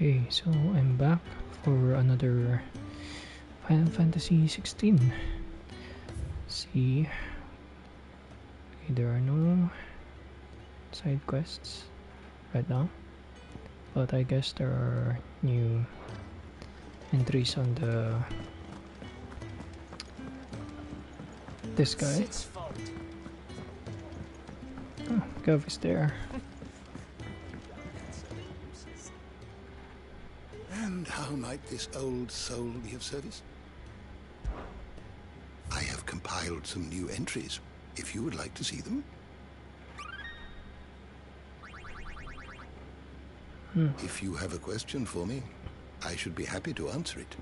Okay, so I'm back for another Final Fantasy 16. See, okay, there are no side quests right now, but I guess there are new entries on this guy. Oh, Gov is there. And how might this old soul be of service? I have compiled some new entries, if you would like to see them. If you have a question for me, I should be happy to answer it.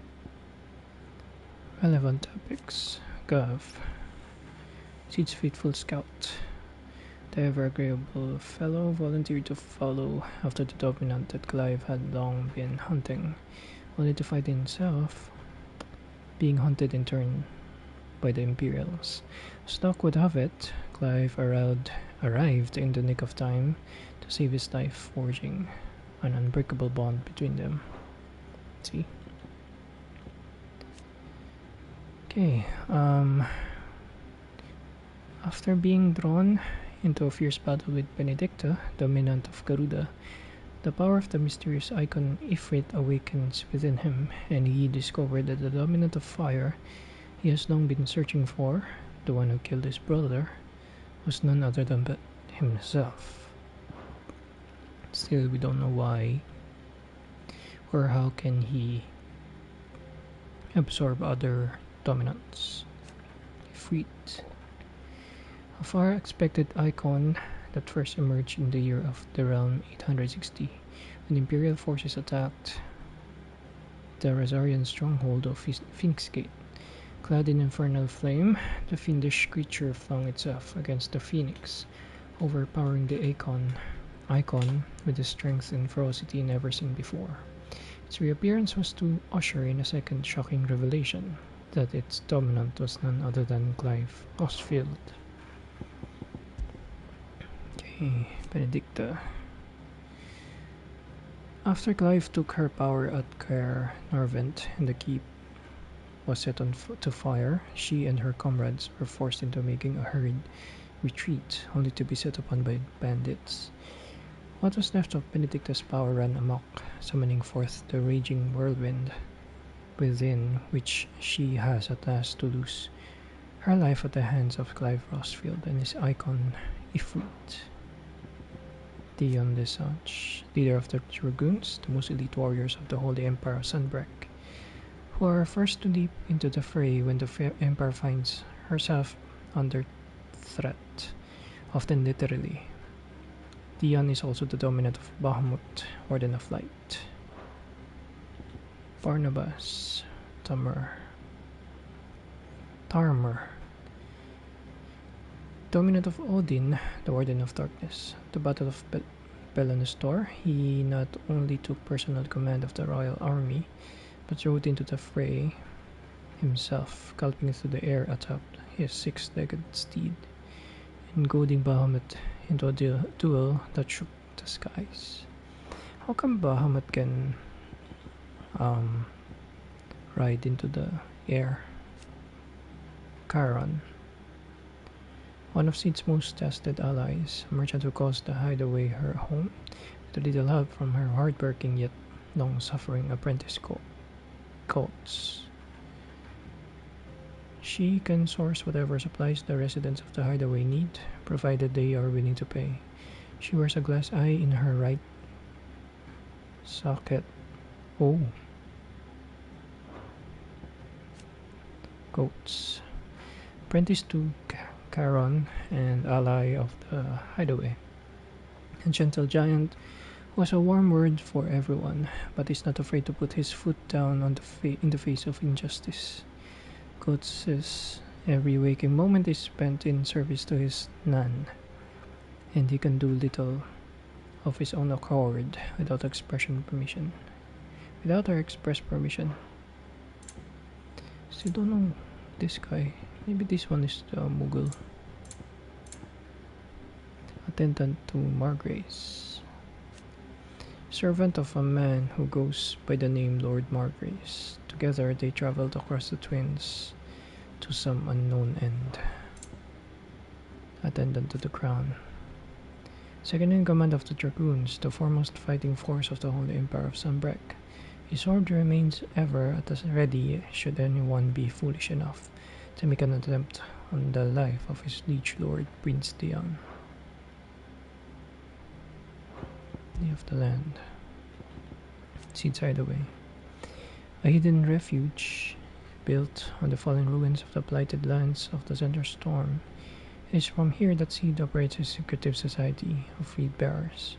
Relevant topics. Gov. Seed's faithful scout. The ever-agreeable fellow volunteered to follow after the dominant that Clive had long been hunting, only to find himself being hunted in turn by the Imperials. As luck would have it, Clive arrived in the nick of time to save his life, forging an unbreakable bond between them. See? Okay, after being drawn into a fierce battle with Benedicta, dominant of Garuda, the power of the mysterious icon Ifrit awakens within him, and he discovered that the dominant of fire he has long been searching for, the one who killed his brother, was none other than but himself. Still, we don't know why or how can he absorb other dominants. Ifrit, a far expected icon that first emerged in the year of the realm 860, when Imperial forces attacked the Razarian stronghold of Phoenix Gate. Clad in infernal flame, the fiendish creature flung itself against the Phoenix, overpowering the icon with a strength and ferocity never seen before. Its reappearance was to usher in a second shocking revelation, that its dominant was none other than Clive Osfield. Benedicta. After Clive took her power at Caer Narvent and the keep was set to fire, she and her comrades were forced into making a hurried retreat, only to be set upon by bandits. What was left of Benedicta's power ran amok, summoning forth the raging whirlwind within which she has at last to lose her life at the hands of Clive Rosfield and his icon Ifrit. Dion Lesage, leader of the Dragoons, the most elite warriors of the Holy Empire of Sunbreak, who are first to leap into the fray when the Empire finds herself under threat, often literally. Dion is also the dominant of Bahamut, Warden of Light. Barnabas, Tarmer, dominant of Odin, the Warden of Darkness. At the Battle of Belanustor, he not only took personal command of the royal army, but rode into the fray himself, galloping through the air atop his six-legged steed, and goading Bahamut into a duel that shook the skies. How come Bahamut can ride into the air? Charon, one of Seed's most tested allies, a merchant who caused the hideaway her home, with a little help from her hard-working yet long-suffering apprentice Coates. She can source whatever supplies the residents of the hideaway need, provided they are willing to pay. She wears a glass eye in her right socket. Oh. Coates, apprentice to Charon and ally of the hideaway. A gentle giant was a warm word for everyone, but is not afraid to put his foot down on in the face of injustice. Coates' every waking moment is spent in service to his Nan, and he can do little of his own accord without her express permission. Still don't know this guy. Maybe this one is the Mughal. Attendant to Margrace. servant of a man who goes by the name Lord Margrace. Together they traveled across the Twins to some unknown end. Attendant to the crown. Second in command of the Dragoons, the foremost fighting force of the Holy Empire of Sunbreak. His sword remains ever at the ready should anyone be foolish enough to make an attempt on the life of his liege lord, Prince Dion. Lay of the land. Seeds Hideaway. A hidden refuge built on the fallen ruins of the blighted lands of the Center Storm. It is from here that Seed operates his secretive society of freed bearers.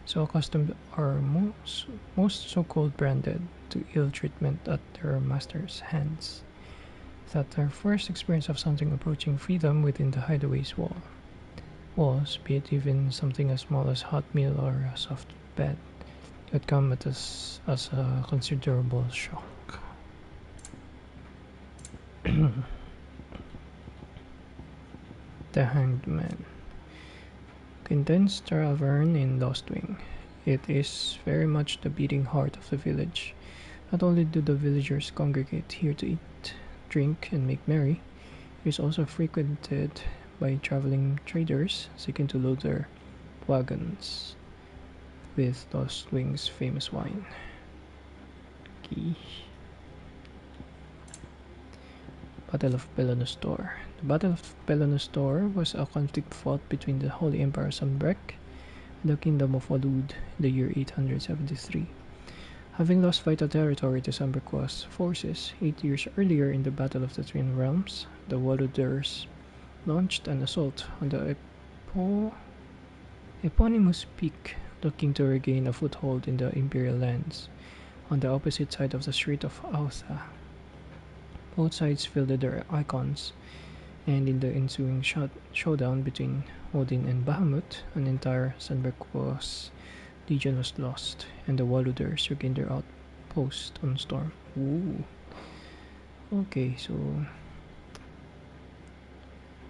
So accustomed are most so-called branded to ill treatment at their masters' hands, that their first experience of something approaching freedom within the hideaway's walls, be it even something as small as hot meal or a soft bed, would come at us as a considerable shock. The Hanged Man. Condensed Tavern in Lostwing. It is very much the beating heart of the village. Not only do the villagers congregate here to eat, drink, and make merry, it is also frequented by traveling traders seeking to load their wagons with Lostwing's famous wine. Key. Battle of Pelonostor. The Battle of Pelonostor was a conflict fought between the Holy Emperor Sunbreak and the Kingdom of Walud in the year 873. Having lost vital territory to Sunbreak's forces 8 years earlier in the Battle of the Twin Realms, the Waluders launched an assault on the eponymous peak, looking to regain a foothold in the Imperial lands on the opposite side of the Strait of Autha. Both sides fielded their icons, and in the ensuing showdown between Odin and Bahamut, an entire Sunbreak's legion was lost, and the Waluders regained their outpost on Storm. Ooh. Okay, so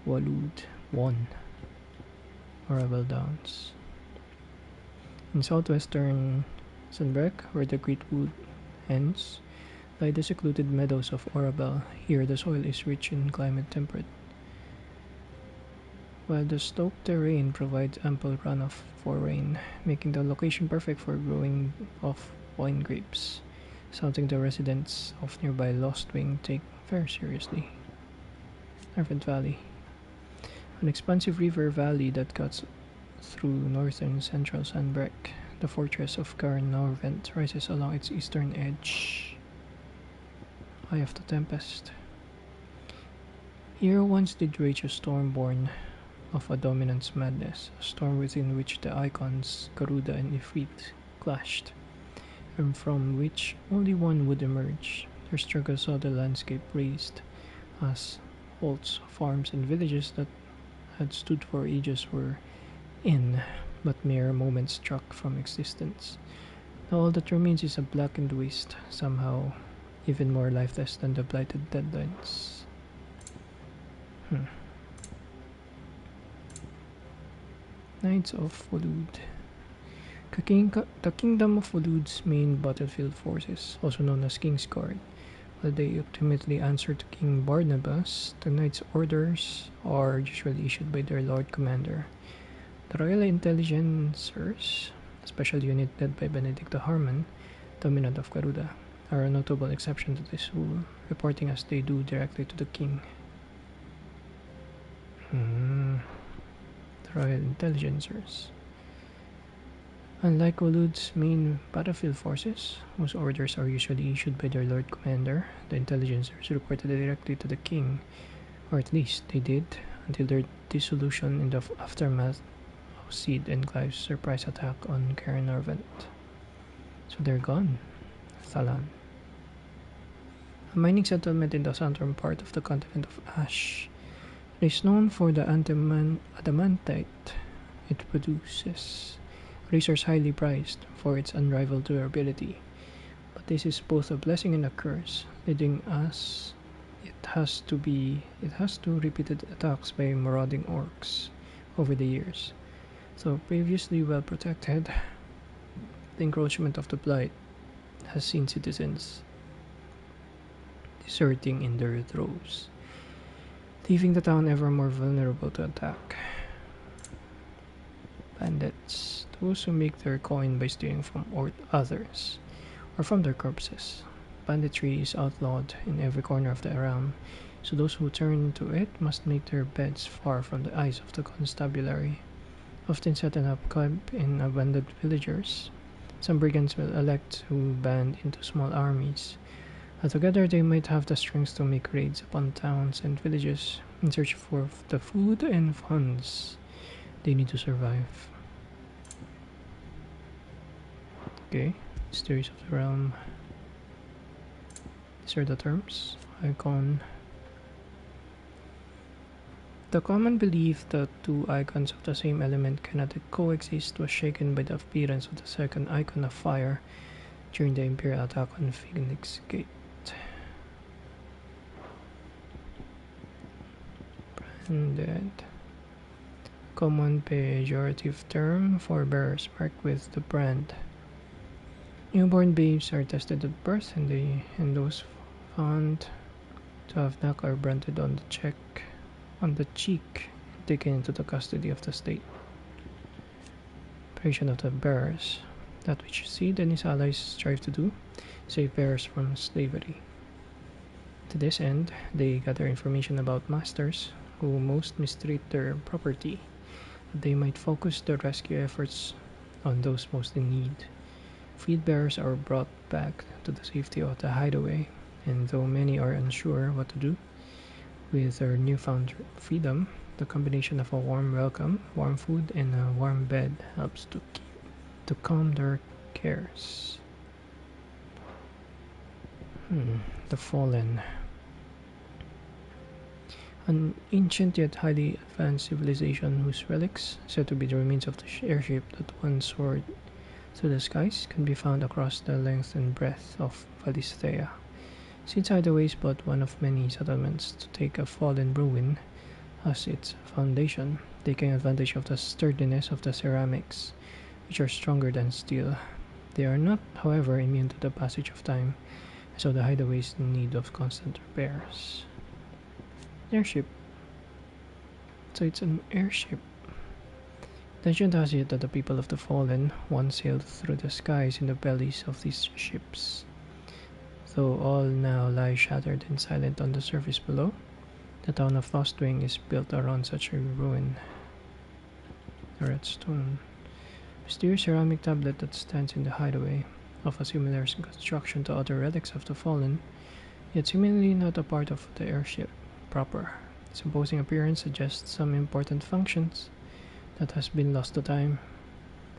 Walud won Horrible Downs. In southwestern Sunbreak, where the Great Wood ends, lie the secluded meadows of Orabel. Here the soil is rich and climate temperate, while the sloped terrain provides ample runoff for rain, making the location perfect for growing of wine grapes, something the residents of nearby Lostwing take very seriously. Narvent Valley. An expansive river valley that cuts through northern central Sunbreak. The fortress of Cairn Narvent rises along its eastern edge. Eye of the Tempest. Here once did rage a storm born of a dominant's madness, a storm within which the icons Garuda and Ifrit clashed, and from which only one would emerge. Their struggle saw the landscape razed, as halts, farms, and villages that had stood for ages were in but mere moments struck from existence. Now all that remains is a blackened waste, somehow even more lifeless than the blighted deadlands. Knights of Walud. The Kingdom of Walud's main battlefield forces, also known as Kingsguard, while they ultimately answer to King Barnabas, the Knights' orders are usually issued by their Lord Commander. The Royal Intelligencers, a special unit led by Benedict the Harmon, dominant of Garuda, are a notable exception to this rule, reporting as they do directly to the king. The Royal Intelligencers. Unlike Walud's main battlefield forces, whose orders are usually issued by their Lord Commander, the Intelligencers reported directly to the king, or at least they did, until their dissolution in the aftermath of Seed and Clive's surprise attack on Cairn Narvent. So they're gone. Thalan. A mining settlement in the southern part of the continent of Ash. It is known for the adamantite it produces, a resource highly prized for its unrivaled durability. But this is both a blessing and a curse, leading us it has to repeated attacks by marauding orcs over the years. So previously well protected, The encroachment of the Blight has seen citizens deserting in their droves, leaving the town ever more vulnerable to attack. Bandits, those who make their coin by stealing from others, or from their corpses. Banditry is outlawed in every corner of the realm, so those who turn to it must make their beds far from the eyes of the constabulary, often setting up camp in abandoned villagers. Some brigands will elect to band into small armies. Together they might have the strength to make raids upon towns and villages in search for the food and funds they need to survive. Okay, Mysteries of the Realm. These are the terms. Icon. The common belief that two icons of the same element cannot coexist was shaken by the appearance of the second icon of fire during the Imperial attack on Phoenix Gate. Branded. Common pejorative term for bearers marked with the brand. Newborn babes are tested at birth, and those found to have knock are branded on the cheek, taken into the custody of the state. Operation of the bearers. That which Sid and his allies strive to do, save bearers from slavery. To this end, they gather information about masters who most mistreat their property, that they might focus their rescue efforts on those most in need. Freed bearers are brought back to the safety of the hideaway, and though many are unsure what to do with their newfound freedom, the combination of a warm welcome, warm food, and a warm bed helps to calm their cares. The Fallen. An ancient yet highly advanced civilization whose relics, said to be the remains of the airship that once soared through the skies, can be found across the length and breadth of Valisthea. Since Hideaway is but one of many settlements to take a fallen ruin as its foundation, taking advantage of the sturdiness of the ceramics, which are stronger than steel. They are not, however, immune to the passage of time, so the Hideaway is in need of constant repairs. Airship. So it's an airship. Legend has it that the people of the Fallen once sailed through the skies in the bellies of these ships. Though all now lie shattered and silent on the surface below, the town of Lostwing is built around such a ruin. A redstone. Mysterious ceramic tablet that stands in the hideaway, of a similar construction to other relics of the Fallen, yet seemingly not a part of the airship proper. Its imposing appearance suggests some important functions that has been lost to time.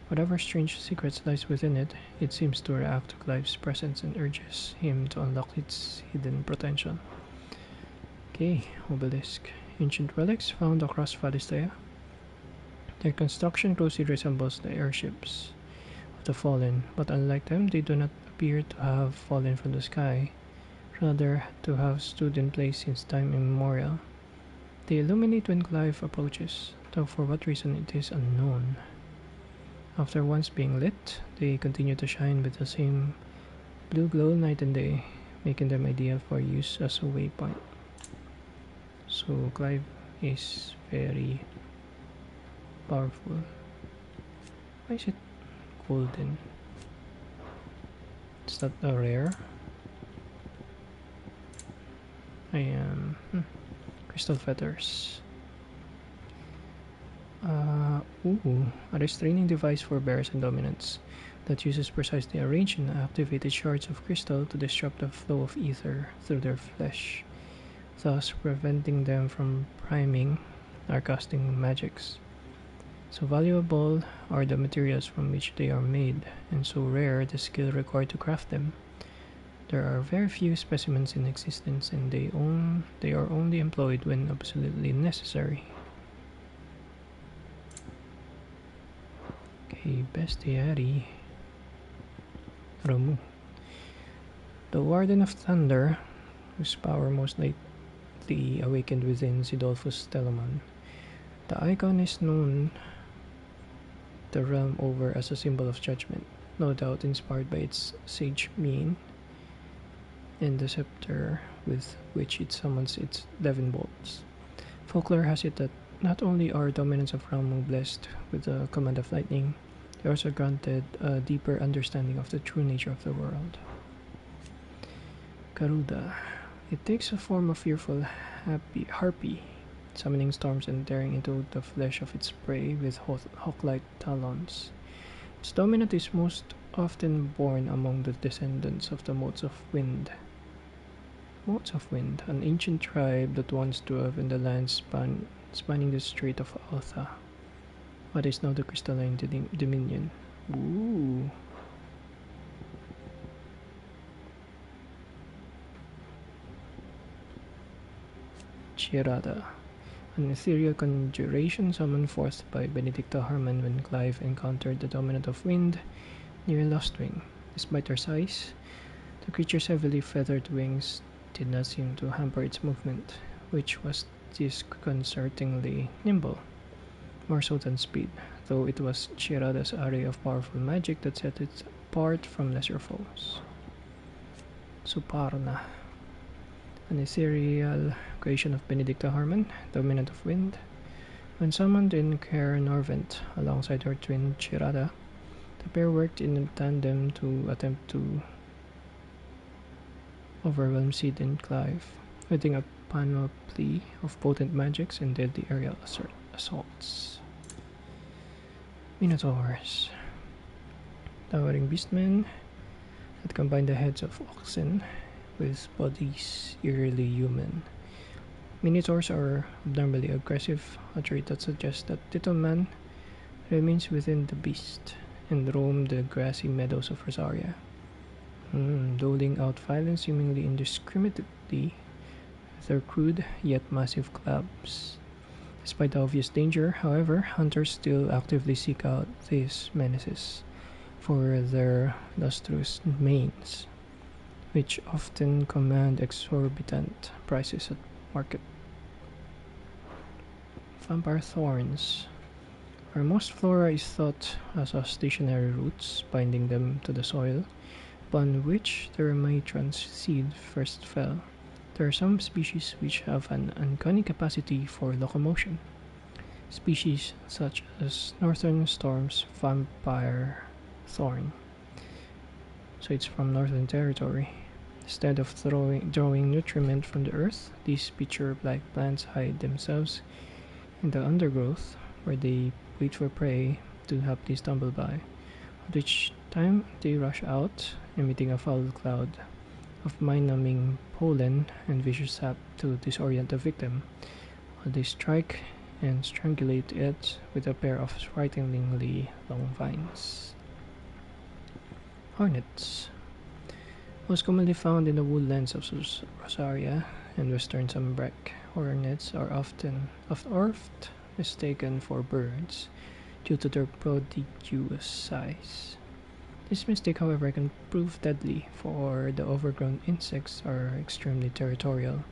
Whatever strange secrets lies within it, it seems to react to Clive's presence and urges him to unlock its hidden potential. Okay, Obelisk. Ancient relics found across Valisthea. Their construction closely resembles the airships of the Fallen, but unlike them, they do not appear to have fallen from the sky, rather to have stood in place since time immemorial. They illuminate when Clive approaches, though for what reason it is unknown. After once being lit, they continue to shine with the same blue glow night and day, making them ideal for use as a waypoint. So Clive is very powerful. Why is it golden? Is that a rare? I am crystal feathers. A restraining device for bears and dominants that uses precisely arranged and activated shards of crystal to disrupt the flow of ether through their flesh, thus preventing them from priming or casting magics. So valuable are the materials from which they are made, and so rare the skill required to craft them. There are very few specimens in existence, and they are only employed when absolutely necessary. Okay, Bestiary. Ramu. The Warden of Thunder, whose power most likely awakened within Zidolphus Telamon. The icon is known the realm over as a symbol of judgment. no doubt inspired by its sage mien and the scepter with which it summons its Devin bolts. Folklore has it that not only are dominants of Ramu blessed with the command of lightning, they are also granted a deeper understanding of the true nature of the world. Garuda. It takes a form of fearful harpy, summoning storms and tearing into the flesh of its prey with hawk-like talons. Its dominant is most often born among the descendants of the Motes of Wind. Motes of Wind, an ancient tribe that once dwelled in the land spanning the Strait of Altha, what is now the Crystalline Dominion. Ooh. Chirada, an ethereal conjuration summoned forth by Benedicta Harman when Clive encountered the Dominant of Wind near Lostwing. Despite her size, the creature's heavily feathered wings did not seem to hamper its movement, which was disconcertingly nimble, more so than speed, though it was Chirada's array of powerful magic that set it apart from lesser foes. Suparna, an ethereal creation of Benedicta Harman, Dominant of Wind. When summoned in Caer Norvent alongside her twin Chirada, the pair worked in tandem to attempt to overwhelm Sid and Clive, wielding a panoply of potent magics and deadly aerial assaults. Minotaurs, towering beastmen that combine the heads of oxen with bodies eerily human. Minotaurs are abnormally aggressive, a trait that suggests that little man remains within the beast and roam the grassy meadows of Rosaria, doling out violence seemingly indiscriminately with their crude yet massive clubs. Despite the obvious danger, however, hunters still actively seek out these menaces for their lustrous manes, which often command exorbitant prices at market. Vampire thorns, where most flora is thought as stationary roots binding them to the soil, upon which their matron's seed first fell. There are some species which have an uncanny capacity for locomotion. Species such as Northern Storm's vampire thorn. So it's from Northern Territory. Instead of drawing nutriment from the earth, these pitcher-like plants hide themselves in the undergrowth, where they wait for prey to happily stumble by, at which time they rush out, emitting a foul cloud of mind-numbing pollen and vicious sap to disorient the victim, while they strike and strangulate it with a pair of frighteningly long vines. Hornets, most commonly found in the woodlands of Rosaria and western Sambrek. Hornets are often oft mistaken for birds due to their prodigious size. This mistake, however, can prove deadly, for the overgrown insects are extremely territorial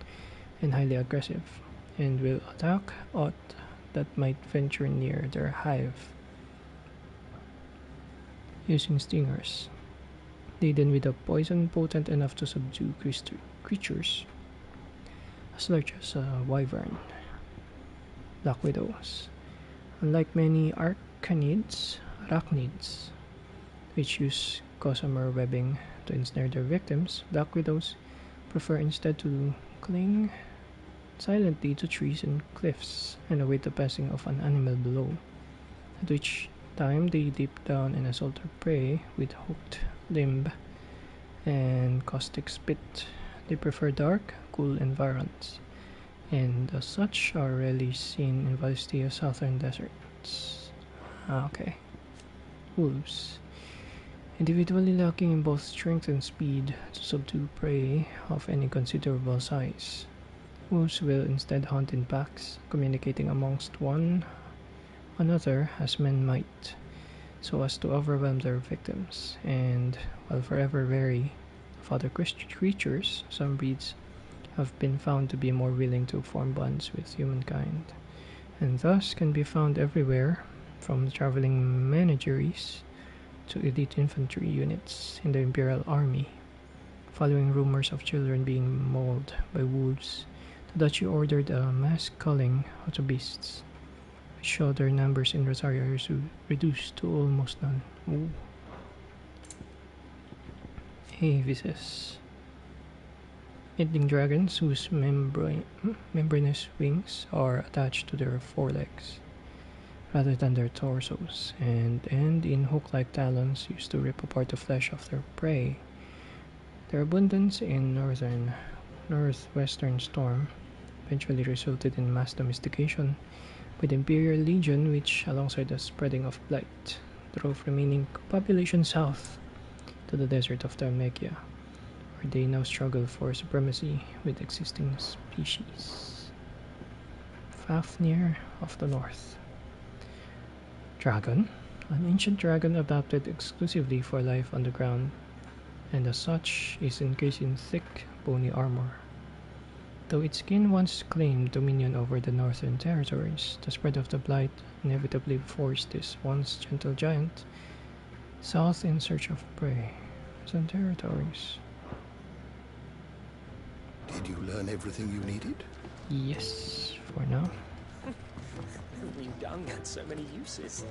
and highly aggressive, and will attack aught that might venture near their hive using stingers, laden with a poison potent enough to subdue creatures as large as a wyvern. Black widows, unlike many arachnids, which use gossamer webbing to ensnare their victims, black widows prefer instead to cling silently to trees and cliffs and await the passing of an animal below, at which time they dip down and assault their prey with hooked limb and caustic spit. They prefer dark, cool environs, and as such are rarely seen in Valisthia's southern deserts. Okay. Wolves, individually lacking in both strength and speed to subdue prey of any considerable size. Wolves will instead hunt in packs, communicating amongst one another as men might, so as to overwhelm their victims, and while forever wary of other creatures, some breeds have been found to be more willing to form bonds with humankind, and thus can be found everywhere, from traveling menageries to elite infantry units in the Imperial Army. Following rumors of children being mauled by wolves, the duchy ordered a mass culling of the beasts, which saw their numbers in Rosaria reduced to almost none. Ooh. Avises. Eating dragons whose membranous wings are attached to their forelegs rather than their torsos, and end in hook-like talons used to rip apart the flesh of their prey. Their abundance in northwestern storm eventually resulted in mass domestication by the Imperial Legion, which, alongside the spreading of blight, drove remaining population south to the desert of Dalmacia, where they now struggle for supremacy with existing species. Fafnir of the North. Dragon. An ancient dragon adapted exclusively for life on the ground, and as such is encased in thick, bony armor. Though its skin once claimed dominion over the northern territories, the spread of the blight inevitably forced this once gentle giant south in search of prey and territories. Did you learn everything you needed? Yes, for now. Who knew dung had so many uses?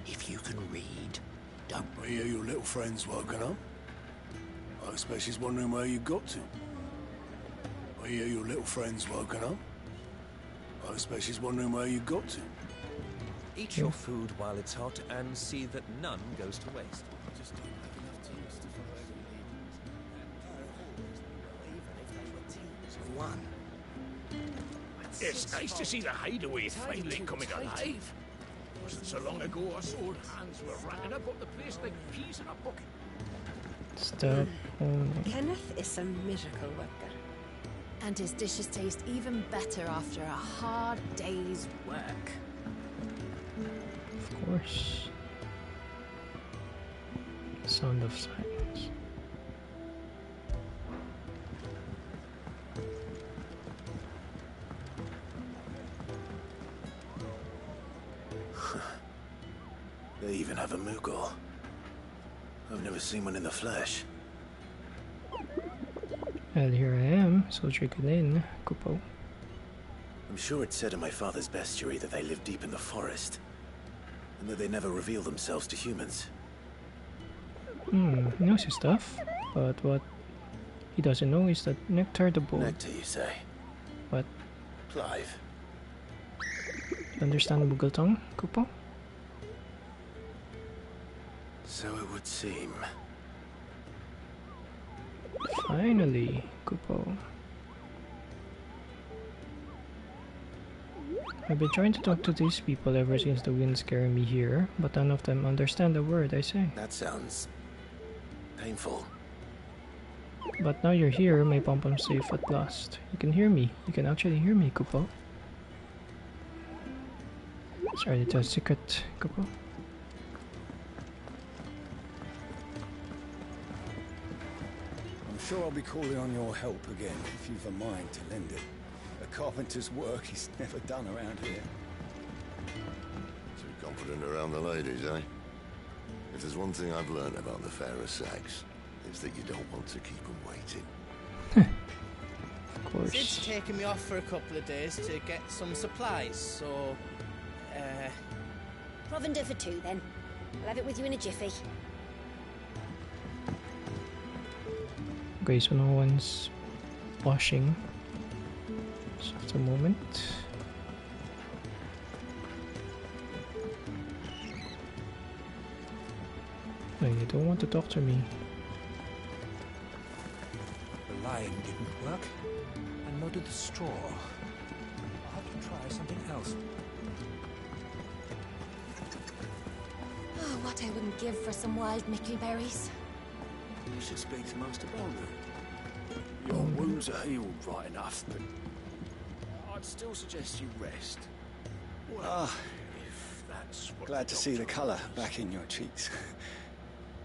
If you can read, don't... I hear your little friend's woken up. I expect she's wondering where you got to. I hear your little friend's woken up. I expect she's wondering where you got to. Eat your food while it's hot and see that none goes to waste. Just don't have enough teams to follow One. It's nice to see the hideaway finally coming alive. Wasn't so long ago us old hands were racking up the place like peas in a bucket. Stop. Kenneth is a miracle worker. And his dishes taste even better after a hard day's work. Of course. Sound of silence. They even have a Moogle. I've never seen one in the flesh. Well, here I am, so check it in, Kupo. I'm sure it's said in my father's bestiary that they live deep in the forest, and that they never reveal themselves to humans. He knows his stuff, but what he doesn't know is that Nectar the Bull. Nectar, you say? What? Clive. You understand Moogle tongue, Kupo? So it would seem. Finally, Kupo. I've been trying to talk to these people ever since the winds carry me here, but none of them understand a word I say. That sounds... painful. But now you're here, my pom-pom's safe at last. You can hear me. You can actually hear me, Kupo. Sorry, it's a secret, Kupo. I'm sure I'll be calling on your help again if you've a mind to lend it. A carpenter's work is never done around here. Too confident around the ladies, eh? If there's one thing I've learned about the fairer sex, it's that you don't want to keep them waiting. Of course. Sid's taken me off for a couple of days to get some supplies, so... Provender for two, then. I'll have it with you in a jiffy. Okay, so no one's washing. Just a moment. No, you don't want to talk to me. The line didn't work, and nor did the straw. I'll have to try something else. Oh, what I wouldn't give for some wild Mickey berries. You should speak to Master Baldwin. Your wounds are healed right enough, but I'd still suggest you rest. Well, if that's what... Glad to see the colour back in your cheeks.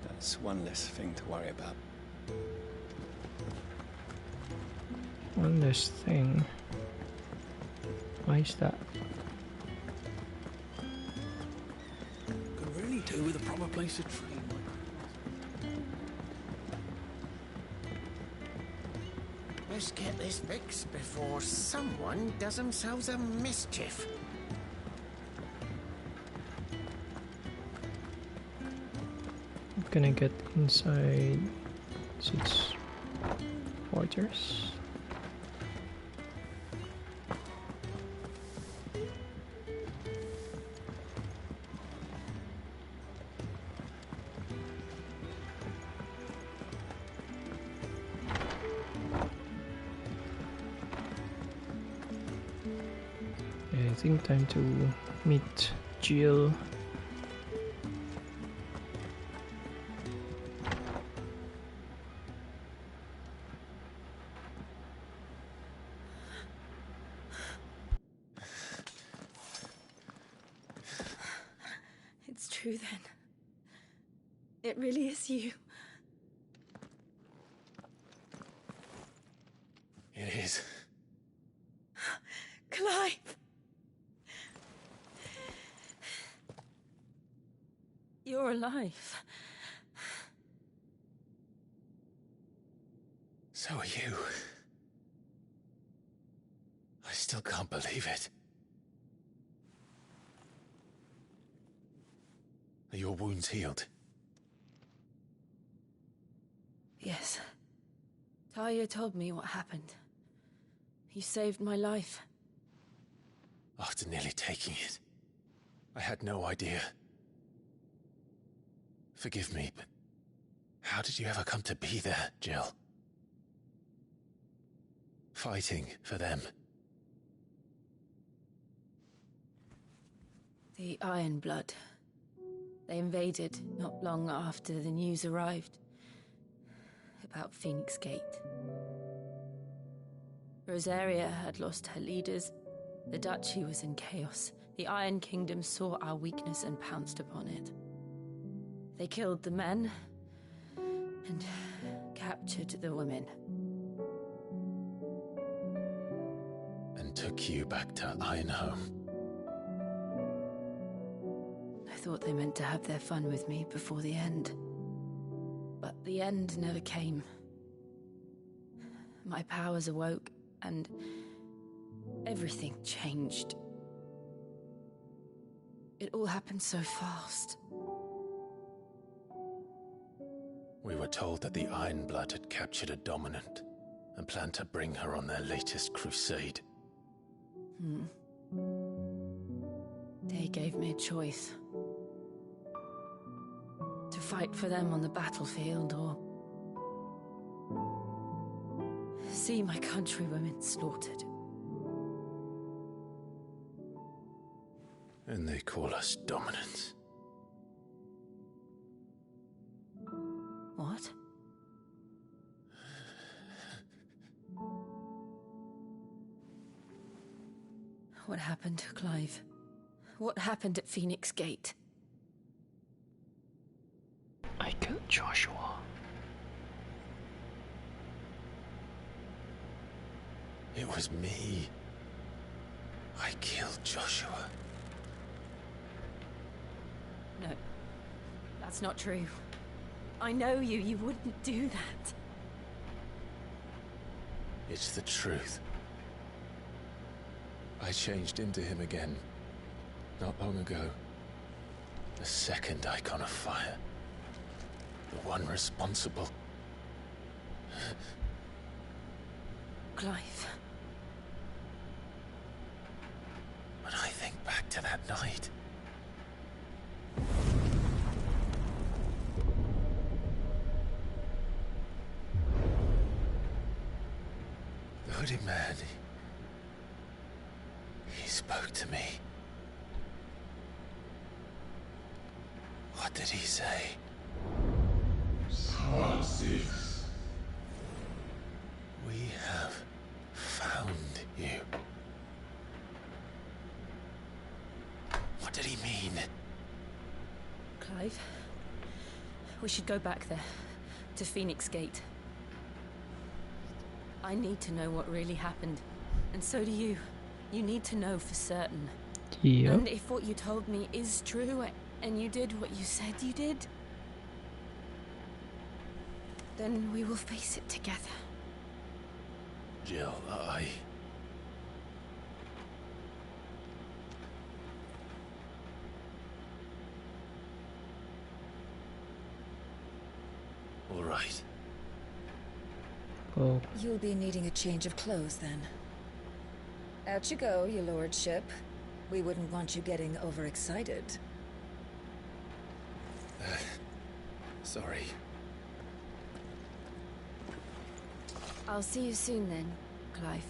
That's one less thing to worry about. One less thing. Why is that? Can really do with a proper place to train. Let's get this fixed before someone does themselves a mischief. I'm gonna get inside its quarters. I think time to meet Jill. It's true then. It really is you. It is. Clive! You're alive. So are you. I still can't believe it. Are your wounds healed? Yes. Talia told me what happened. You saved my life. After nearly taking it, I had no idea. Forgive me, but how did you ever come to be there, Jill? Fighting for them. The Iron Blood. They invaded not long after the news arrived about Phoenix Gate. Rosaria had lost her leaders. The Duchy was in chaos. The Iron Kingdom saw our weakness and pounced upon it. They killed the men and captured the women. And took you back to Ironhome. I thought they meant to have their fun with me before the end. But the end never came. My powers awoke, and everything changed. It all happened so fast. We were told that the Iron Blood had captured a dominant and planned to bring her on their latest crusade. They gave me a choice. To fight for them on the battlefield, or see my countrywomen slaughtered. And they call us dominants. What? What happened to Clive? What happened at Phoenix Gate? I killed Joshua. It was me. I killed Joshua. No, that's not true. I know you. You wouldn't do that. It's the truth. I changed into him again, not long ago. The second icon of fire. The one responsible. Clive. When I think back to that night... The hooded man, he spoke to me. What did he say? Part 6. We have found you. What did he mean? Clive, we should go back there, to Phoenix Gate. I need to know what really happened, and so do you. You need to know for certain. Yeah. And if what you told me is true, And you did what you said you did? Then we will face it together. Jill, all right. Oh, You'll be needing a change of clothes then. Out you go, your lordship. We wouldn't want you getting overexcited. Sorry. I'll see you soon then, Clive.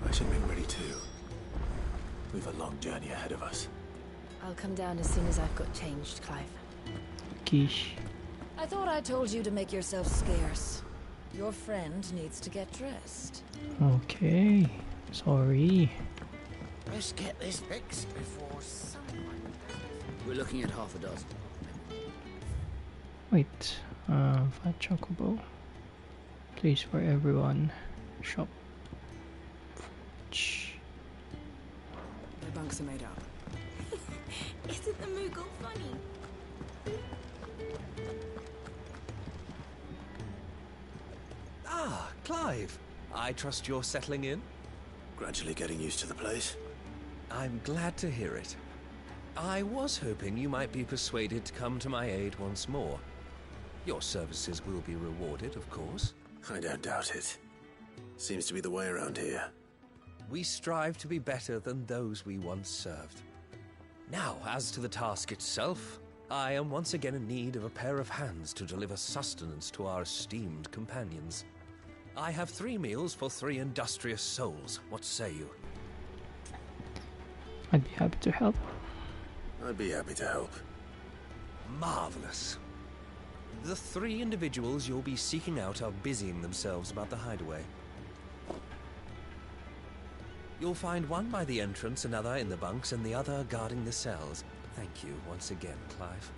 I should make ready too. We've a long journey ahead of us. I'll come down as soon as I've got changed, Clive. quiche. I thought I told you to make yourself scarce. Your friend needs to get dressed. Okay, sorry. Let's get this fixed before someone does. We're looking at half a dozen. Wait, Fat Chocobo. Place for everyone. Shop. The bunks are made up. Isn't the Moogle funny? Ah, Clive. I trust you're settling in? Gradually getting used to the place. I'm glad to hear it. I was hoping you might be persuaded to come to my aid once more. Your services will be rewarded, of course. I don't doubt it. Seems to be the way around here. We strive to be better than those we once served. Now, as to the task itself, I am once again in need of a pair of hands to deliver sustenance to our esteemed companions. I have 3 meals for 3 industrious souls. What say you? I'd be happy to help. I'd be happy to help. Marvelous. The 3 individuals you'll be seeking out are busying themselves about the hideaway. You'll find one by the entrance, another in the bunks, and the other guarding the cells. Thank you once again, Clive.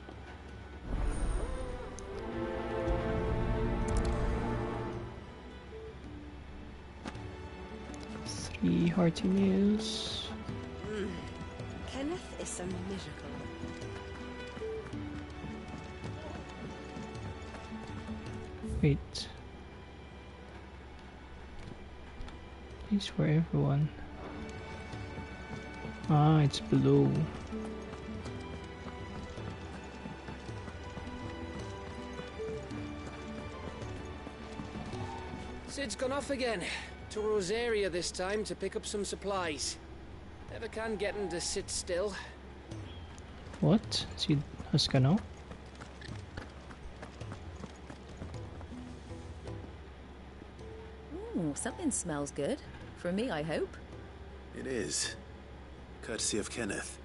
Three hearty meals. Kenneth is a miracle. Wait. Place for everyone. Ah, it's below. Sid's gone off again. To Rosaria this time to pick up some supplies. Never can get him to sit still. What? Si Huskano? Ooh, something smells good. For me, I hope. It is. Courtesy of Kenneth.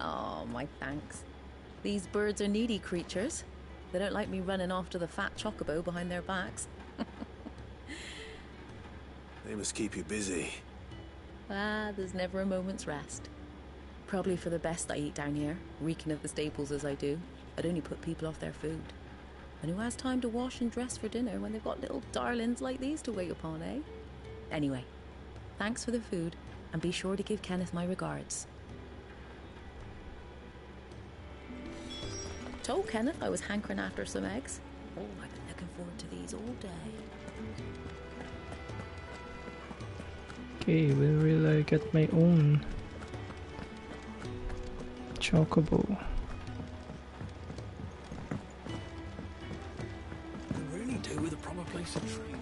Oh, my thanks. These birds are needy creatures. They don't like me running off to the fat chocobo behind their backs. They must keep you busy. Ah, there's never a moment's rest. Probably for the best I eat down here, reeking of the staples as I do. I'd only put people off their food. And who has time to wash and dress for dinner when they've got little darlings like these to wait upon, eh? Anyway, thanks for the food, and be sure to give Kenneth my regards. Told Kenneth I was hankering after some eggs. Oh, I've been looking forward to these all day. Okay, will I get my own chocobo? I really do with a proper place to train.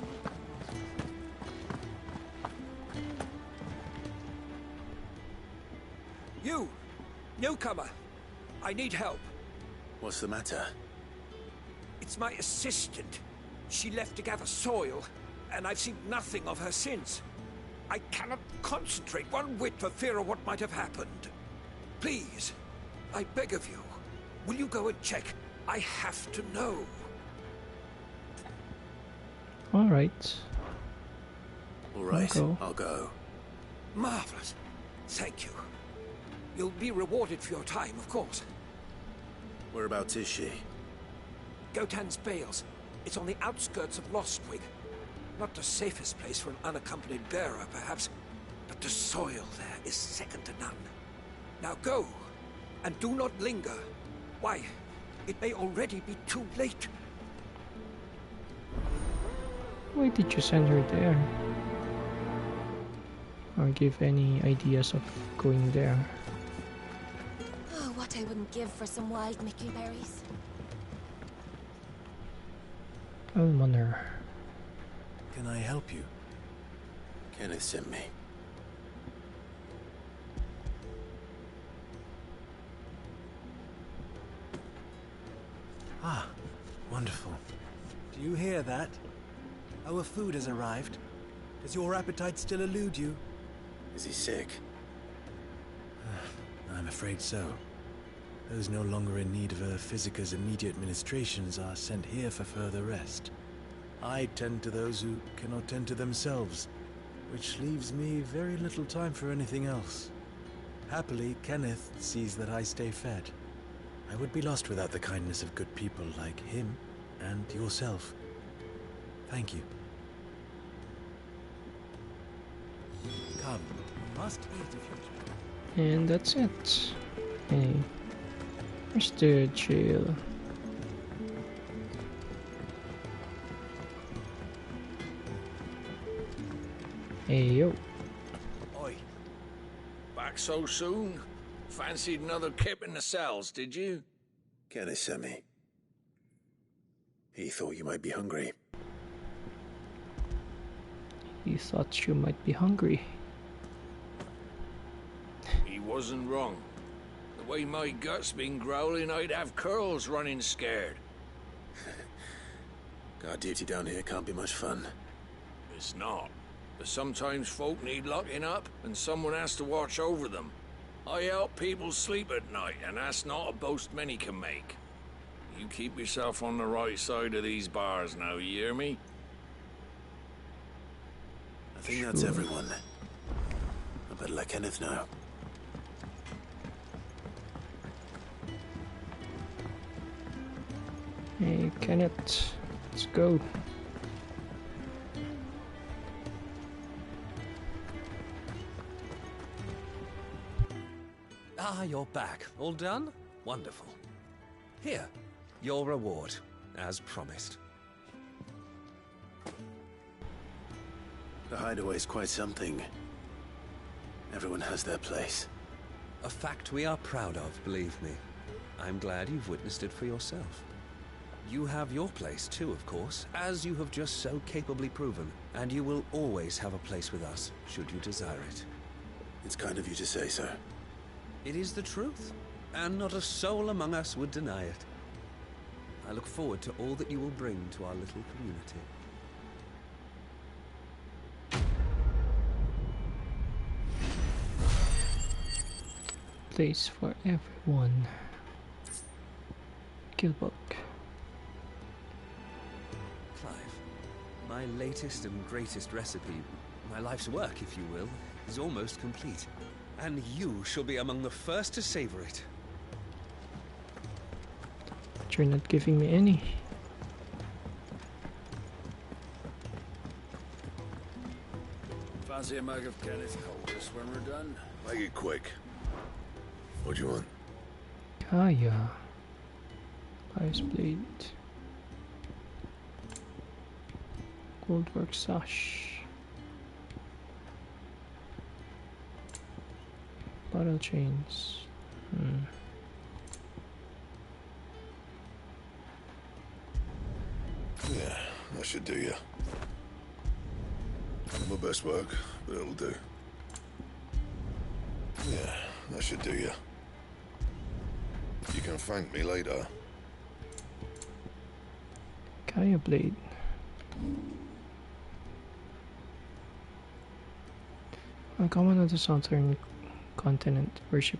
You! Newcomer! I need help. What's the matter? It's my assistant. She left to gather soil, and I've seen nothing of her since. I cannot concentrate one whit for fear of what might have happened. Please, I beg of you, will you go and check? I have to know. Alright. Alright, I'll go. Marvelous. Thank you. You'll be rewarded for your time, of course. Whereabouts is she? Gotan's bales. It's on the outskirts of Lostwig. Not the safest place for an unaccompanied bearer, perhaps, but the soil there is second to none. Now go, and do not linger. Why, it may already be too late. Why did you send her there? Or give any ideas of going there? Oh, what I wouldn't give for some wild Mickey berries. Almoner. Can I help you? Kenneth sent me. Ah, wonderful. Do you hear that? Our food has arrived. Does your appetite still elude you? Is he sick? I'm afraid so. Those no longer in need of a Physica's immediate ministrations are sent here for further rest. I tend to those who cannot tend to themselves, which leaves me very little time for anything else. Happily, Kenneth sees that I stay fed. I would be lost without the kindness of good people like him and yourself. Thank you. Come, you must eat if you... And that's it. Hey, where's the jail? Hey yo. Oi. Back so soon? Fancied another kip in the cells, did you? Kenneth sent me. He thought you might be hungry. He thought you might be hungry. He wasn't wrong. The way my gut's been growling, I'd have curls running scared. Guard duty down here can't be much fun. It's not. But sometimes folk need locking up, and someone has to watch over them. I help people sleep at night, and that's not a boast many can make. You keep yourself on the right side of these bars now, you hear me? I think that's everyone. I better let Kenneth know. Hey Kenneth, let's go. Ah, you're back. All done? Wonderful. Here, your reward, as promised. The hideaway's quite something. Everyone has their place. A fact we are proud of, believe me. I'm glad you've witnessed it for yourself. You have your place too, of course, as you have just so capably proven, and you will always have a place with us, should you desire it. It's kind of you to say so. It is the truth, and not a soul among us would deny it. I look forward to all that you will bring to our little community. Place for everyone. Killbook. Clive, my latest and greatest recipe, my life's work, if you will, is almost complete. And you shall be among the first to savor it. But you're not giving me any. Fancy a mug of Kenneth Coldest when we're done? Make it quick. What do you want? Kaya. Ice blade. Goldwork sash. Bottle chains. Yeah, that should do you. Not my best work, but it'll do. Yeah, that should do you. You can thank me later. Kaya blade. Uncommon on the southern continent, worship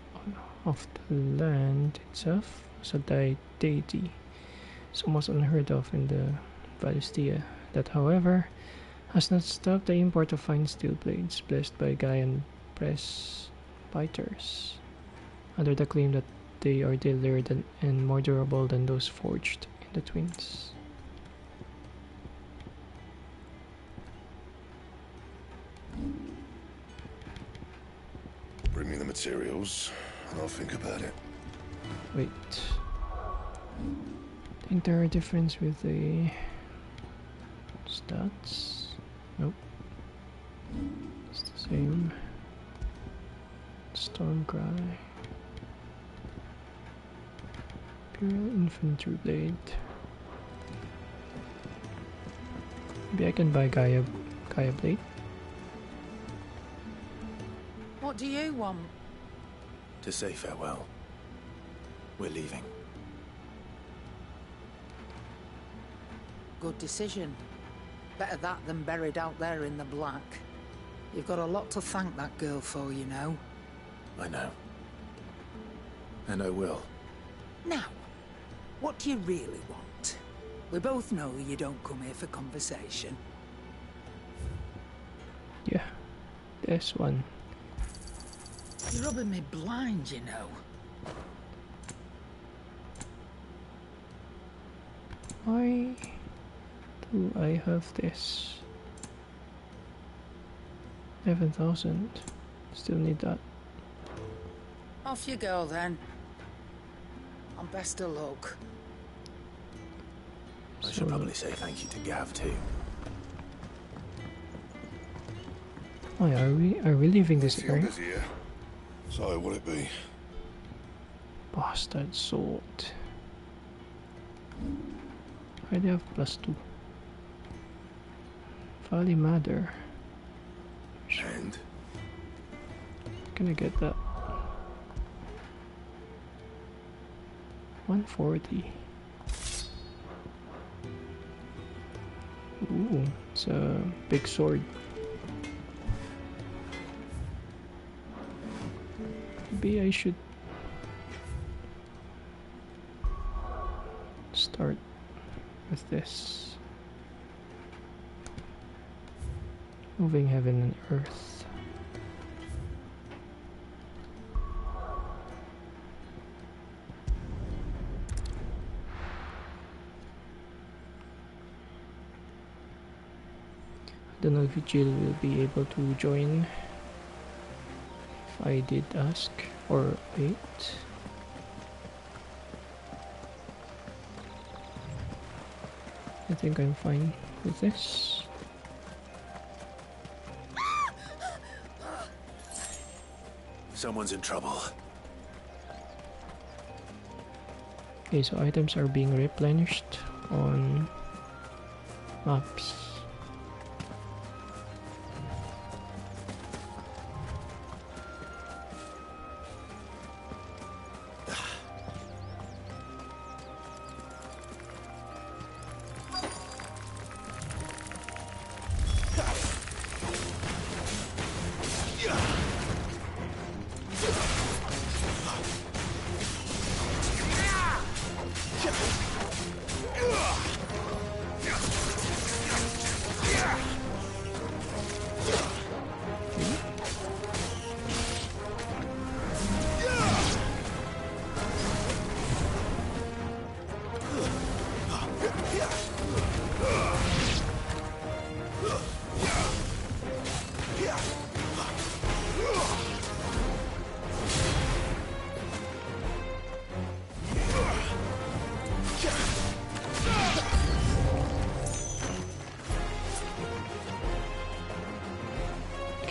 of the land itself as a deity is almost unheard of in the Valistia. That, however, has not stopped the import of fine steel blades blessed by Gaian presbyters, under the claim that they are deadlier and more durable than those forged in the Twins. me the materials, and I'll think about it. Wait. Think there are difference with the stats? Nope. It's the same. Stormcry. Imperial Infantry Blade. Maybe I can buy Gaia Blade. What do you want? To say farewell. We're leaving. Good decision. Better that than buried out there in the black. You've got a lot to thank that girl for, you know. I know. And I will. Now, what do you really want? We both know you don't come here for conversation. Yeah, this one. You're rubbing me blind, you know. Why do I have this? 11,000. Still need that. Off you go then. And best of luck. I should probably say thank you to Gav too. Oh yeah, are we leaving this area? Here. So will it be? Bastard sword. I have +2. Valley Madder. And? Can I get that? 140. Ooh, it's a big sword. Maybe I should start with this. Moving heaven and earth. I don't know if Jill will be able to join if I did ask, or wait. I think I'm fine with this. Someone's in trouble. Okay, so items are being replenished on maps.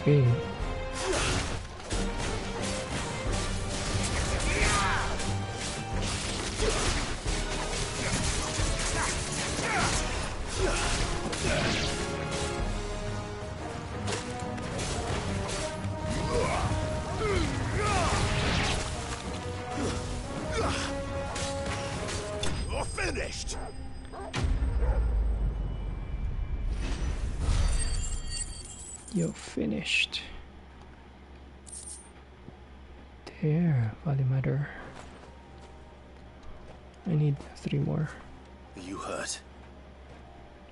Okay. You're finished! You're finished. There, Valley Madder. I need 3 more. Are you hurt?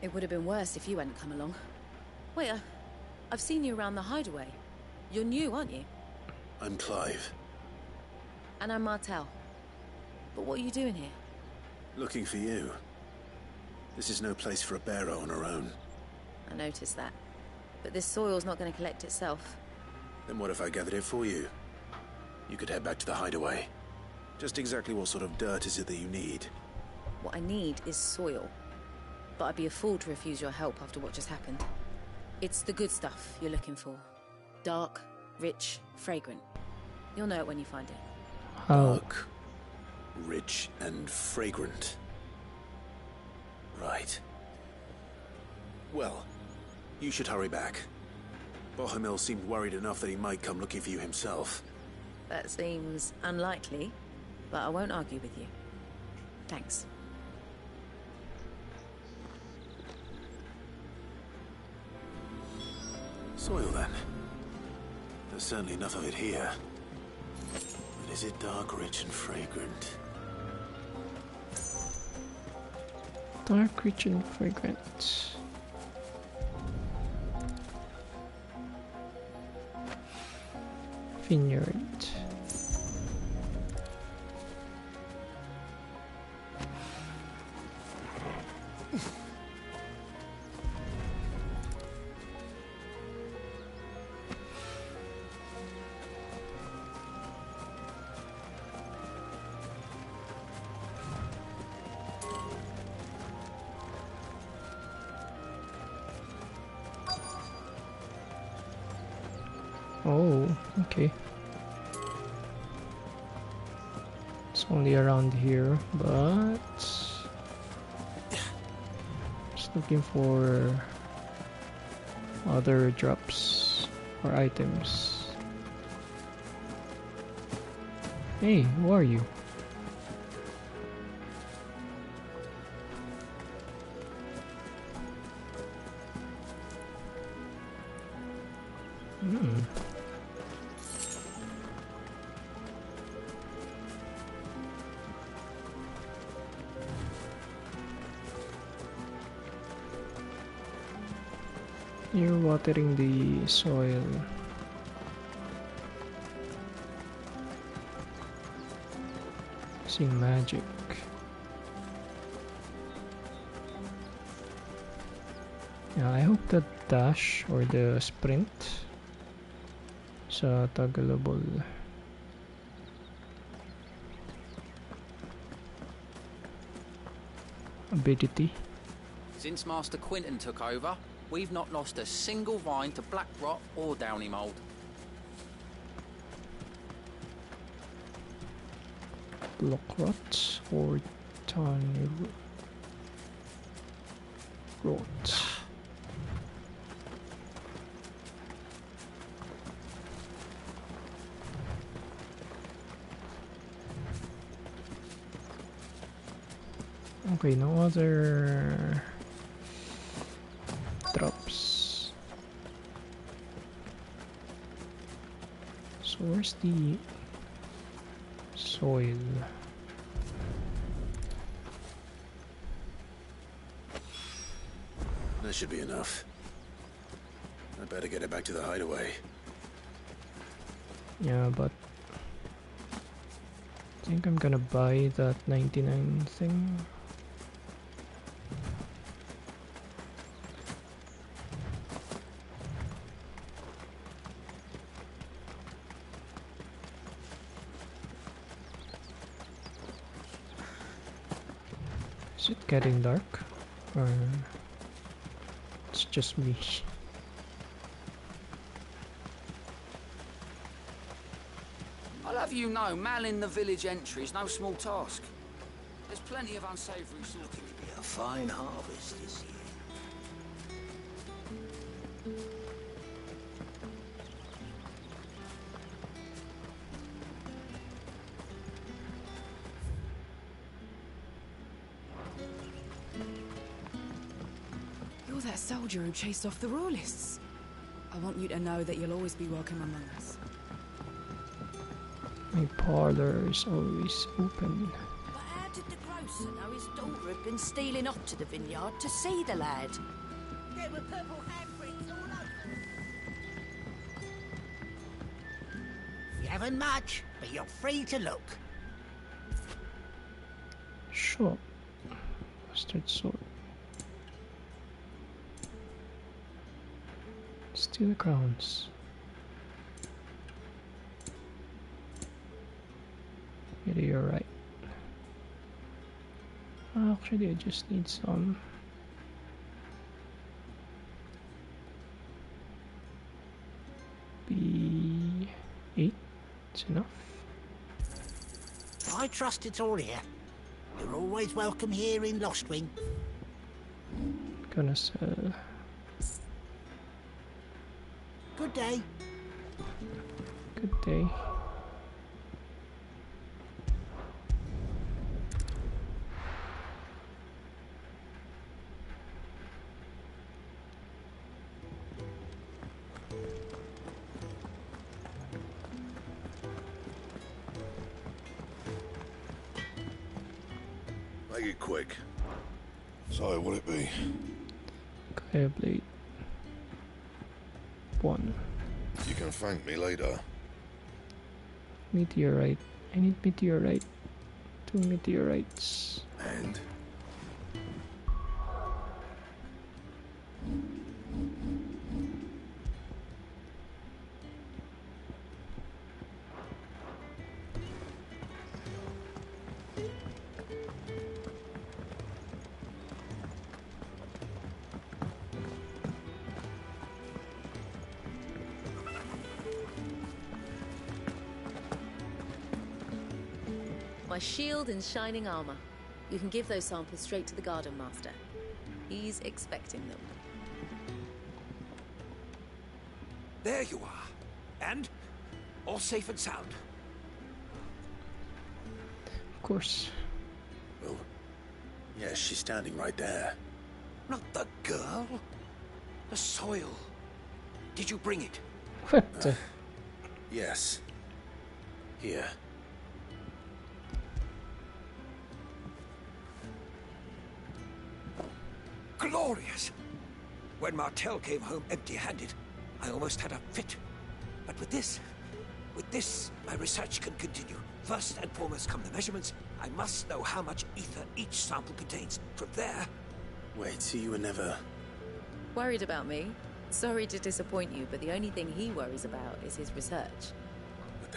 It would have been worse if you hadn't come along. Wait, I've seen you around the hideaway. You're new, aren't you? I'm Clive. And I'm Martel. But what are you doing here? Looking for you. This is no place for a bearer on her own. I noticed that. But this soil's not going to collect itself. Then what if I gathered it for you? You could head back to the hideaway. Just exactly what sort of dirt is it that you need? What I need is soil. But I'd be a fool to refuse your help after what just happened. It's the good stuff you're looking for. Dark, rich, fragrant. You'll know it when you find it. Dark, rich, and fragrant. Right. Well, you should hurry back. Bohemil seemed worried enough that he might come looking for you himself. That seems unlikely, but I won't argue with you. Thanks. Soil, then. There's certainly enough of it here. But is it dark, rich, and fragrant? Dark, rich, and fragrant. Vineyard. Oh, okay. It's only around here, but just looking for other drops or items. Hey, who are you? You're watering the soil. Using magic. Yeah, I hope the dash or the sprint sa togglable ability. Since Master Quinton took over, we've not lost a single vine to black rot or downy mould. Block rot or tiny rot. Okay, no other drops. So where's the soil? That should be enough. I better get it back to the hideaway. Yeah, but I think I'm gonna buy that 99 thing. Is it getting dark? Or it's just me? I'll have you know, manning the village entry is no small task. There's plenty of unsavoury sorting. It'll be a fine harvest this year. You're that soldier who chased off the royalists. I want you to know that you'll always be welcome among us. My parlor is always open. But how did the grocer know his daughter had been stealing off to the vineyard to see the lad? There were purple handprints all over. You haven't much, but you're free to look. Shop. Mustard sword. Steel crowns. Actually, you're right. Actually, I just need some. B8. It's enough. I trust it's all here. You're always welcome here in Lostwing. Gonna sell. Good day. Good day. Make it quick. So, what'll it be? Clear blade. 1. You can thank me later. Meteorite. I need meteorite. 2 meteorites. And? My shield and shining armor. You can give those samples straight to the Garden Master. He's expecting them. There you are. And all safe and sound. Of course. Well, yeah, she's standing right there. Not the girl. The soil. Did you bring it? What the? Yes. Here. Glorious! When Martel came home empty-handed, I almost had a fit. But with this, my research can continue. First and foremost come the measurements. I must know how much ether each sample contains. From there... Wait, so you were never... Worried about me? Sorry to disappoint you, but the only thing he worries about is his research. But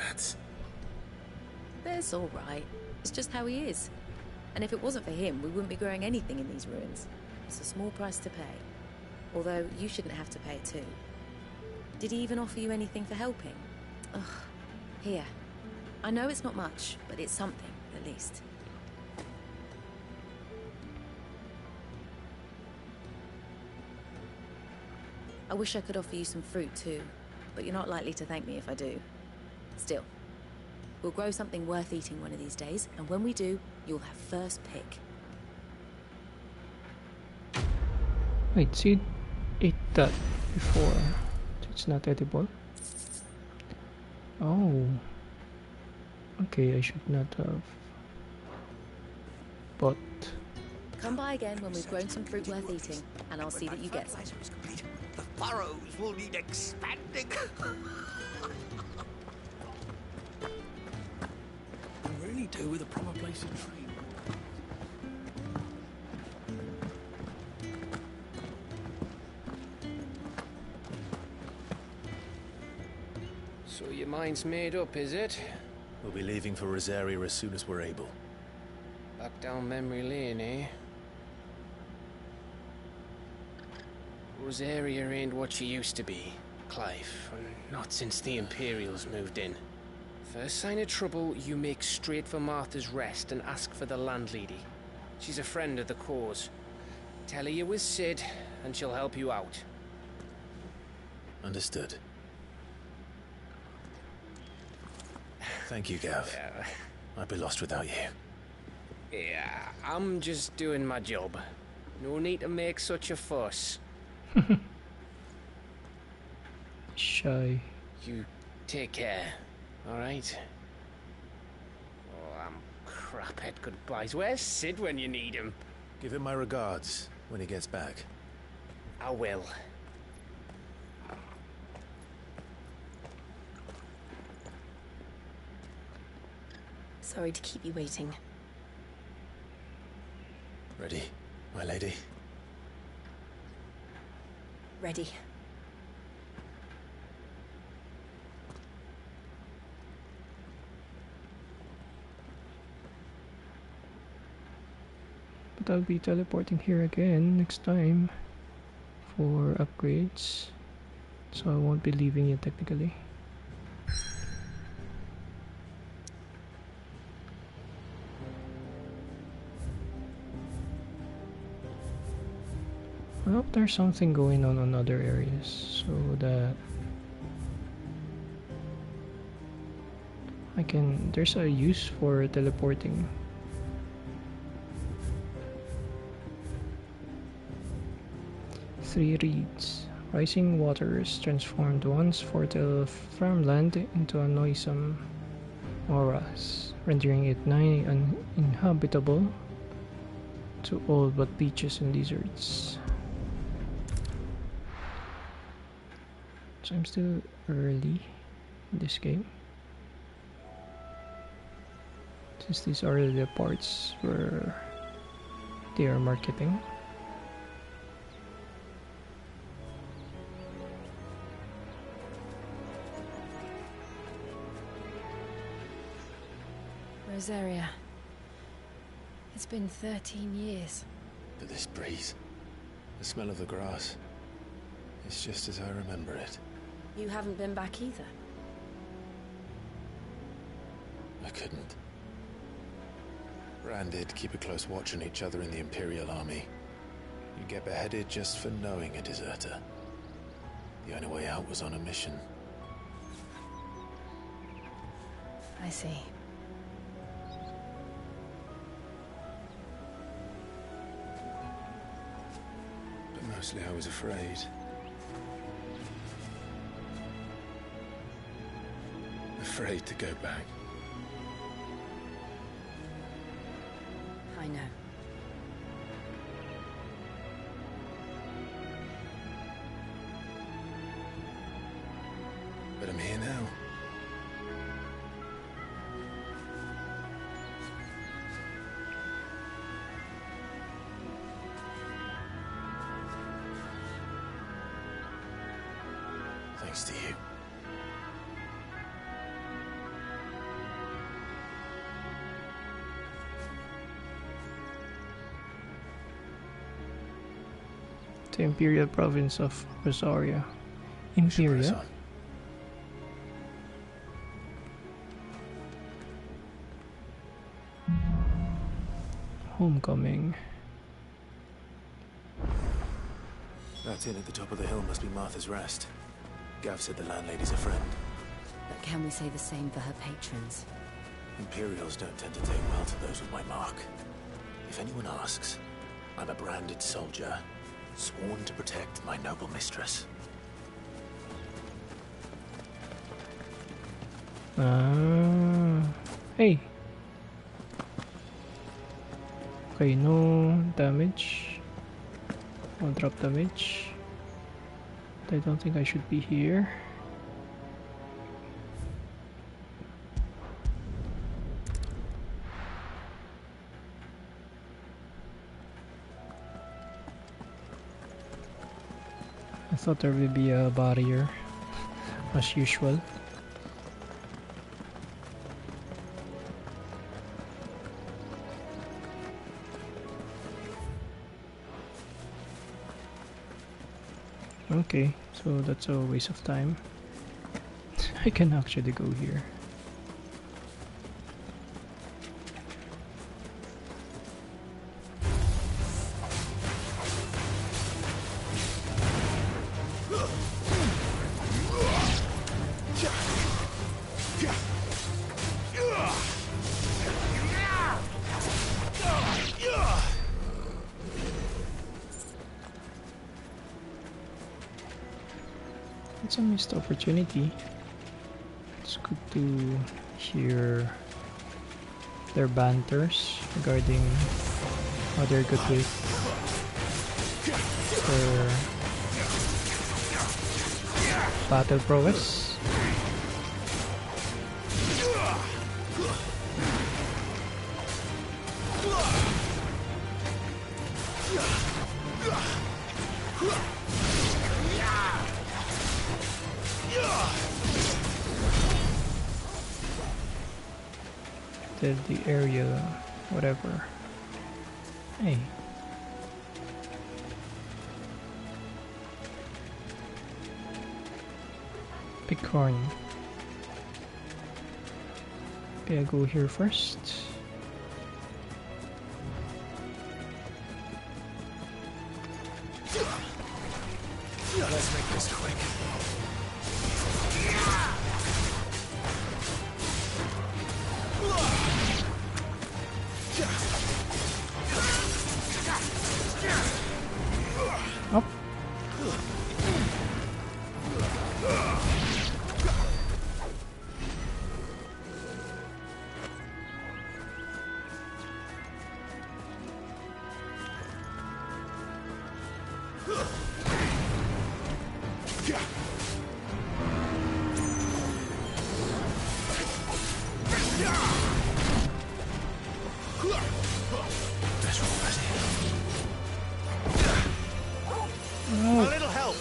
that's all right. It's just how he is. And if it wasn't for him, we wouldn't be growing anything in these ruins. It's a small price to pay. Although, you shouldn't have to pay it too. Did he even offer you anything for helping? Ugh. Here. I know it's not much, but it's something, at least. I wish I could offer you some fruit too, but you're not likely to thank me if I do. Still, we'll grow something worth eating one of these days, and when we do, you'll have first pick. Wait, so you ate that before. It's not edible. Oh. Okay, I should not have. But... Come by again when we've grown some fruit worth eating, and I'll see that you get some. The furrows will need expanding. You really do with a proper place of training. So your mind's made up, is it? We'll be leaving for Rosaria as soon as we're able. Back down memory lane, eh? Rosaria ain't what she used to be, Clive. Not since the Imperials moved in. First sign of trouble, you make straight for Martha's Rest and ask for the landlady. She's a friend of the cause. Tell her you was Sid, and she'll help you out. Understood. Thank you, Gav. I'd be lost without you. Yeah, I'm just doing my job. No need to make such a fuss. Shy. You take care, alright? Oh, I'm crap at goodbyes. Where's Sid when you need him? Give him my regards when he gets back. I will. Sorry to keep you waiting. Ready, my lady? Ready. But I'll be teleporting here again next time for upgrades, so I won't be leaving you technically. Well, there's something going on other areas, so that there's a use for teleporting. Three reeds. Rising waters transformed once fertile farmland into a noisome morass, rendering it nigh uninhabitable to all but beaches and lizards. So I'm still early in this game, since these are the parts where they are marketing. Rosaria. It's been 13 years. But this breeze, the smell of the grass, it's just as I remember it. You haven't been back either. I couldn't. Rand did keep a close watch on each other in the Imperial Army. You'd get beheaded just for knowing a deserter. The only way out was on a mission. I see. But mostly I was afraid. Afraid to go back. I know. But I'm here now. Thanks to you. The Imperial Province of Rosaria. Imperial? Homecoming. That inn at the top of the hill must be Martha's Rest. Gav said the landlady's a friend. But can we say the same for her patrons? Imperials don't tend to take well to those with my mark. If anyone asks, I'm a branded soldier, sworn to protect my noble mistress. Hey. Okay, no damage. No drop damage. I don't think I should be here. I thought there would be a barrier, as usual. Okay, so that's a waste of time. I can actually go here. It's a missed opportunity. It's good to hear their banters regarding how they're good with their battle prowess. The area, whatever. Hey. Picorn. Okay, I go here first. Let's make this quick. Up. A little help.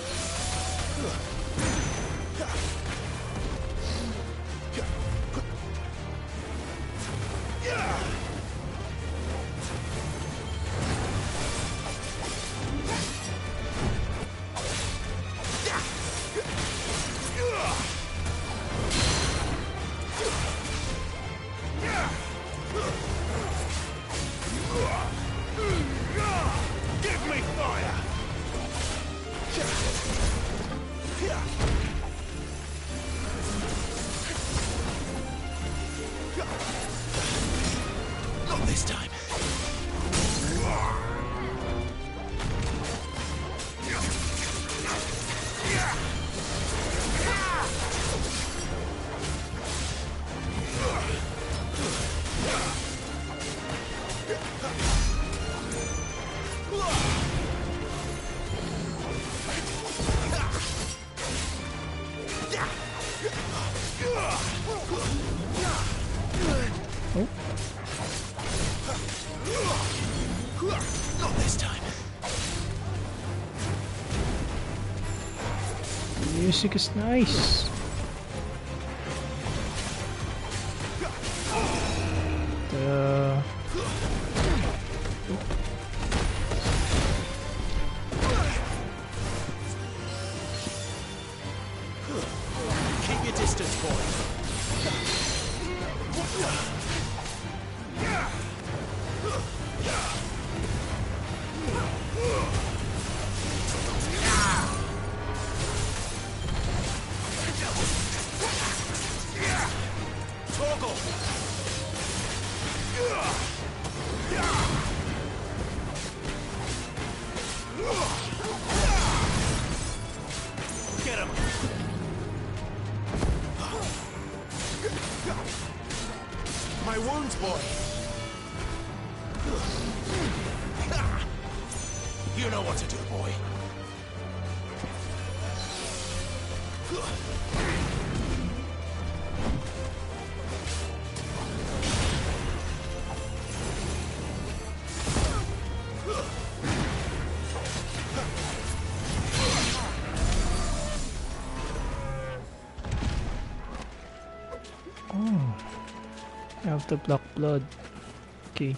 Give me fire. Not this time. Oh. Not this time. The music is nice. The Keep your distance, boy. Toggle. Get him. My wounds, boy. You know what to do, boy. oh, I have the black blood. Okay.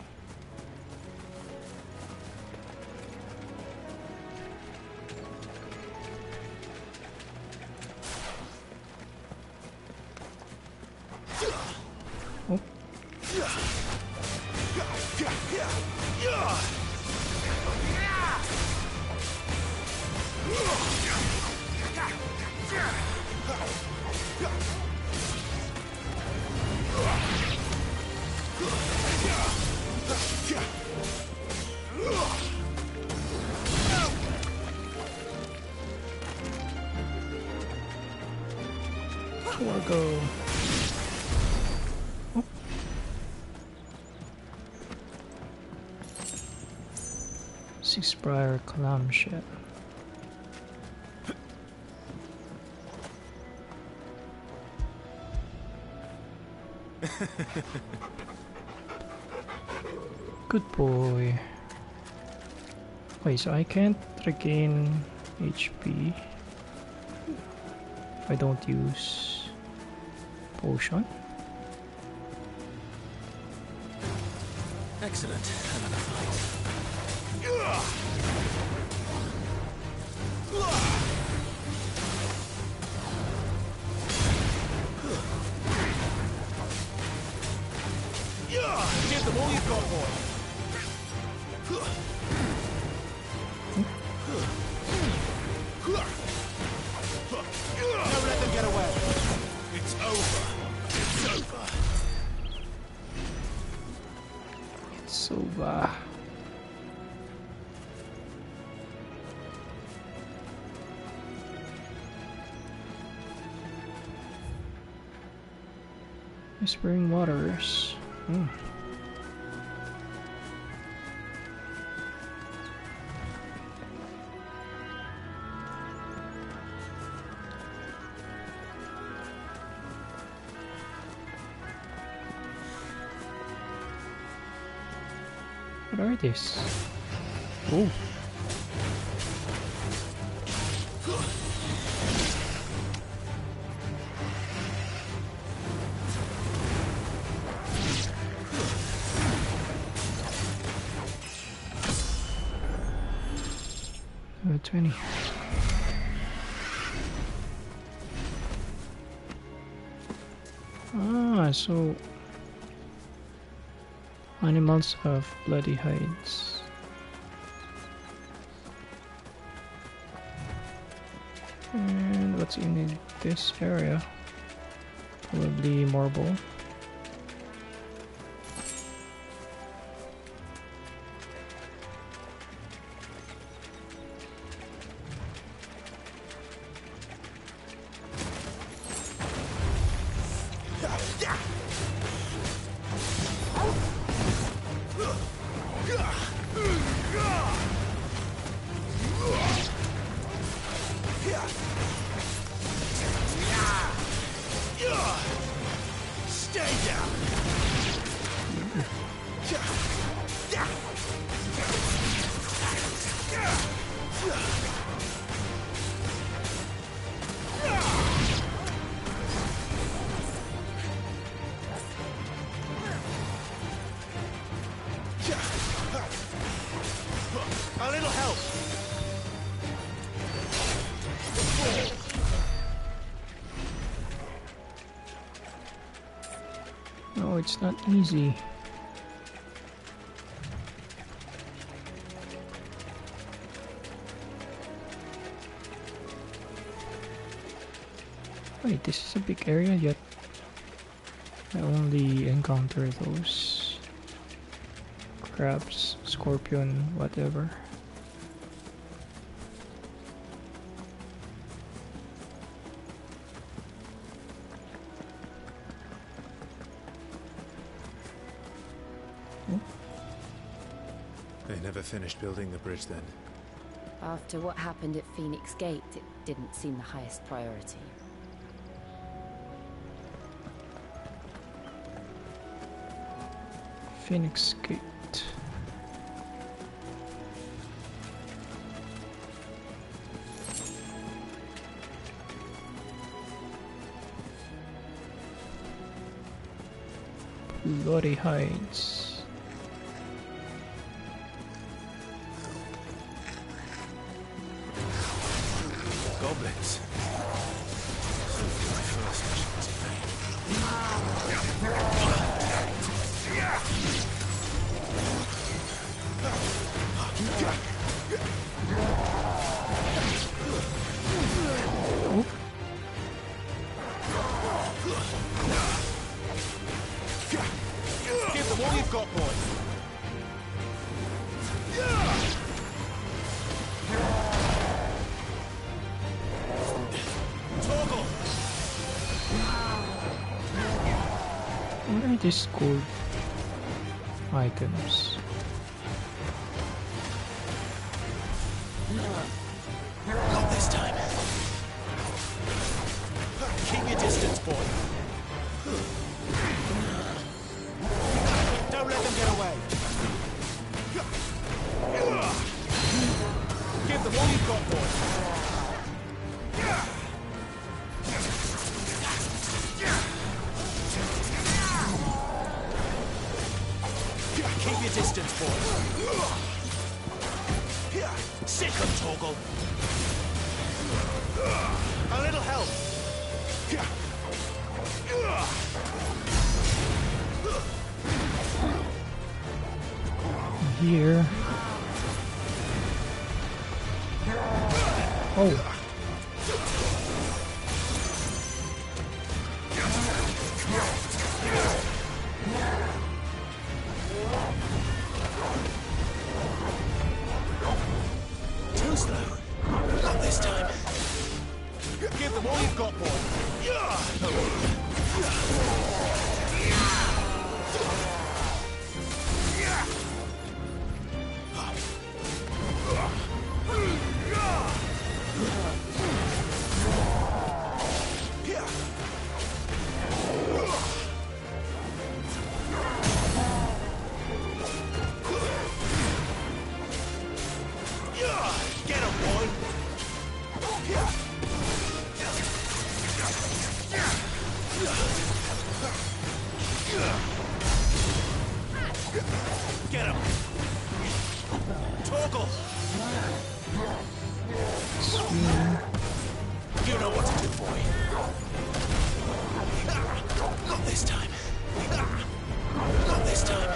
Oh. Torgo. Oh. Six Briar Clamshell. Good boy. Wait, so I can't regain HP if I don't use potion? Excellent. Another fight. Give them all you've got, boy. Don't let them get away. It's over. It's over. It's over. Whispering Waters. Hmm. What are these? Oh. Level 20. Ah, so animals have bloody hides. And what's in this area? Probably marble. A little help. No, it's not easy. Wait, this is a big area, yet I only encounter those crabs, scorpion, whatever. They never finished building the bridge then. After what happened at Phoenix Gate, it didn't seem the highest priority. Phoenix Gate. Bloody hides. Goblins. Give them all you've got, boy. Toggle. What are these gold items? Not this time. Keep your distance, boy. Don't let them get away. Give them all you've got, boy. Keep your distance, boy. Sick of Torgal. A little help. Here. Oh. Too slow. Not this time. Give them all you've got, boy. Get him, boy. Get him. Torgal. You know what to do, boy. Not this time. Not this time.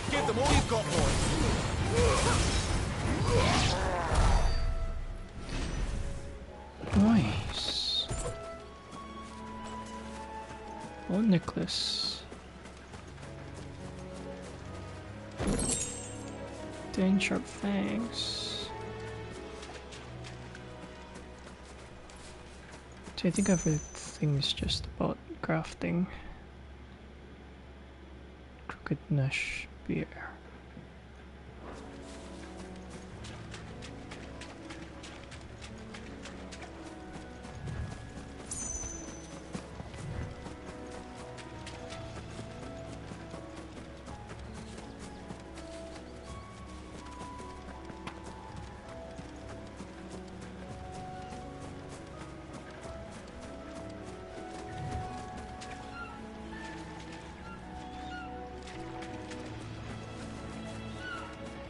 Give them all you've got, boy. Nice. Oh, necklace. 10 sharp fangs. So I think everything is just about crafting. Crooked Nash Spear.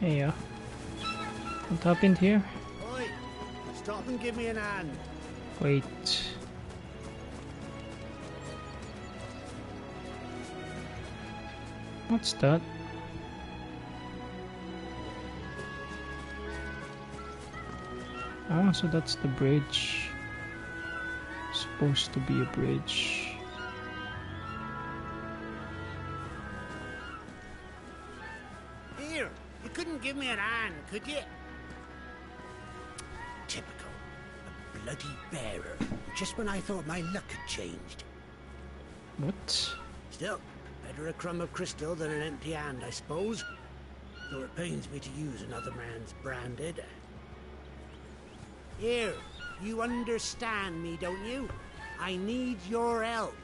Hey, what happened here? Oi! Stop and give me an hand. Wait. What's that? Ah, so that's the bridge. Supposed to be a bridge. Here, you couldn't give me an hand, could you? Typical. A bloody bearer. Just when I thought my luck had changed. What? Still, better a crumb of crystal than an empty hand, I suppose. Though it pains me to use another man's branded. Here, you understand me, don't you? I need your help.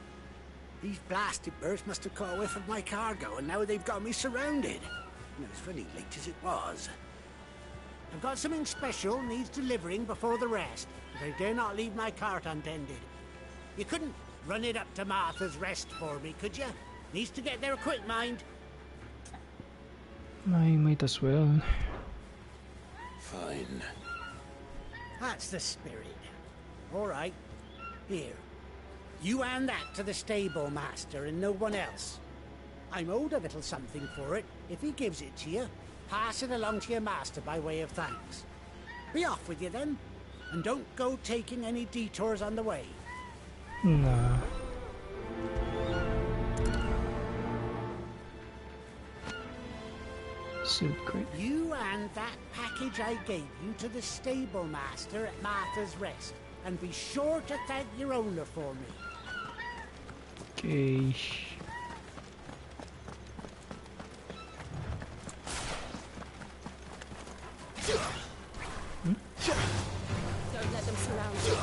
These blasted birds must have caught a whiff of my cargo, and now they've got me surrounded. And it was funny late as it was. I've got something special needs delivering before the rest, but I dare not leave my cart untended. You couldn't run it up to Martha's Rest for me, could you? Needs to get there quick, mind. I might as well. Fine. That's the spirit. All right. Here. You hand that to the stable master and no one else. I'm owed a little something for it. If he gives it to you, pass it along to your master by way of thanks. Be off with you then. And don't go taking any detours on the way. Nah. Sealed crate. You hand that package I gave you to the stable master at Martha's Rest. And be sure to thank your owner for me. Okay. Don't let them surround you.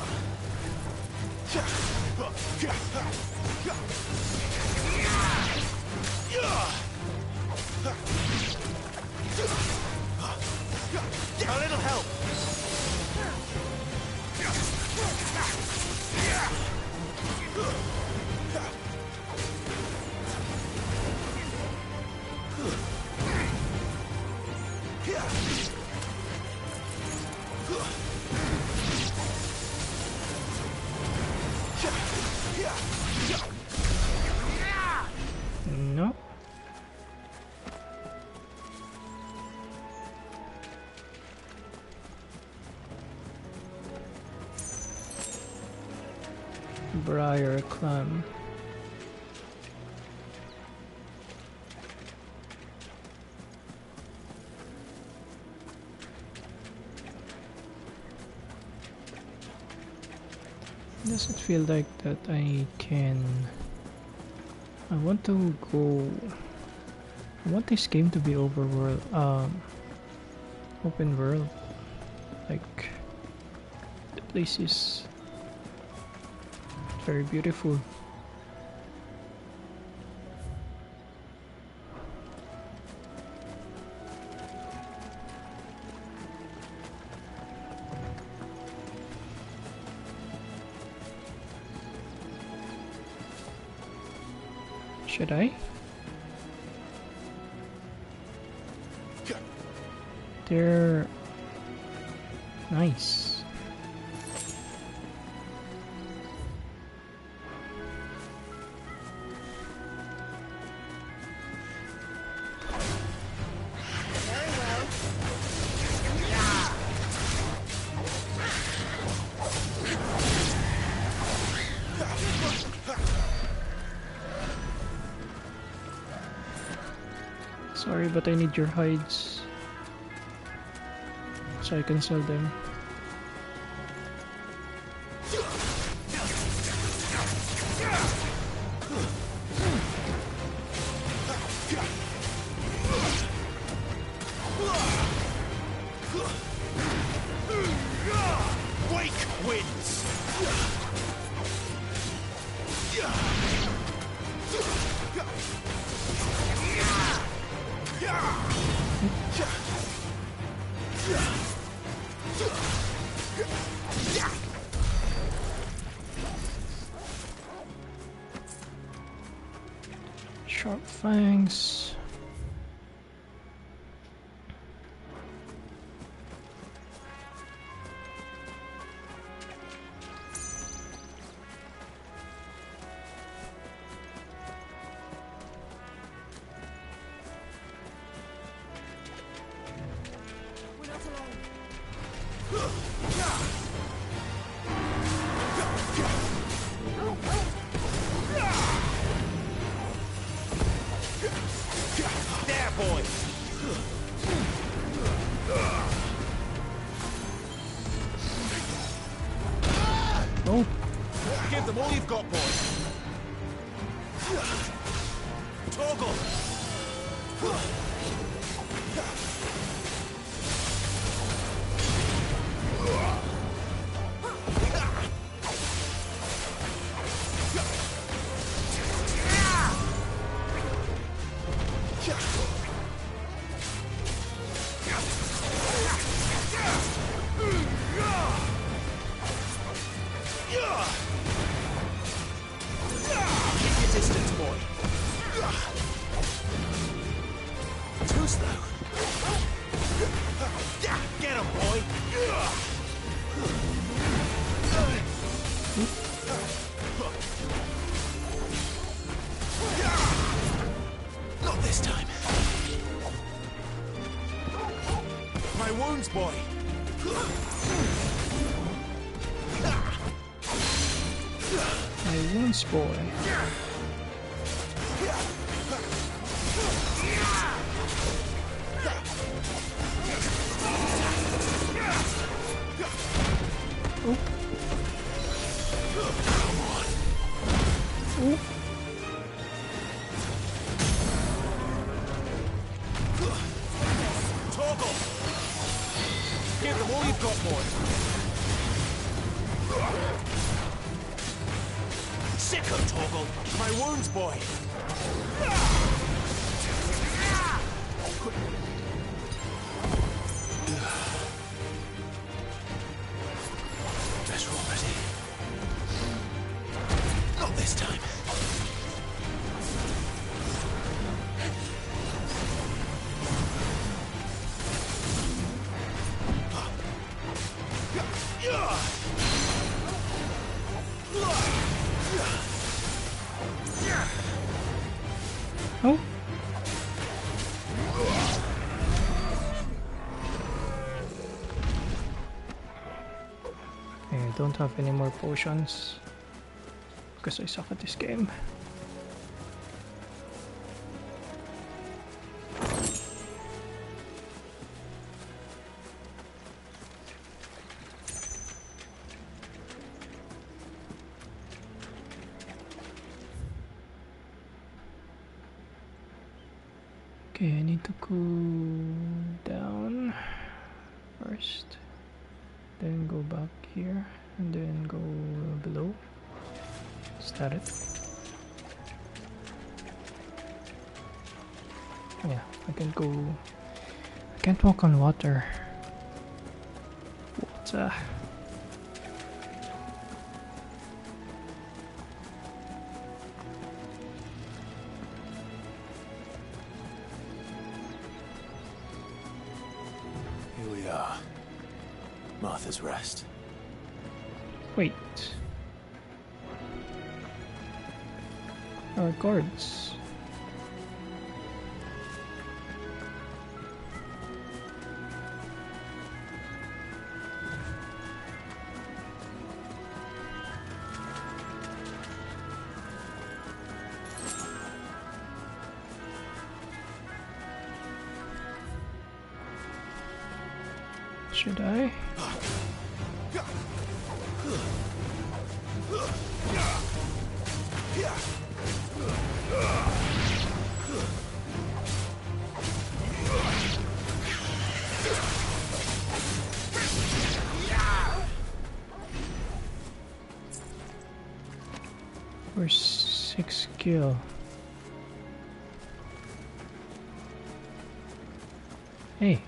A little help. Briar Clam. Does it feel like that I want to go. I want this game to be open world. Like, the place is very beautiful. Should I? They're nice. Sorry, but I need your hides so I can sell them. Wake wins! Sharp fangs. There, boy! Oh. Give them all you've got, boy! Toggle! Keep your distance, boy. Too slow. Get him, boy. Not this time. My wounds, boy. My wounds, boy. Oh. Come on. Oh. Toggle! Give them all you've got, boy. Sicko, Toggle! My wounds, boy! Guess we're all ready. Not this time. Oh. Okay, I don't have any more potions. because I suck at this game. Okay, I need to go down first, then go back here, and then go below. Is that it? Yeah, I can go. I can't walk on water. Water. Martha's Rest. Wait. There are guards. Should I? Where's 6 skill? Hey.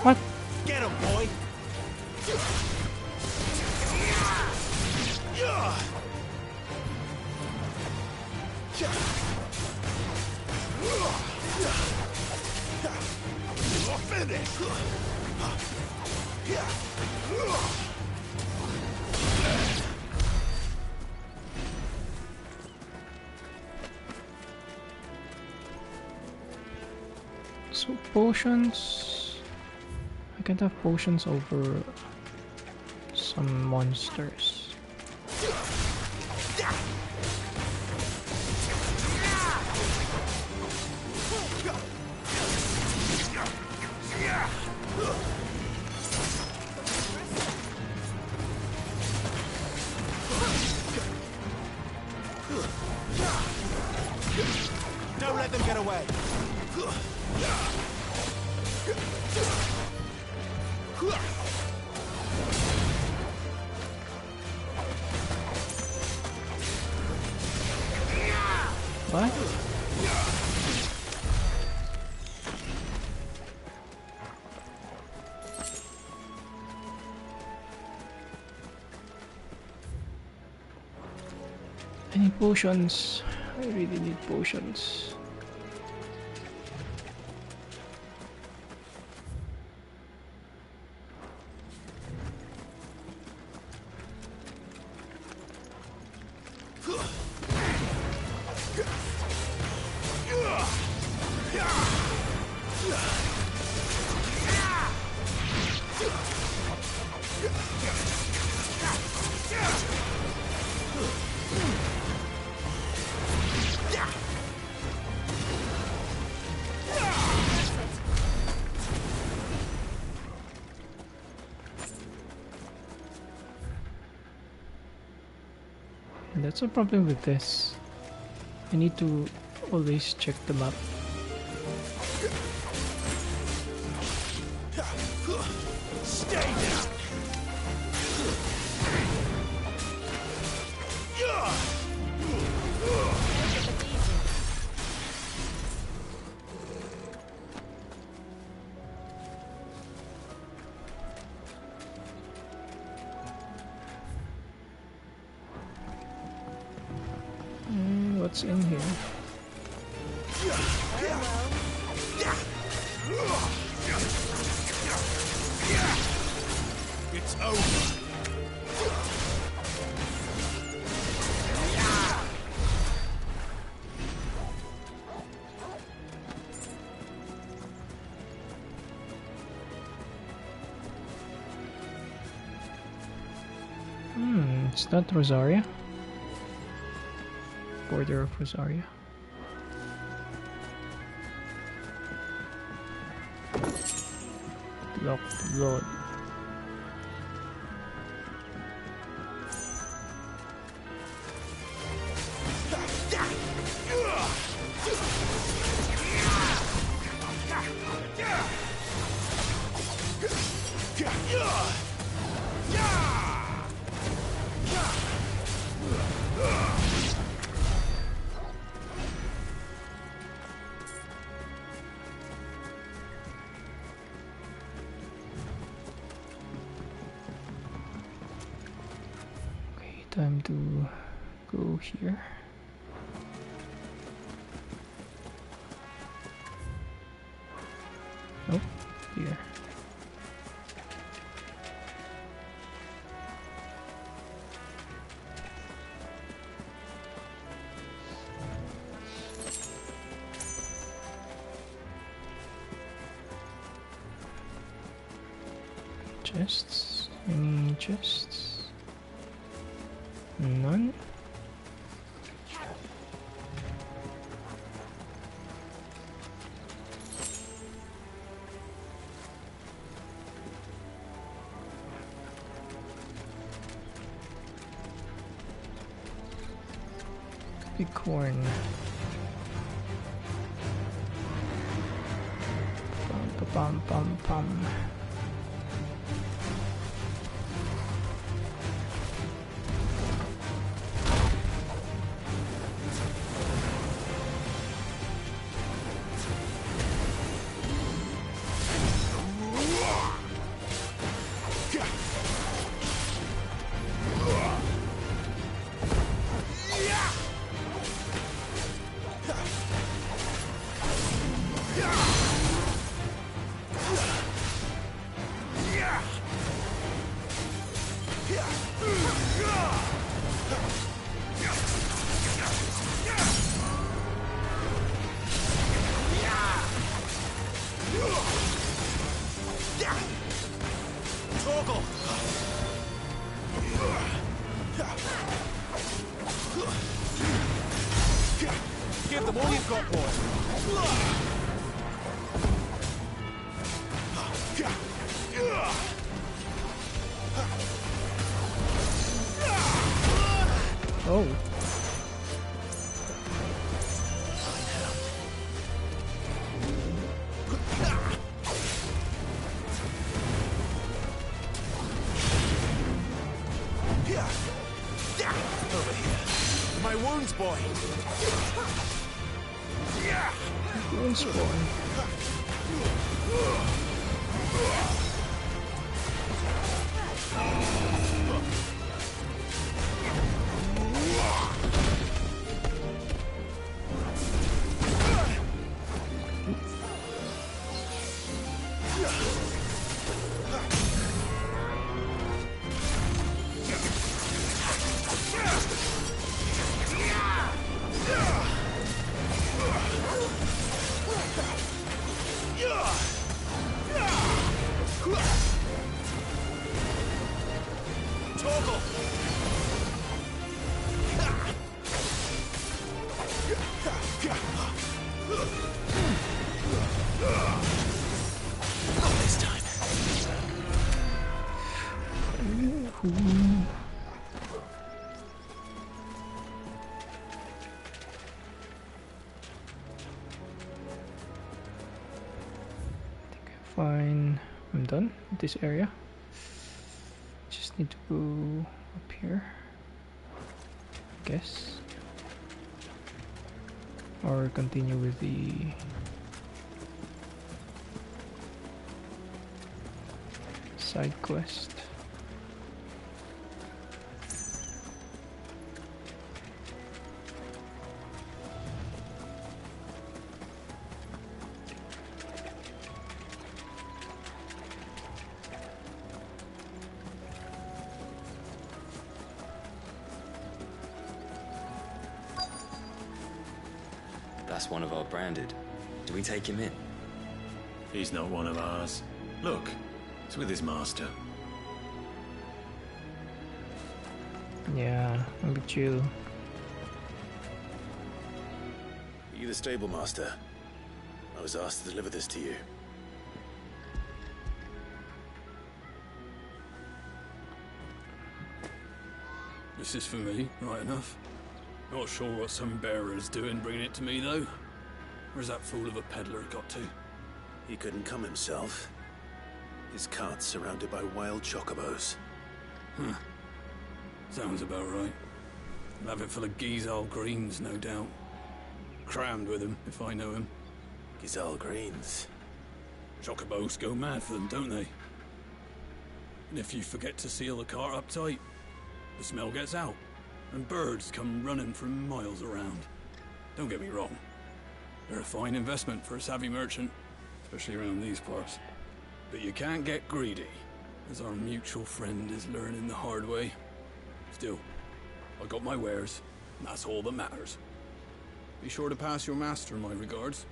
What? Get him, boy! So potions, I can't have potions over some monsters. Don't let them get away. What? I need potions. I really need potions. That's a problem with this. I need to always check the map. Stay down. What's in here? It's over. It's not Rosaria. Border of Rosaria. Locked Blood. Time to go here. Oh, here. Chests? Any chests? None. Big corn. Pum pum pum pum. Give them all you've got, boy. Oh. Over here. My wounds, boy. Wounds, boy. Fine, I'm done with this area. Just need to go up here, I guess, or continue with the side quest. That's one of our branded. Do we take him in? He's not one of ours. Look, it's with his master. Yeah, I'm with you. Are you the stable master? I was asked to deliver this to you. This is for me, right enough. Not sure what some bearer's doing bringing it to me, though. Where's that fool of a peddler got to? He couldn't come himself. His cart's surrounded by wild chocobos. Huh. Sounds about right. I'll have it full of Gizal greens, no doubt. Crammed with them, if I know him. Gizal greens? Chocobos go mad for them, don't they? And if you forget to seal the cart up tight, the smell gets out, and birds come running from miles around. Don't get me wrong. They're a fine investment for a savvy merchant, especially around these parts. But you can't get greedy, as our mutual friend is learning the hard way. Still, I got my wares, and that's all that matters. Be sure to pass your master my regards.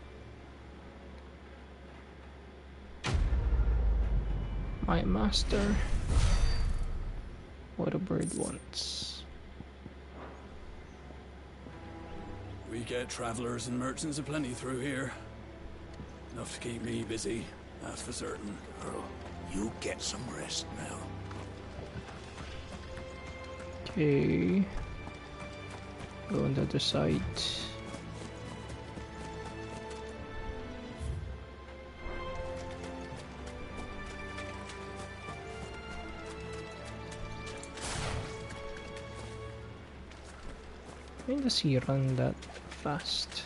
My master. What a bird wants. We get travelers and merchants aplenty through here. Enough to keep me busy, that's for certain. Girl, you get some rest now. Okay. Go on the other side. Why does he run that fast?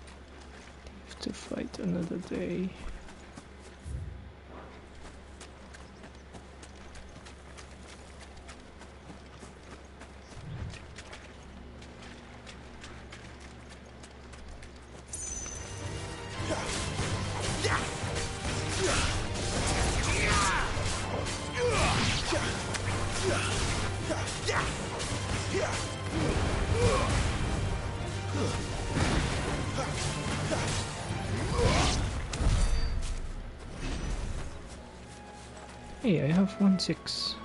Fight another day. To fight another day. Hey, I have 1-6.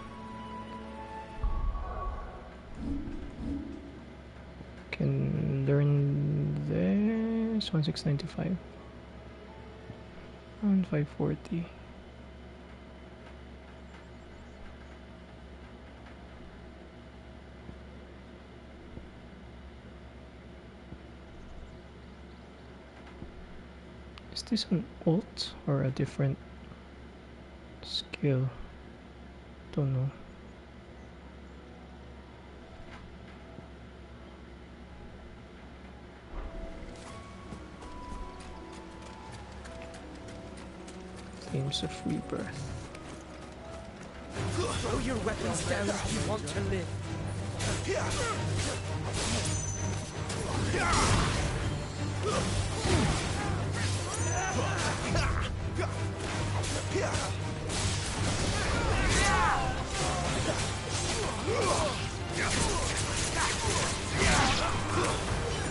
Can learn this. 1695. 540. Is this an alt or a different skill? Don't know. Themes of rebirth. Throw your weapons down if you want to live.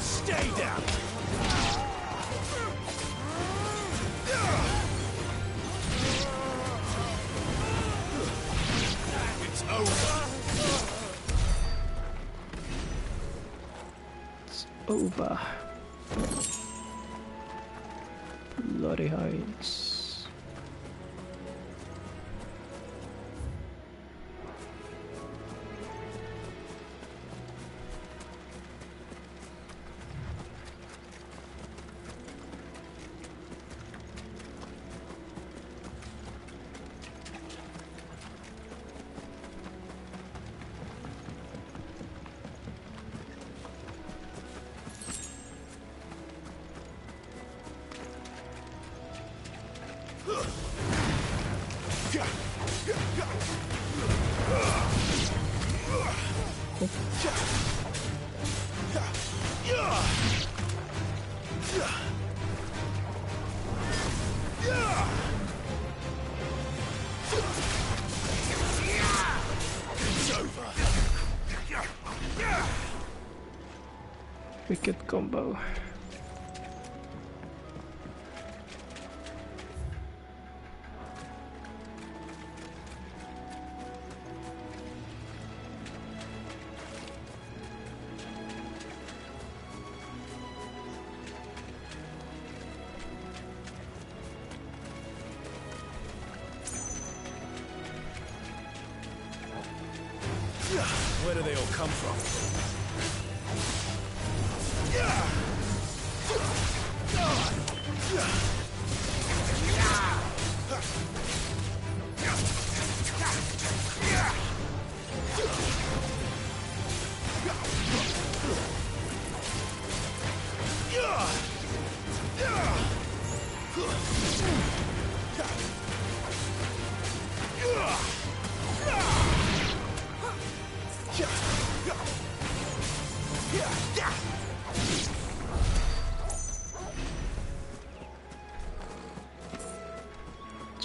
Stay down! It's over! It's over. Bloody hides. Wicked combo. Where do they all come from?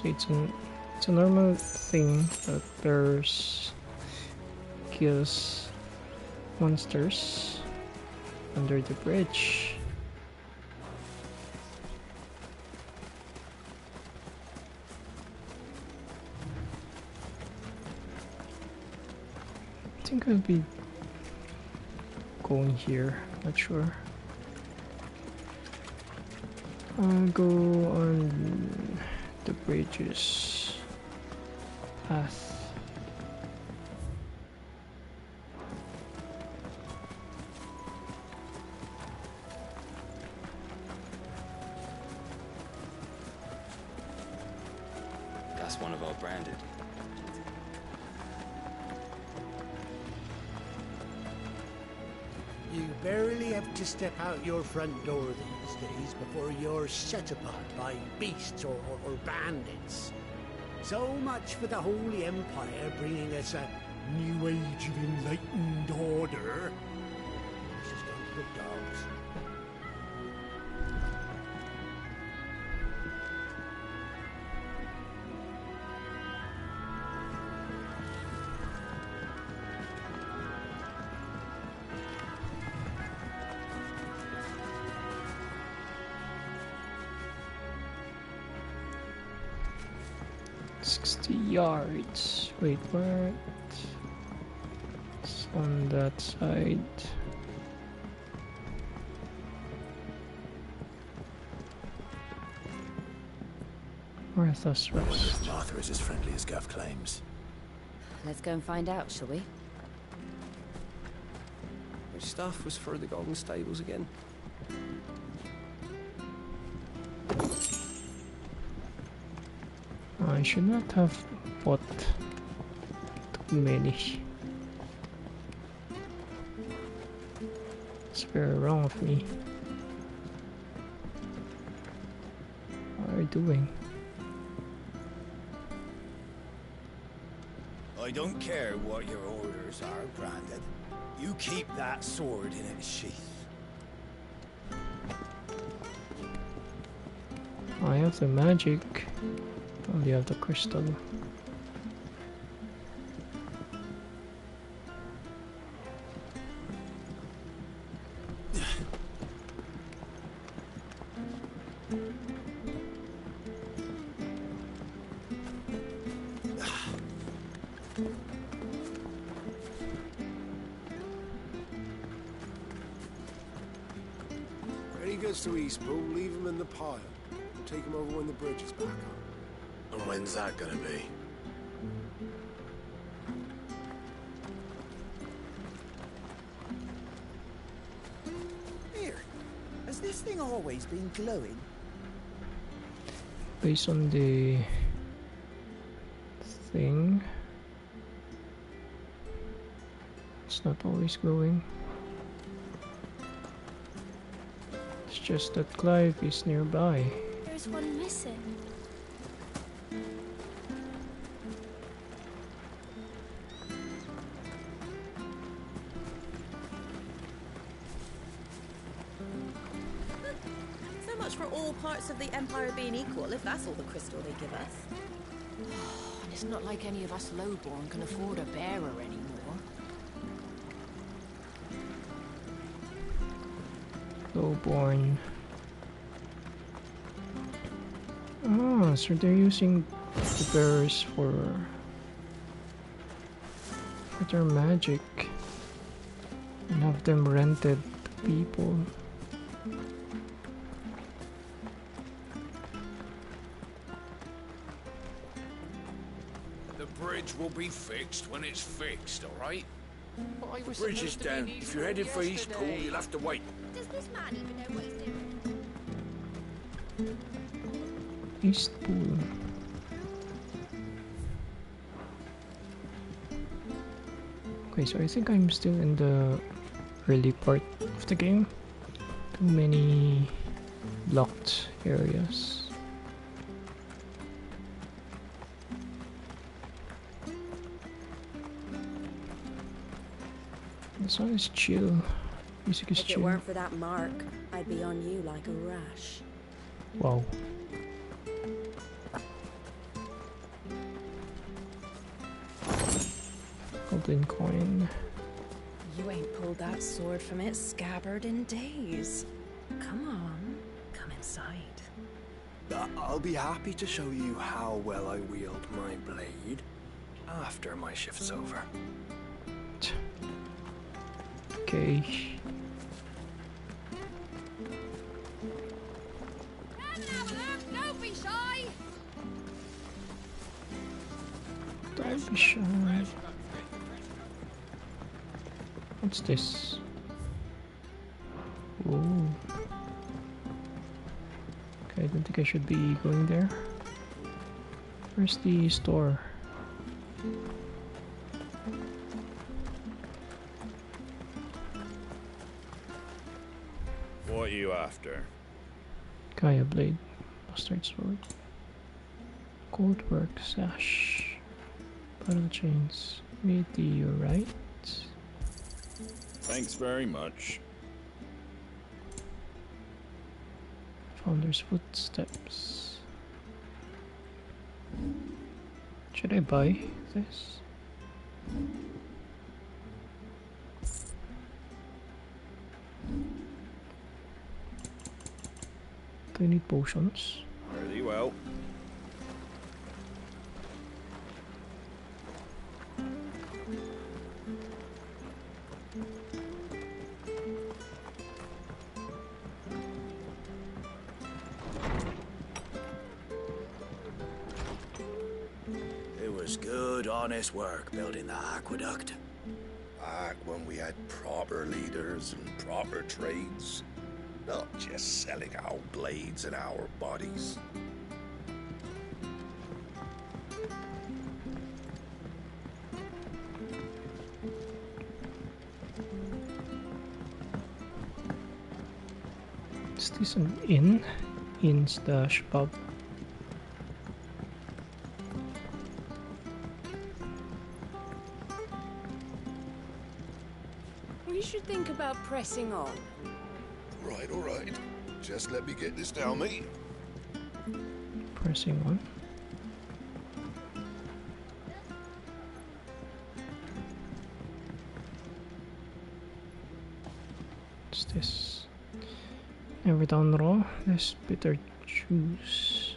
So it's a normal thing that there's kills monsters under the bridge. I think I'll be going here, not sure. I'll go on the bridges path. That's one of our branded. You barely have to step out your front door these days before you're set upon by beasts or bandits. So much for the Holy Empire bringing us a new age of enlightened order. This is going to the dogs. Yards. Wait, what? It's on that side. Martha's Rest. Martha is as friendly as Gav claims. Let's go and find out, shall we? Which stuff was for the Golden Stables again? I should not have bought too many. It's very wrong of me. What are you doing? I don't care what your orders are, Brandon. You keep that sword in its sheath. I have the magic. Only have the crystal. When he gets to Eastpool, leave him in the pile. We'll take him over when the bridge is back up. And when's that gonna be? Here, has this thing always been glowing? Based on the thing, it's not always glowing. It's just that Clive is nearby. There's one missing. chance of the Empire being equal if that's all the crystal they give us. It's not like any of us lowborn can afford a bearer anymore. Lowborn. Ah, so they're using the bearers for their magic and have them rented to people. The bridge will be fixed when it's fixed, all right? The bridge is down. If you're headed for Eastpool, you'll have to wait. Does this man even know what he's doing? Eastpool. Okay, so I think I'm still in the early part of the game. Too many blocked areas. This one is chill. Music is If chill. it weren't for that mark, I'd be on you like a rash. Wow. Golden coin. You ain't pulled that sword from its scabbard in days. Come on, come inside. I'll be happy to show you how well I wield my blade after my shift's over. Okay. Don't be shy! Don't be shy. What's this? Ooh. Okay, I don't think I should be going there. Where's the store? What are you after? Gaia blade, mustard sword, gold work sash, battle chains. Made the right. Thanks very much. Founder's footsteps. Should I buy this? Do I need potions? Very well. It was good, honest work building the aqueduct. Back when we had proper leaders and proper trades. Not just selling our blades and our bodies. Is this an inn? Inn/pub. We should think about pressing on. Right, all right. Just let me get this down, mate. Pressing on. What's this? Never done raw. This bitter juice.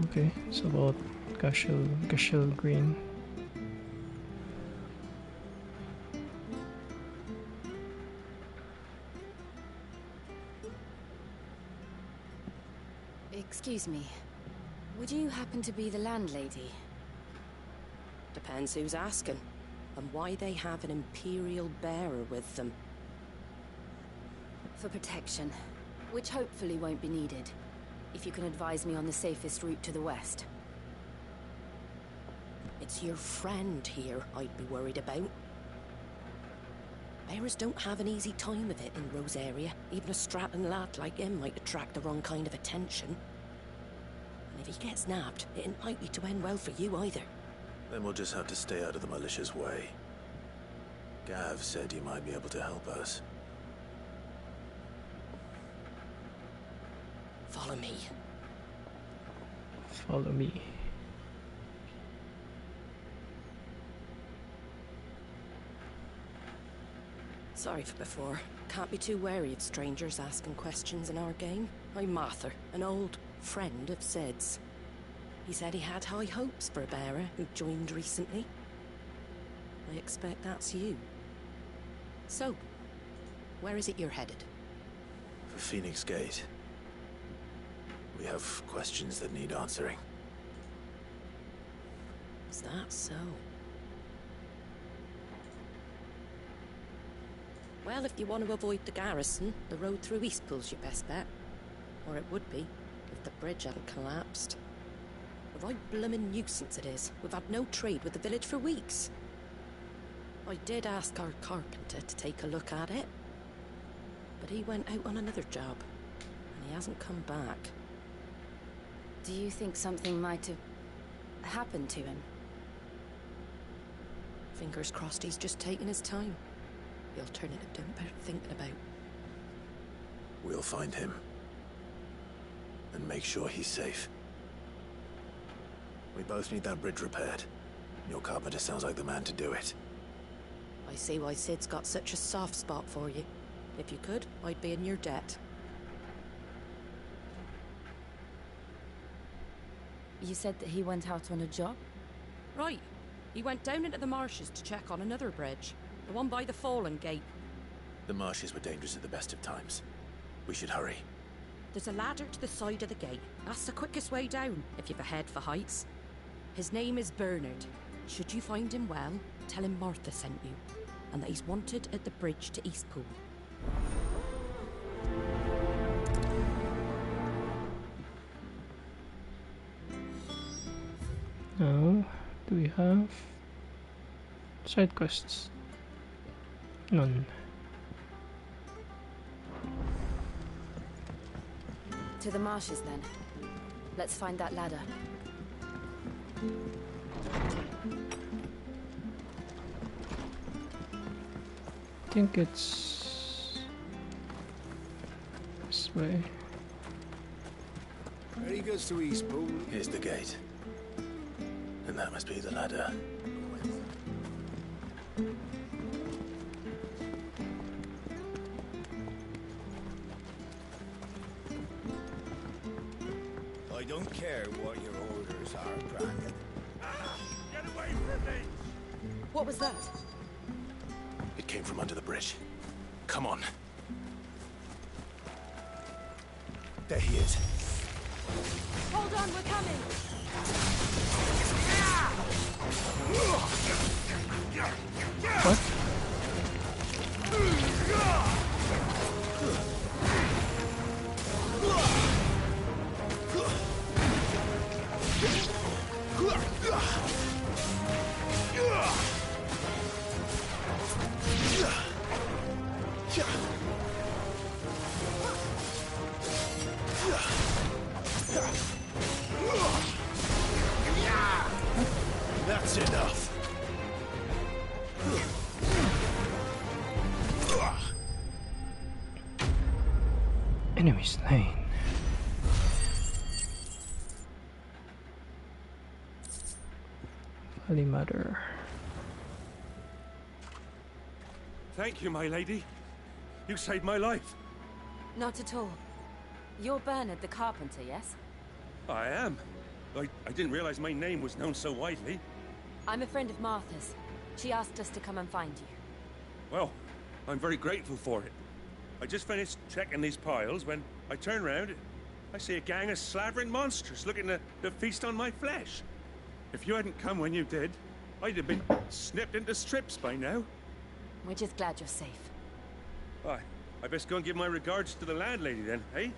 Okay, it's about Gashel green. Excuse me. Would you happen to be the landlady? Depends who's asking, and why they have an Imperial bearer with them. For protection, which hopefully won't be needed. If you can advise me on the safest route to the west. It's your friend here I'd be worried about. Bearers don't have an easy time of it in Rose area. Even a strapping lad like him might attract the wrong kind of attention. And if he gets nabbed, it ain't likely to end well for you either. Then we'll just have to stay out of the malicious way. Gav said you might be able to help us. Follow me. Follow me. Sorry for before. Can't be too wary of strangers asking questions in our game. I'm Martha, an old friend of Sid's. He said he had high hopes for a bearer who joined recently. I expect that's you. So, where is it you're headed? For Phoenix Gate. We have questions that need answering. Is that so? Well, if you want to avoid the garrison, the road through Eastpool's your best bet. Or it would be, if the bridge hadn't collapsed. A right bloomin' nuisance it is. We've had no trade with the village for weeks. I did ask our carpenter to take a look at it. But he went out on another job, and he hasn't come back. Do you think something might have happened to him? Fingers crossed he's just taking his time. The alternative don't bear thinking about. We'll find him. And make sure he's safe. We both need that bridge repaired. Your carpenter sounds like the man to do it. I see why Sid's got such a soft spot for you. If you could, I'd be in your debt. You said that he went out on a job? Right. He went down into the marshes to check on another bridge. The one by the Fallen Gate. The marshes were dangerous at the best of times. We should hurry. There's a ladder to the side of the gate. That's the quickest way down, if you've a head for heights. His name is Bernard. Should you find him well, tell him Martha sent you, and that he's wanted at the bridge to Eastpool. Now, do we have side quests? None. To the marshes, then. Let's find that ladder. I think it's this way. Ready goes to Eastpool. Here's the gate. And that must be the ladder. I don't care what your orders are, Brandon. Get away from me! What was that? It came from under the bridge. Come on. There he is. Hold on, we're coming! What? That's enough. Enemy slain. Valley Matter. Thank you, my lady. You saved my life. Not at all. You're Bernard the carpenter, yes? I am. I didn't realize my name was known so widely. I'm a friend of Martha's. She asked us to come and find you. Well, I'm very grateful for it. I just finished checking these piles when I turn around. I see a gang of slavering monsters looking to feast on my flesh. If you hadn't come when you did, I'd have been snipped into strips by now. We're just glad you're safe. I best go and give my regards to the landlady then, eh?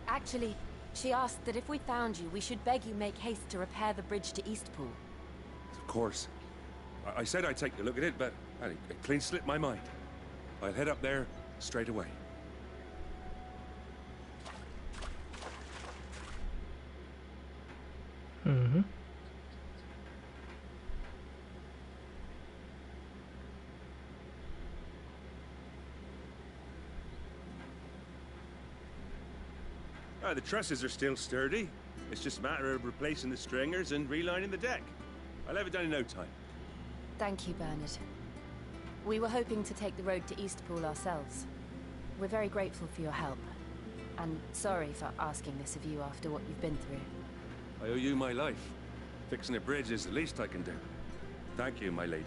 Actually, she asked that if we found you, we should beg you make haste to repair the bridge to Eastpool. Of course. I said I'd take a look at it, but it clean slipped my mind. I'll head up there straight away. Mm-hmm. The trusses are still sturdy. It's just a matter of replacing the stringers and relining the deck. I'll have it done in no time. Thank you, Bernard. We were hoping to take the road to Eastpool ourselves. We're very grateful for your help. And sorry for asking this of you after what you've been through. I owe you my life. Fixing a bridge is the least I can do. Thank you, my lady.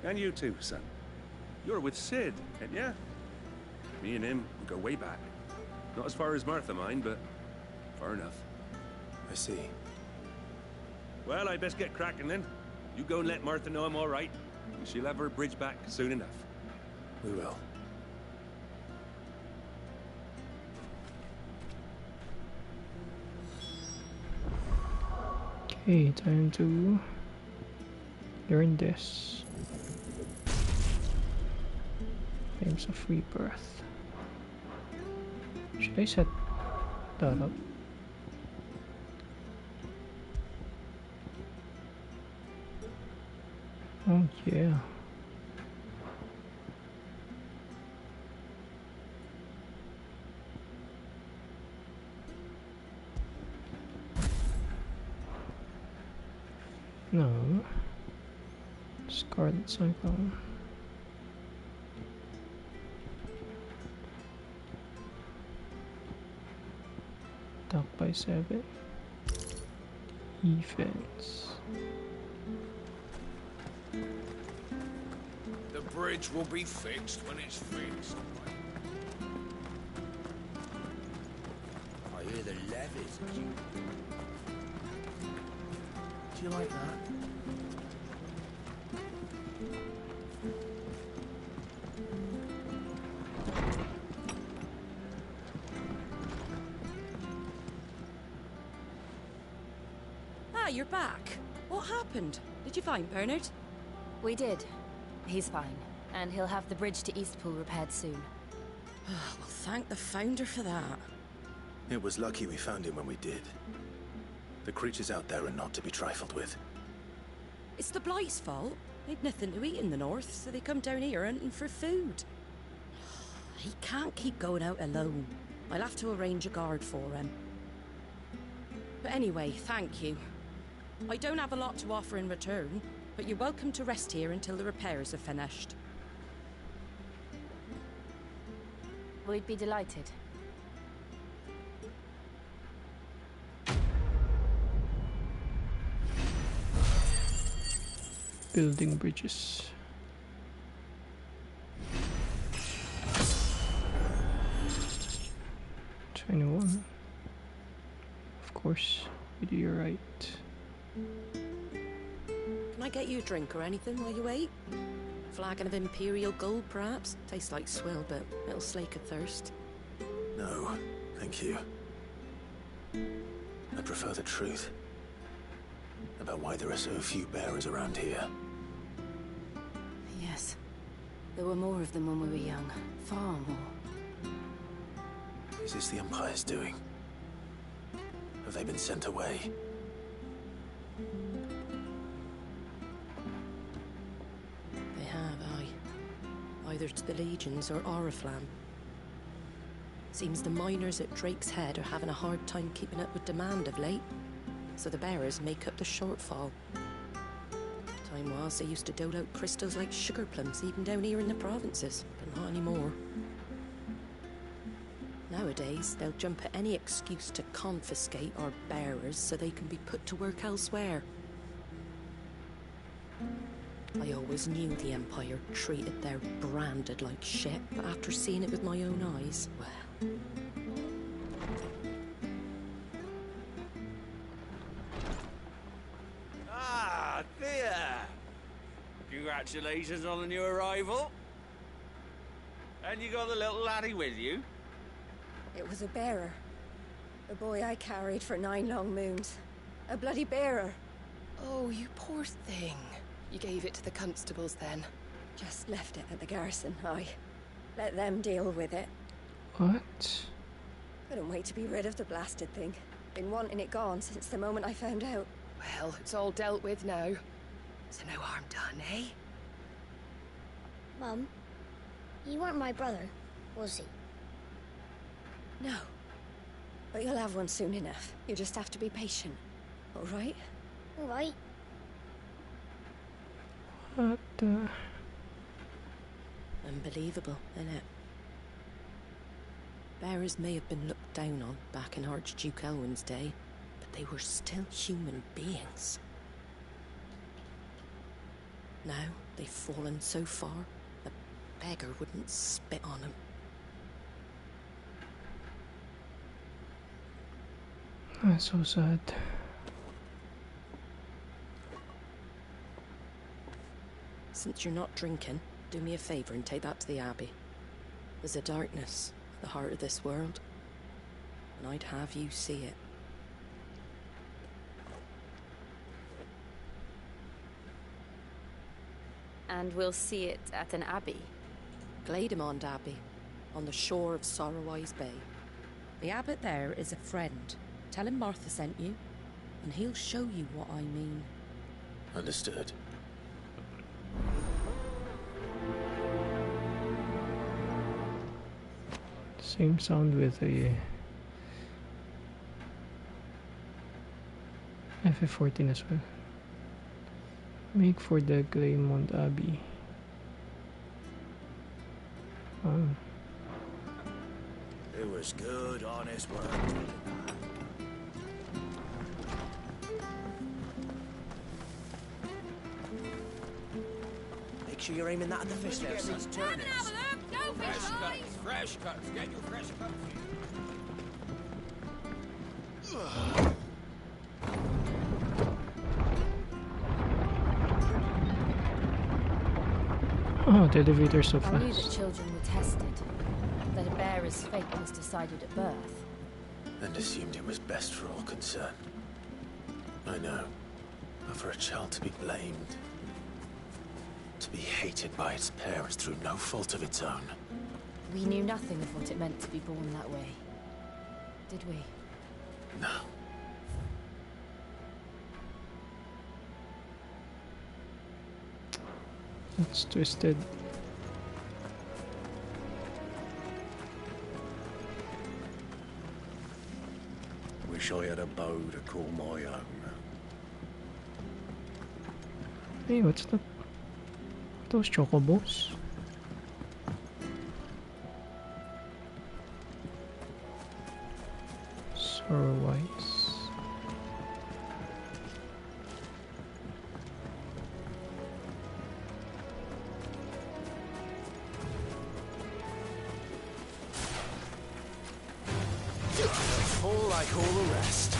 And you too, son. You're with Sid, ain't ya? Me and him go way back. Not as far as Martha, mind, but far enough. I see. Well, I best get cracking then. You go and let Martha know I'm all right. And she'll have her bridge back soon enough. We will. Okay, time to learn this. Flames of Rebirth. Should I set that up? Oh yeah. No. Scarlet Cyclone. Attack by 7. Defense. The bridge will be fixed when it's fixed. I hear the levies. Do you like that? Ah, you're back. What happened? Did you find Bernard? We did. He's fine, and he'll have the bridge to Eastpool repaired soon. Well, thank the Founder for that. It was lucky we found him when we did. The creatures out there are not to be trifled with. It's the Blight's fault. They'd nothing to eat in the north, so they come down here hunting for food. He can't keep going out alone. I'll have to arrange a guard for him. But anyway, thank you. I don't have a lot to offer in return, but you're welcome to rest here until the repairs are finished. We'd be delighted. Building bridges. $21. Of course, you do your right. Can I get you a drink or anything while you wait? Flagon of Imperial Gold, perhaps? Tastes like swill, but it'll slake a thirst. No, thank you. I prefer the truth about why there are so few bearers around here. Yes. There were more of them when we were young. Far more. Is this the Empire's doing? Have they been sent away? They have, aye. Either to the Legions or Oriflamme. Seems the miners at Drake's Head are having a hard time keeping up with demand of late, so the bearers make up the shortfall. Time was they used to dole out crystals like sugar plums even down here in the provinces, but not anymore. Nowadays, they'll jump at any excuse to confiscate our bearers so they can be put to work elsewhere. I always knew the Empire treated their branded like shit, but after seeing it with my own eyes, well... Ah, there! Congratulations on the new arrival. And you got the little laddie with you? It was a bearer. The boy I carried for 9 long moons. A bloody bearer. Oh, you poor thing. You gave it to the constables then? Just left it at the garrison, aye. Let them deal with it. What? Couldn't wait to be rid of the blasted thing. Been wanting it gone since the moment I found out. Well, it's all dealt with now. So no harm done, eh? Mum, he weren't my brother, was he? No. But you'll have one soon enough. You just have to be patient. All right? All right. What the... Unbelievable, innit? Bearers may have been looked down on back in Archduke Elwin's day, but they were still human beings. Now they've fallen so far, a beggar wouldn't spit on them. That's so sad. Since you're not drinking, do me a favour and take that to the Abbey. There's a darkness at the heart of this world, and I'd have you see it. And we'll see it at an abbey? Glademond Abbey, on the shore of Sorrowise Bay. The abbot there is a friend. Tell him Martha sent you, and he'll show you what I mean. Understood. Same sound with a FF14 as well. Make for the Glademond Abbey. It was good, honest work. Make sure you're aiming that at the fish there, son. Fresh cuts, fresh cuts. Get your fresh cuts. Oh, the elevator's so I knew fast. that children were tested, that a bearer's fate was decided at birth. And assumed it was best for all concerned. I know. But for a child to be blamed, to be hated by its parents through no fault of its own. We knew nothing of what it meant to be born that way, did we? No. It's twisted. Wish I had a bow to call my own. Hey, what's that? Those chocobos? Sorrowise. Fall like all the rest.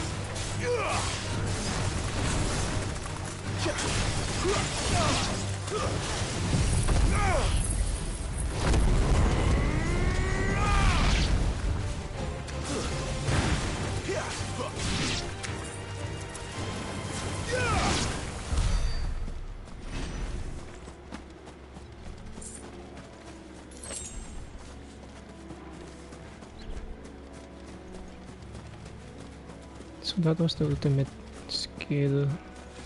So that was the ultimate skill,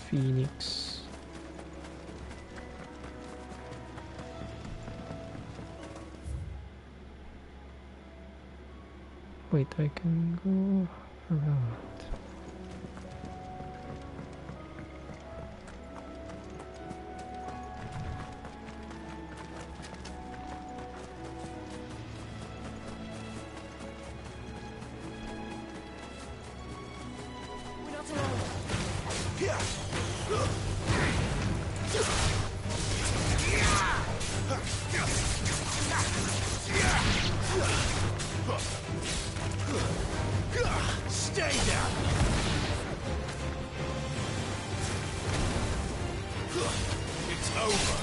Phoenix. Wait, I can go around. Stay down! It's over!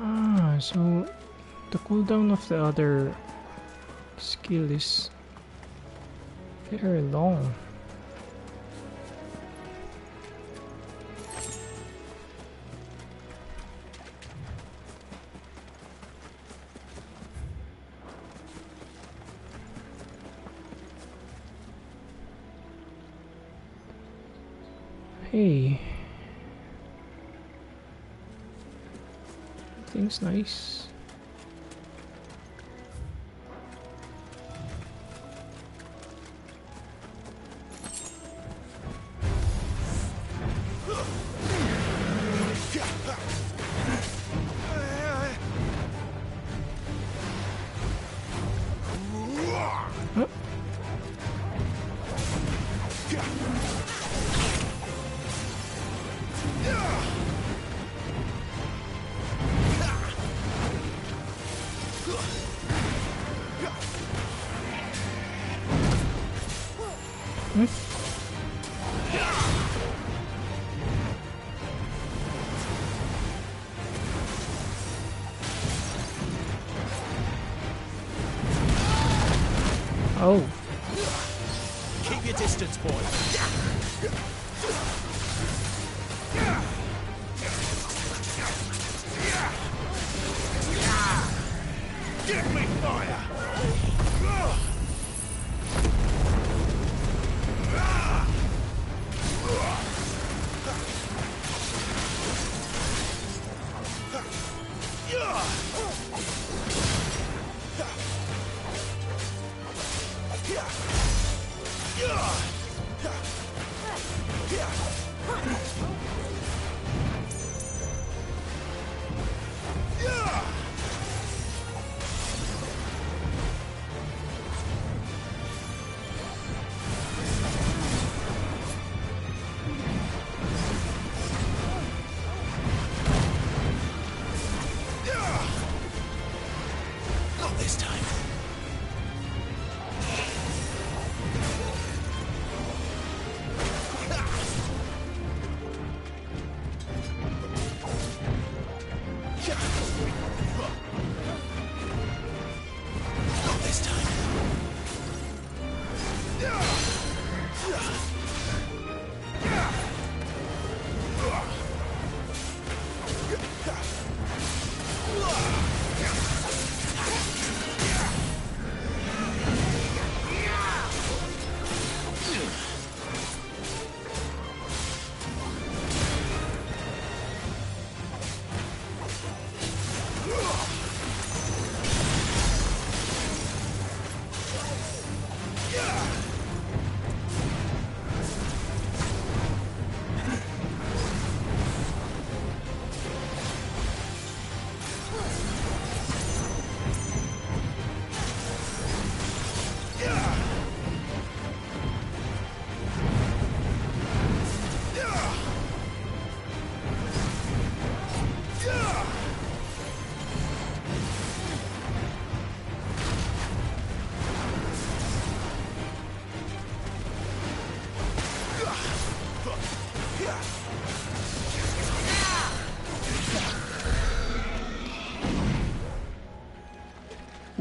Ah, so the cooldown of the other skill is very long. Hey. Things nice. Oh. Keep your distance, boy. Give me fire! Not this time. Not this time.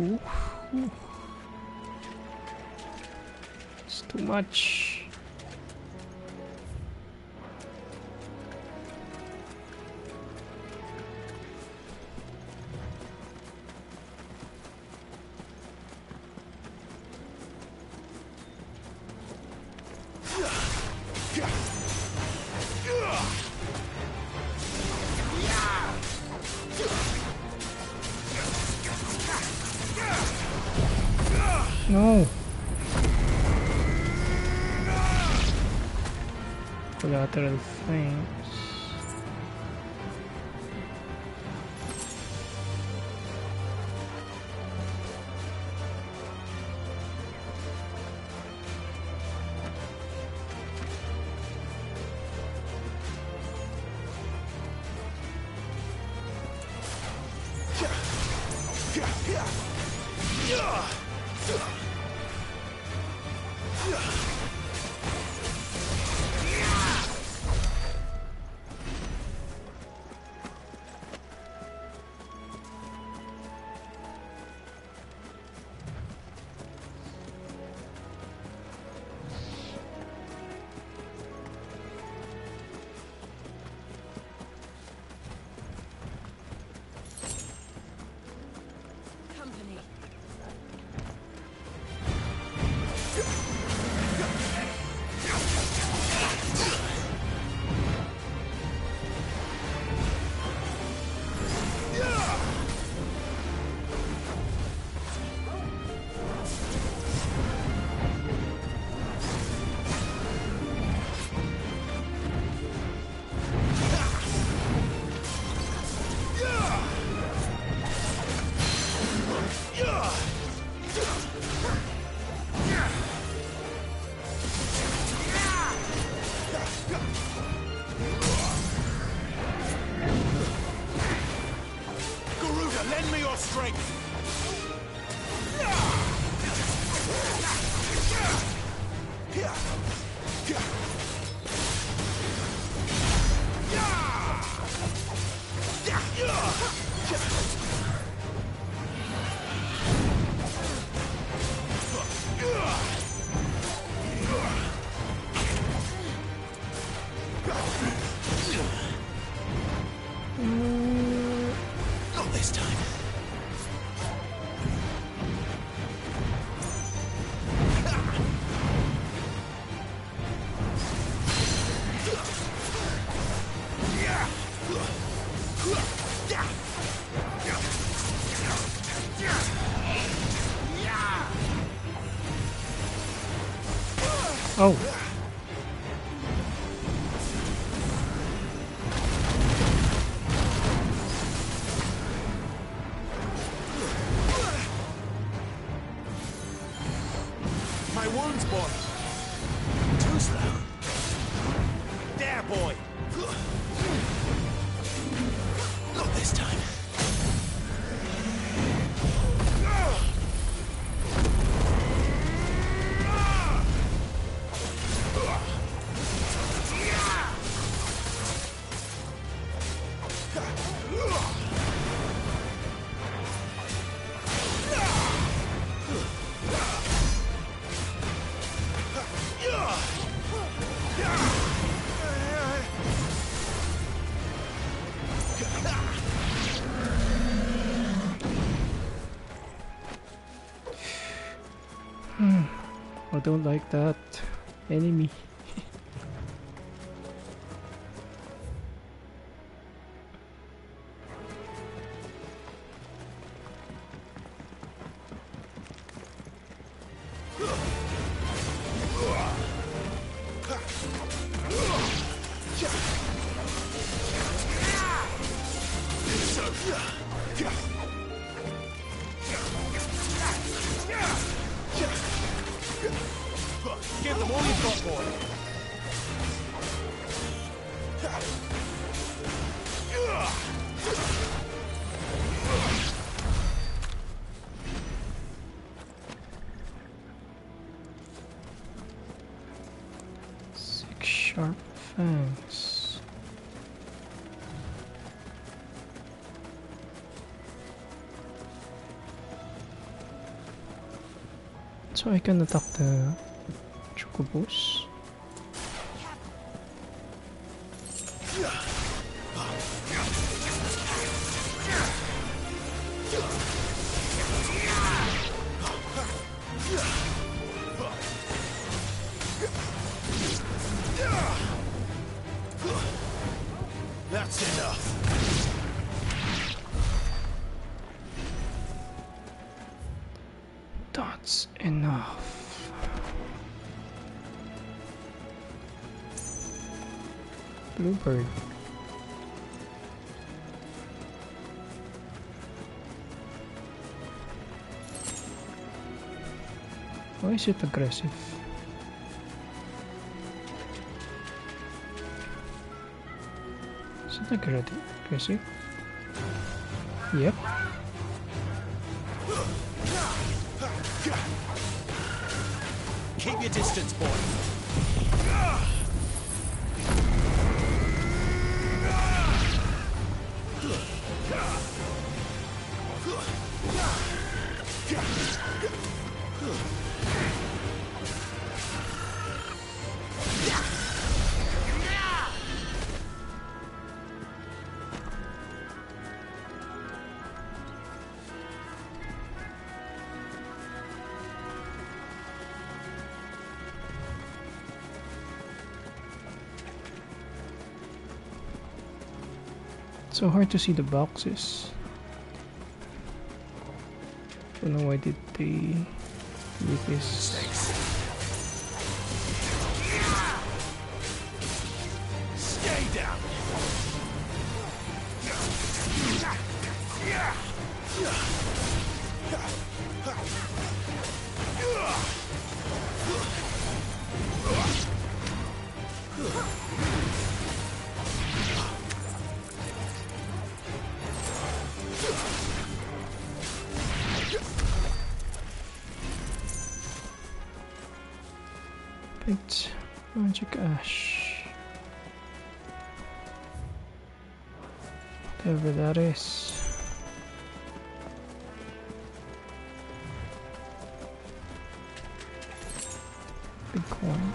Ooh. It's too much. No. Collateral flames. strength. Not this time. Oh. My wounds, boy. Too slow. There, boy. Not this time. I don't like that enemy. Give them all you've got, boy. Six sharp fangs. So I can attack the chocobos. That's enough. That's enough. Bluebird. Why is it aggressive? Is it aggressive? Yep. Keep your distance, boy. So hard to see the boxes. Don't know why did they make this. Stay down. Perfect. Magic ash. Whatever that is. Big coin.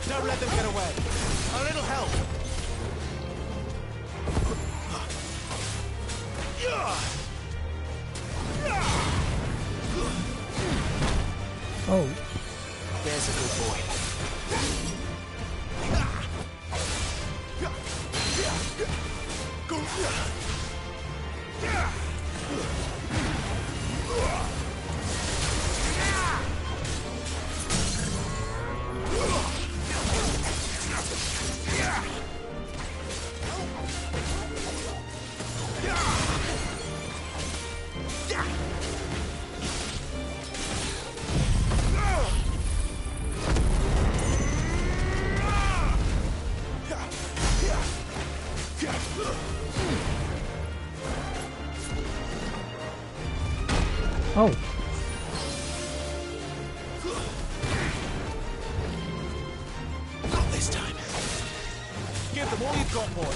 Don't let them get away. A little help. Oh. There's a good boy. Oh. Not this time. Give them all you've got, boy.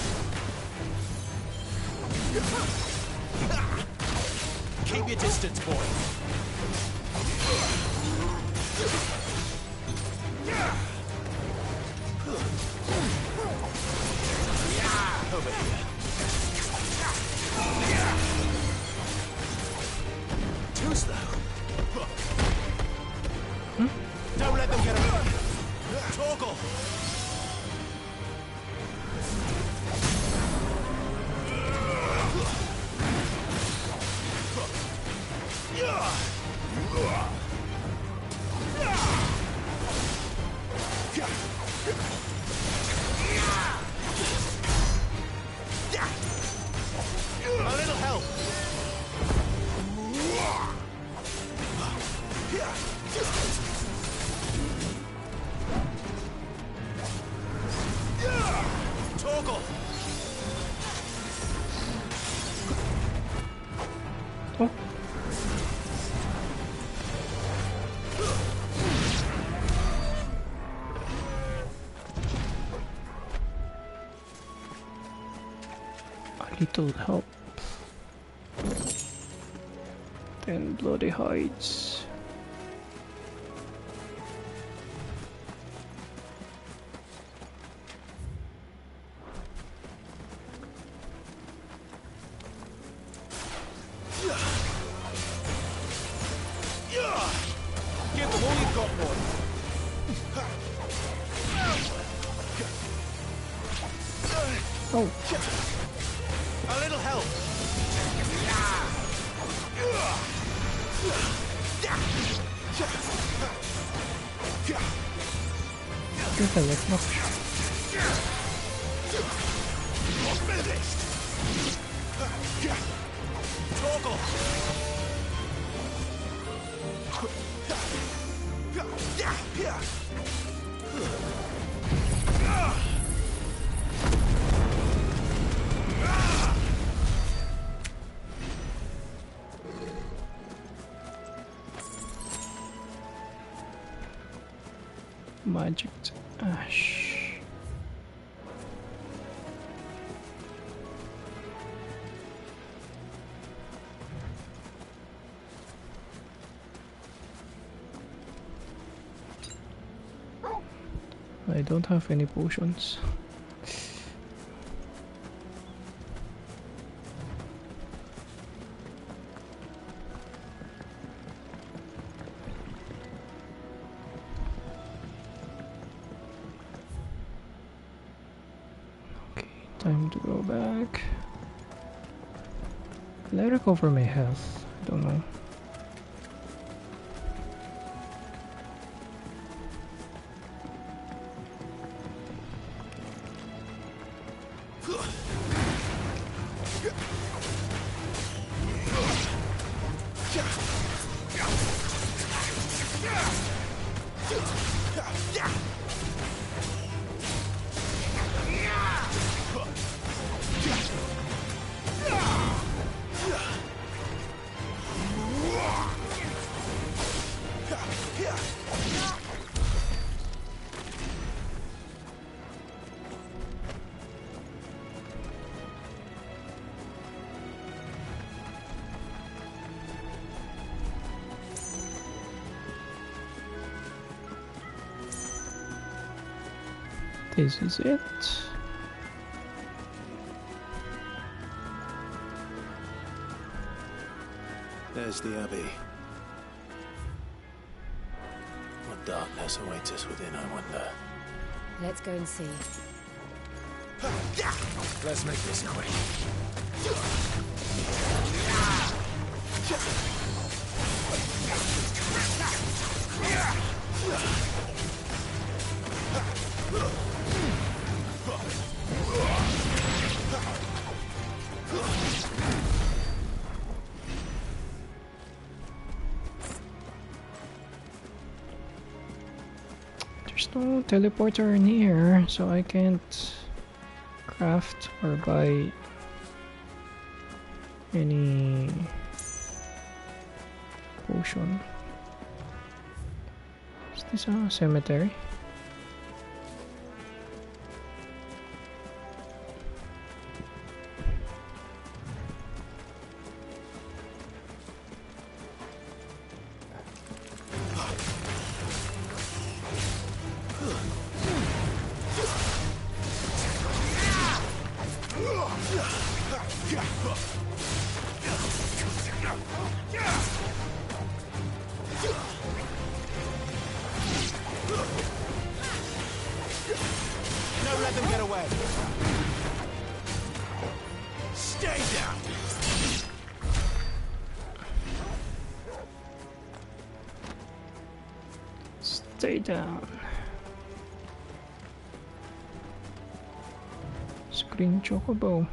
Keep your distance, boy. Over here. Too slow. Don't let them get away. Torgal. A little help. Torgal. Oh. A little help. 10 bloody hides. Give them all you've got, boy. Oh. A little help. Think I like much. Torgal. Magic ash. I don't have any potions. Okay, time to go back. Will I recover my health? I don't know. This is it. There's the Abbey. What darkness awaits us within, I wonder. Let's go and see. Let's make this quick. There's no teleporter in here, so I can't craft or buy any potion. Is this a cemetery? Don't let them get away. Stay down. Stay down. Screen chocobo.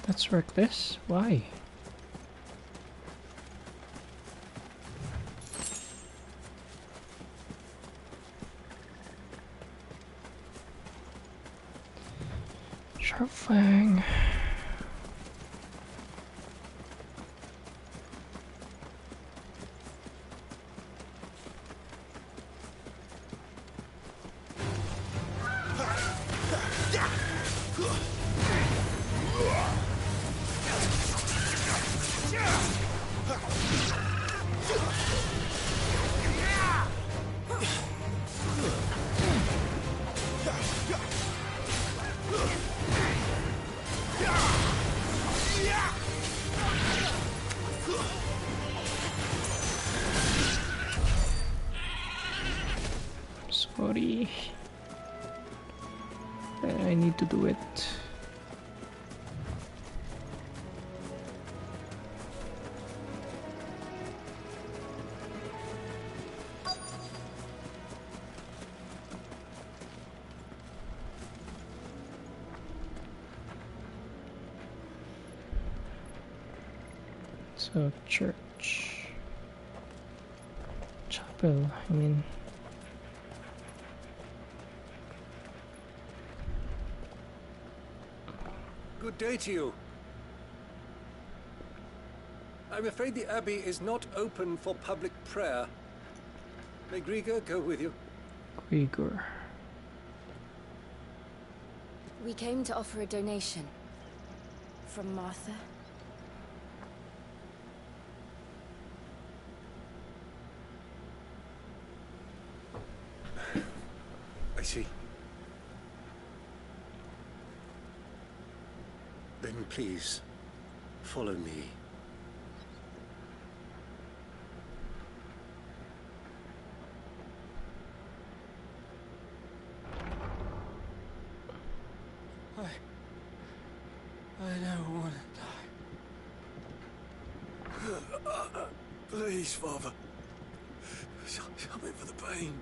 That's reckless. Why? Sharp Fang. Sorry. I need to do it. So church, chapel, I mean. Good day to you. I'm afraid the Abbey is not open for public prayer. May Grieger go with you? Grieger. We came to offer a donation. From Martha. I see. Then please, follow me. I don't want to die. Please, Father. Shut me for the pain.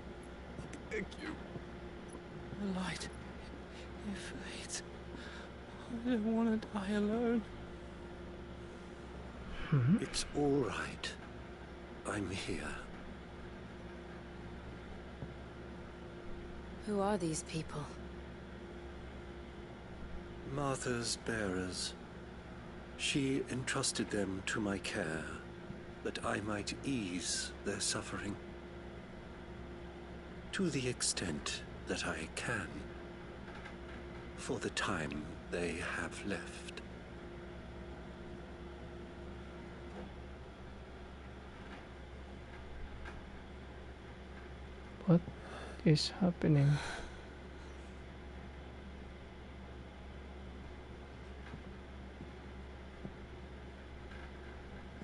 I beg you. The light. It fades. I don't want to die alone. It's all right. I'm here. Who are these people? Martha's bearers. She entrusted them to my care, that I might ease their suffering. To the extent that I can, for the time they have left. What is happening?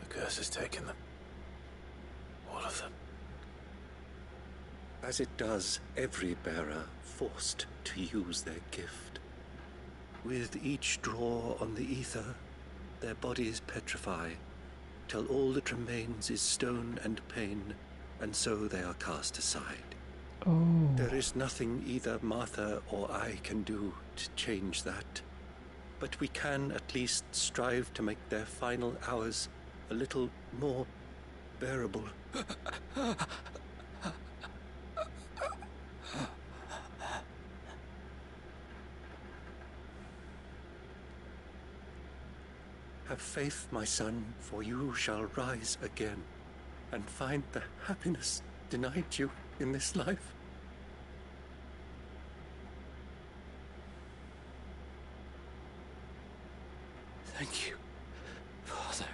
The curse has taken them. All of them. As it does every bearer forced to use their gift. With each draw on the ether, their bodies petrify, till all that remains is stone and pain, and so they are cast aside. Oh. There is nothing either Martha or I can do to change that. But we can at least strive to make their final hours a little more bearable. Have faith, my son, for you shall rise again, and find the happiness denied you in this life. Thank you, Father.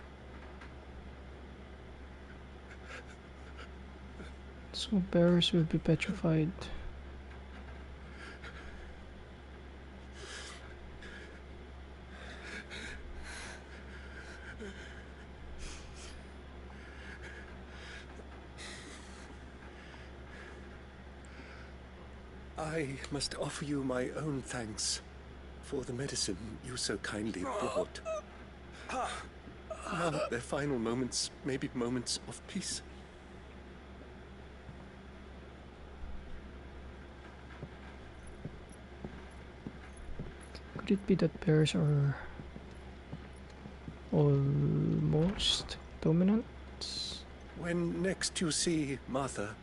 So bearers will be petrified. I must offer you my own thanks for the medicine you so kindly brought. Now their final moments may be moments of peace. Could it be that bears are almost dominant? When next you see Martha,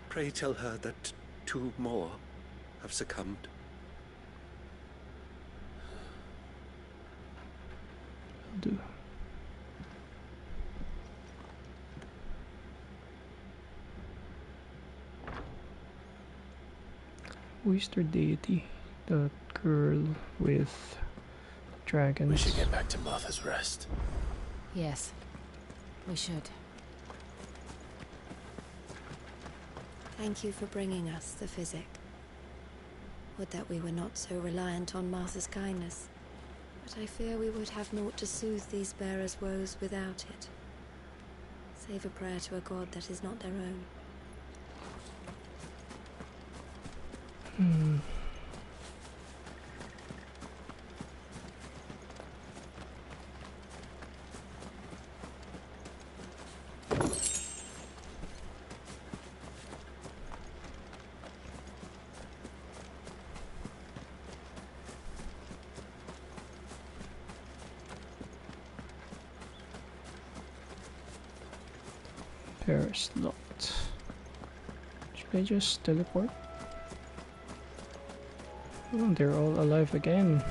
pray tell her that 2 more have succumbed. Will do. Who is their deity? The girl with dragons. We should get back to Martha's Rest. Yes, we should. Thank you for bringing us the physic. Would that we were not so reliant on Martha's kindness. But I fear we would have naught to soothe these bearers' woes without it. Save a prayer to a god that is not their own. Paris locked. Should I just teleport? Oh, they're all alive again.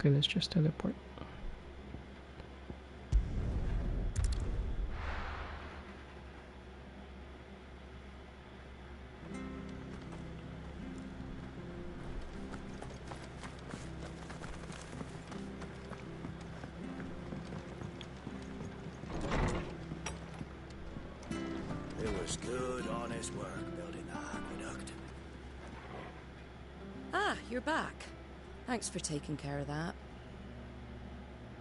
Okay, let's just teleport. It was good, honest work building the aqueduct. Ah, you're back. Thanks for taking care of that.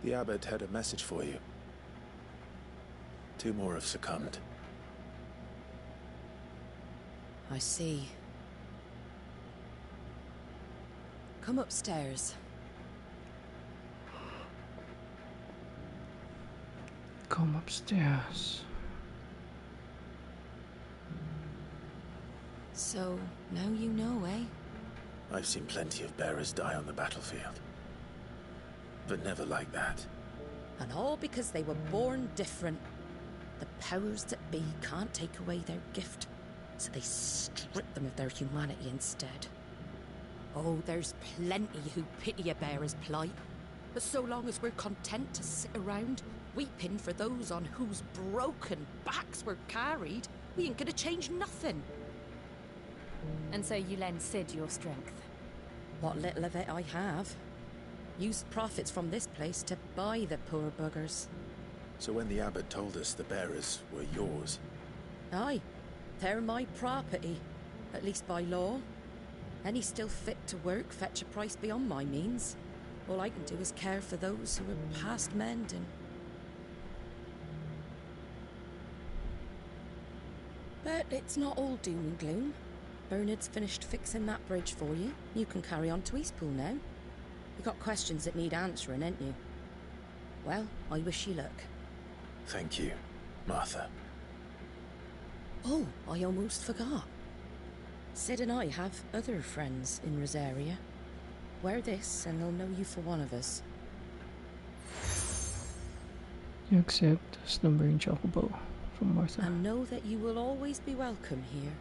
The abbot had a message for you. 2 more have succumbed. I see. Come upstairs. Come upstairs. So, now you know, eh? I've seen plenty of bearers die on the battlefield. But never like that. And all because they were born different. The powers that be can't take away their gift, so they strip them of their humanity instead. Oh, there's plenty who pity a bearer's plight. But so long as we're content to sit around, weeping for those on whose broken backs we're carried, we ain't gonna change nothing. And so you lend Sid your strength? What little of it I have. Used profits from this place to buy the poor buggers. So when the abbot told us the bearers were yours... Aye, they're my property, at least by law. Any still fit to work fetch a price beyond my means. All I can do is care for those who are past mending. But it's not all doom and gloom. Bernard's finished fixing that bridge for you. You can carry on to Eastpool now. You got questions that need answering, ain't you? Well, I wish you luck. Thank you, Martha. Oh, I almost forgot. Sid and I have other friends in Rosaria. Wear this and they'll know you for one of us. You accept slumbering chocobo from Martha. And know that you will always be welcome here.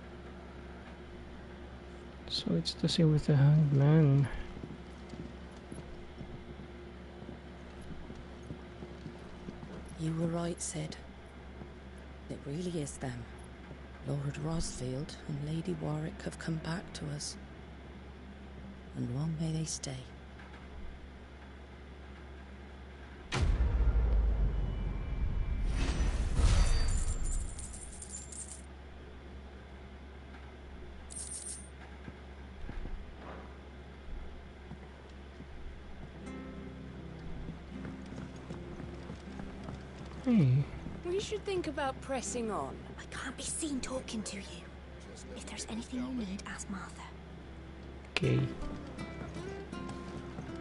So it's the same with the Hanged Man. You were right, Sid. It really is them. Lord Rosfield and Lady Warwick have come back to us. And long may they stay. Hey. We should think about pressing on. I can't be seen talking to you. If there's anything you need, ask Martha. Okay.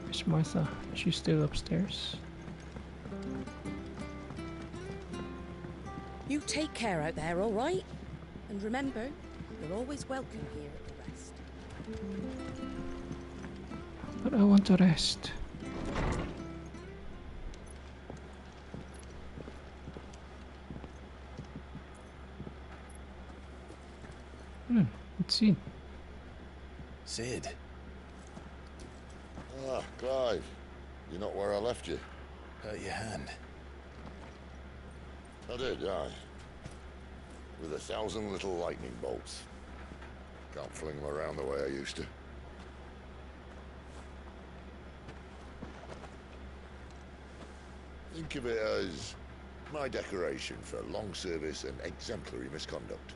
Where's Martha? She's still upstairs. You take care out there, all right? And remember, you're always welcome here at the rest. But I want to rest. Let's see. Sid. Ah, Clive. You're not where I left you. Hurt your hand. I did, aye. With 1,000 little lightning bolts. Can't fling them around the way I used to. Think of it as my decoration for long service and exemplary misconduct.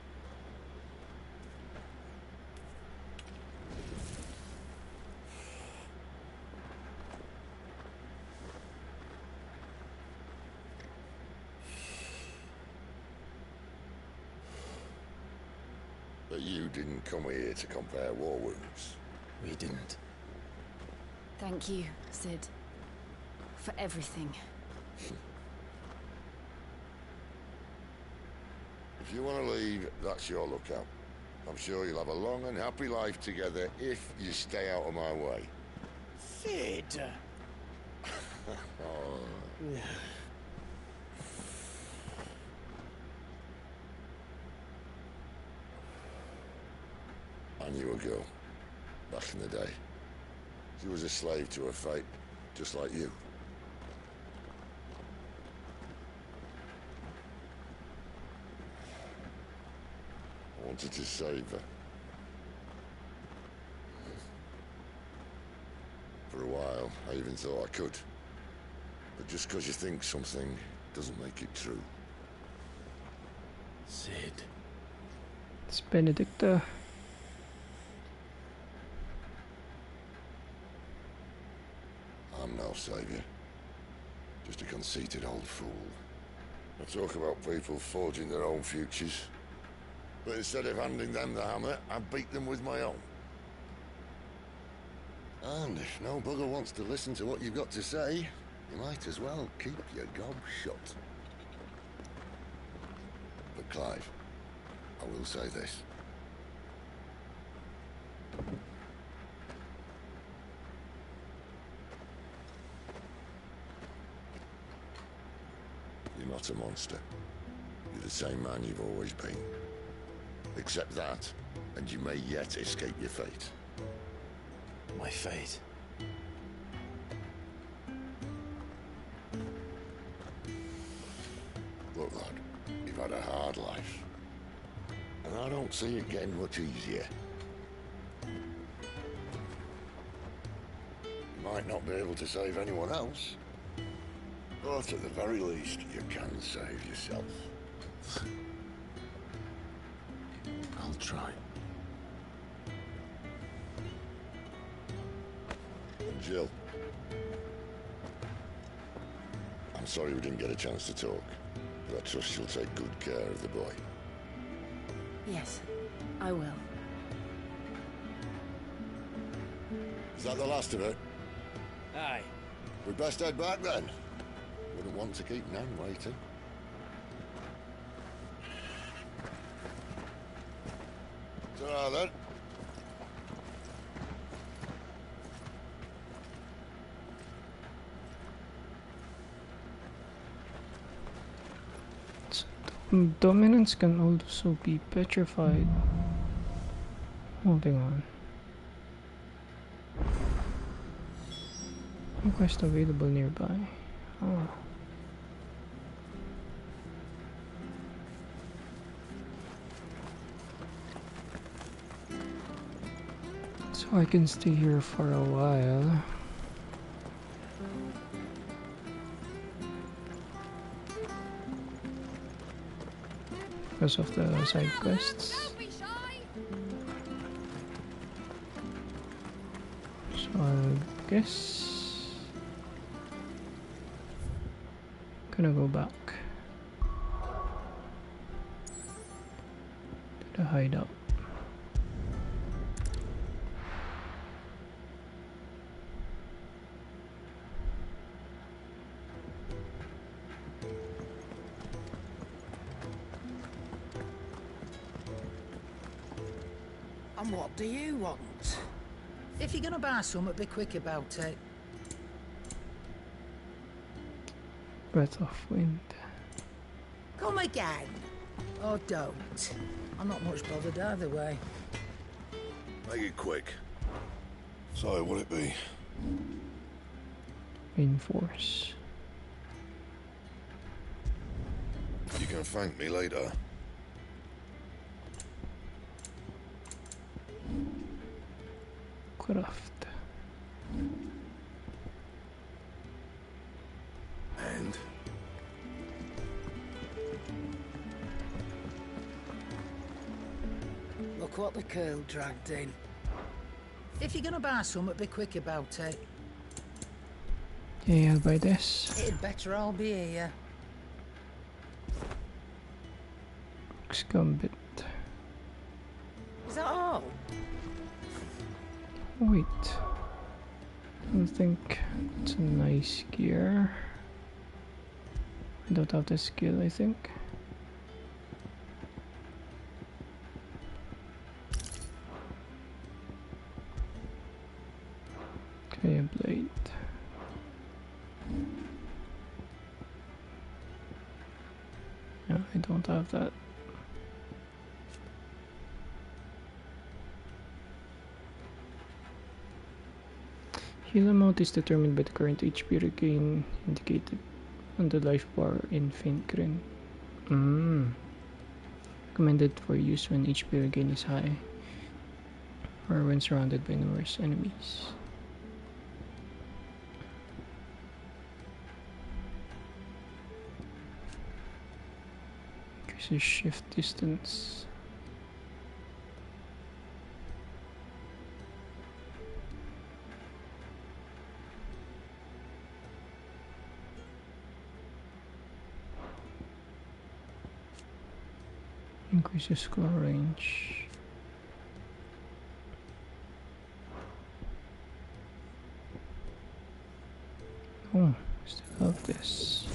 But you didn't come here to compare war wounds. We didn't. Thank you, Sid. For everything. If you want to leave, that's your lookout. I'm sure you'll have a long and happy life together if you stay out of my way. Sid! Oh. I knew a girl, back in the day. She was a slave to her fate. just like you. I wanted to save her. For a while, I even thought I could. But just because you think something doesn't make it true. Sid. It's Benedicta. I'm no savior. Just a conceited old fool. I talk about people forging their own futures. But instead of handing them the hammer, I beat them with my own. And if no bugger wants to listen to what you've got to say, you might as well keep your gob shut. But Clive, I will say this. You're not a monster. You're the same man you've always been. Accept that, and you may yet escape your fate. My fate? Look, lad, you've had a hard life. And I don't see it getting much easier. You might not be able to save anyone else, but at the very least, you can save yourself. I'll try. And Jill, I'm sorry we didn't get a chance to talk, but I trust you'll take good care of the boy. Yes, I will. Is that the last of it? Aye. We'd best head back then. Wouldn't want to keep Nan waiting. Ta-ra then. Dominants can also be petrified. Holding on. Quest available nearby. Oh. So I can stay here for a while. Because of the side quests. So I guess gonna go back to the hideout. And what do you want? If you're gonna buy something, be quick about it. Breath of wind. Come again. Or don't. I'm not much bothered either way. Make it quick. So, what it be? Main force. You can thank me later. Craft. And? Look what the curl dragged in. If you're gonna buy something, be quick about it. Yeah, I'll buy this. It'd better all be here. Gambit. Is that all? Wait. I don't think it's a nice gear. I don't have the skill, I think. Okay, a blade. No, I don't have that. Heal amount is determined by the current HP regain indicated on the life bar in faint green. Recommended for use when HP regain is high or when surrounded by numerous enemies. Increases shift distance. Increases score range. Oh, still have this.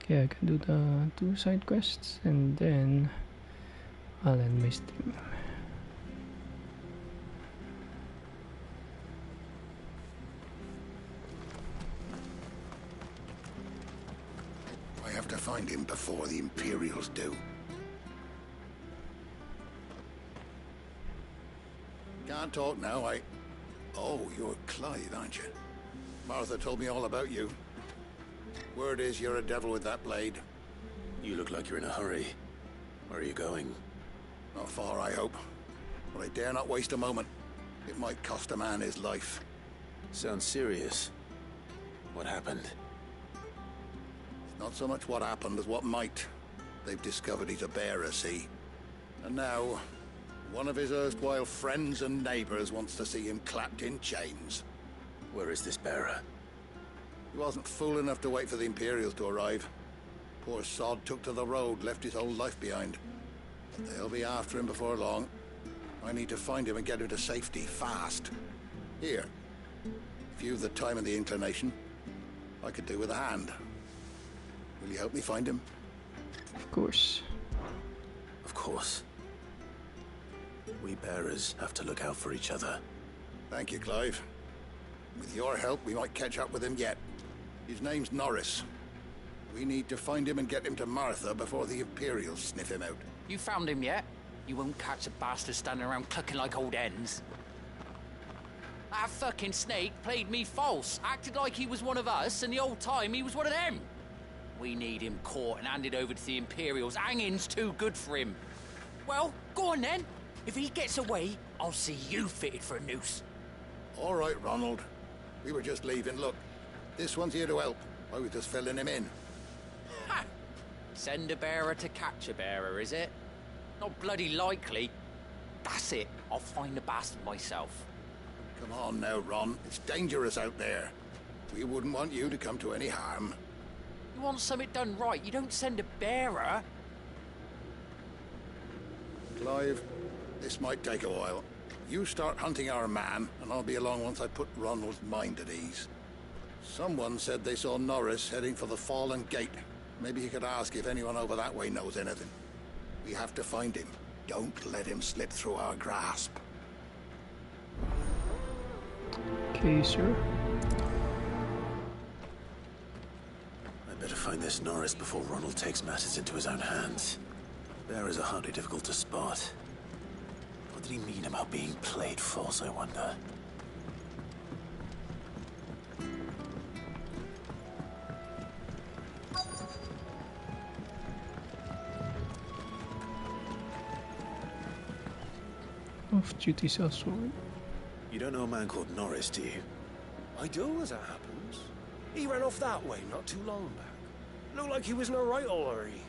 Okay, I can do the 2 side quests and then I'll end my stream. I have to find him before the Imperials do. Can't talk now, Oh, you're Clive, aren't you? Martha told me all about you. Word is you're a devil with that blade. You look like you're in a hurry. Where are you going? Not far, I hope. But I dare not waste a moment. It might cost a man his life. Sounds serious. What happened? It's not so much what happened as what might. They've discovered he's a bearer, see? And now, one of his erstwhile friends and neighbors wants to see him clapped in chains. Where is this bearer? He wasn't fool enough to wait for the Imperials to arrive. Poor sod took to the road, left his whole life behind. But they'll be after him before long. I need to find him and get him to safety, fast. Here. If you've the time and the inclination, I could do with a hand. Will you help me find him? Of course. Of course. We bearers have to look out for each other. Thank you, Clive. With your help, we might catch up with him yet. His name's Norris. We need to find him and get him to Martha before the Imperials sniff him out. You found him yet? You won't catch a bastard standing around clucking like old hens. That fucking snake played me false, acted like he was one of us, and the whole time he was one of them. We need him caught and handed over to the Imperials. Hanging's too good for him. Well, go on then. If he gets away, I'll see you fitted for a noose. All right, Ronald. We were just leaving. Look, this one's here to help. I was just filling him in. Ha! Send a bearer to catch a bearer, is it? Not bloody likely. That's it. I'll find the bastard myself. Come on now, Ron. It's dangerous out there. We wouldn't want you to come to any harm. You want something done right, you don't send a bearer. Clive, this might take a while. You start hunting our man, and I'll be along once I put Ronald's mind at ease. Someone said they saw Norris heading for the Fallen Gate. Maybe you could ask if anyone over that way knows anything. We have to find him. Don't let him slip through our grasp. Okay, sir. I better find this Norris before Ronald takes matters into his own hands. Bearers are hardly difficult to spot. What did he mean about being played false, I wonder? Off-duty sellsword. You don't know a man called Norris, do you? I do, as it happens. He ran off that way not too long back. Looked like he was in a right old hurry.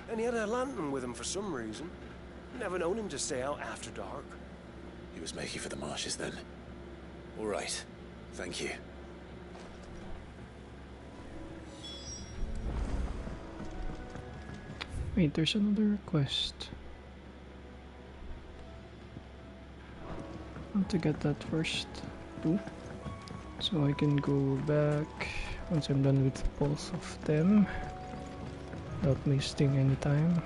And he had a lantern with him for some reason. Never known him to stay out after dark. He was making for the marshes then. All right. Thank you. Wait, there's another request. I want to get that first too, so I can go back once I'm done with both of them without wasting any time.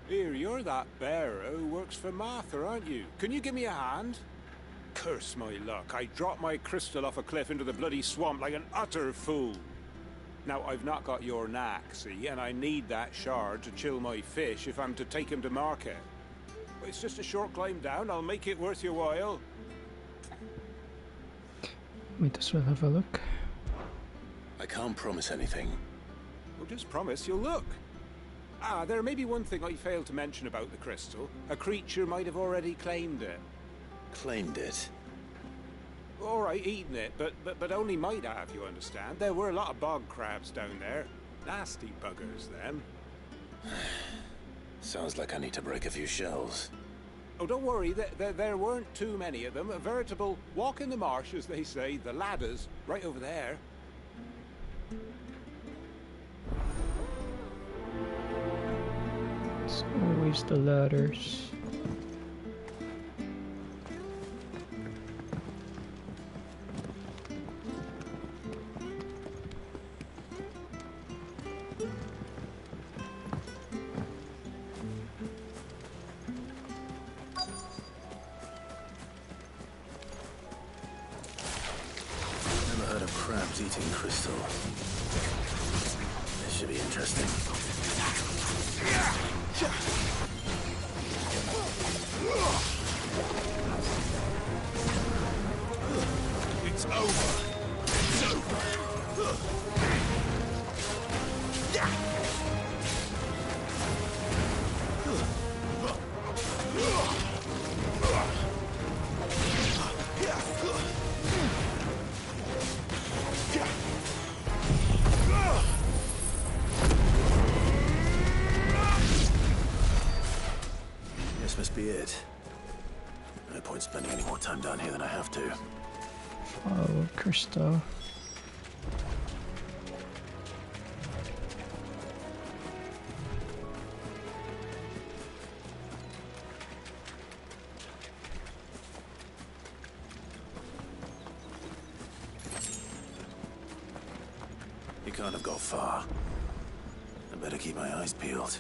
Here, you're that that bearer who works for Martha, aren't you? Can you give me a hand? Curse my luck. I dropped my crystal off a cliff into the bloody swamp like an utter fool. Now, I've not got your knack, see, and I need that shard to chill my fish if I'm to take him to market. But it's just a short climb down. I'll make it worth your while. Might as well have a look. I can't promise anything. Well, just promise you'll look. Ah, there may be one thing I failed to mention about the crystal. A creature might have already claimed it. Claimed it? All right, eaten it, but only might have, you understand. There were a lot of bog crabs down there. Nasty buggers, them. Sounds like I need to break a few shells. Oh, don't worry, there weren't too many of them. A veritable walk in the marsh, as they say. The ladders, right over there. It's always the ladders. Never heard of crabs eating crystal. This should be interesting. It's over. It's over. This must be it. No point spending any more time down here than I have to. Follow crystal. You can't have got far. I better keep my eyes peeled.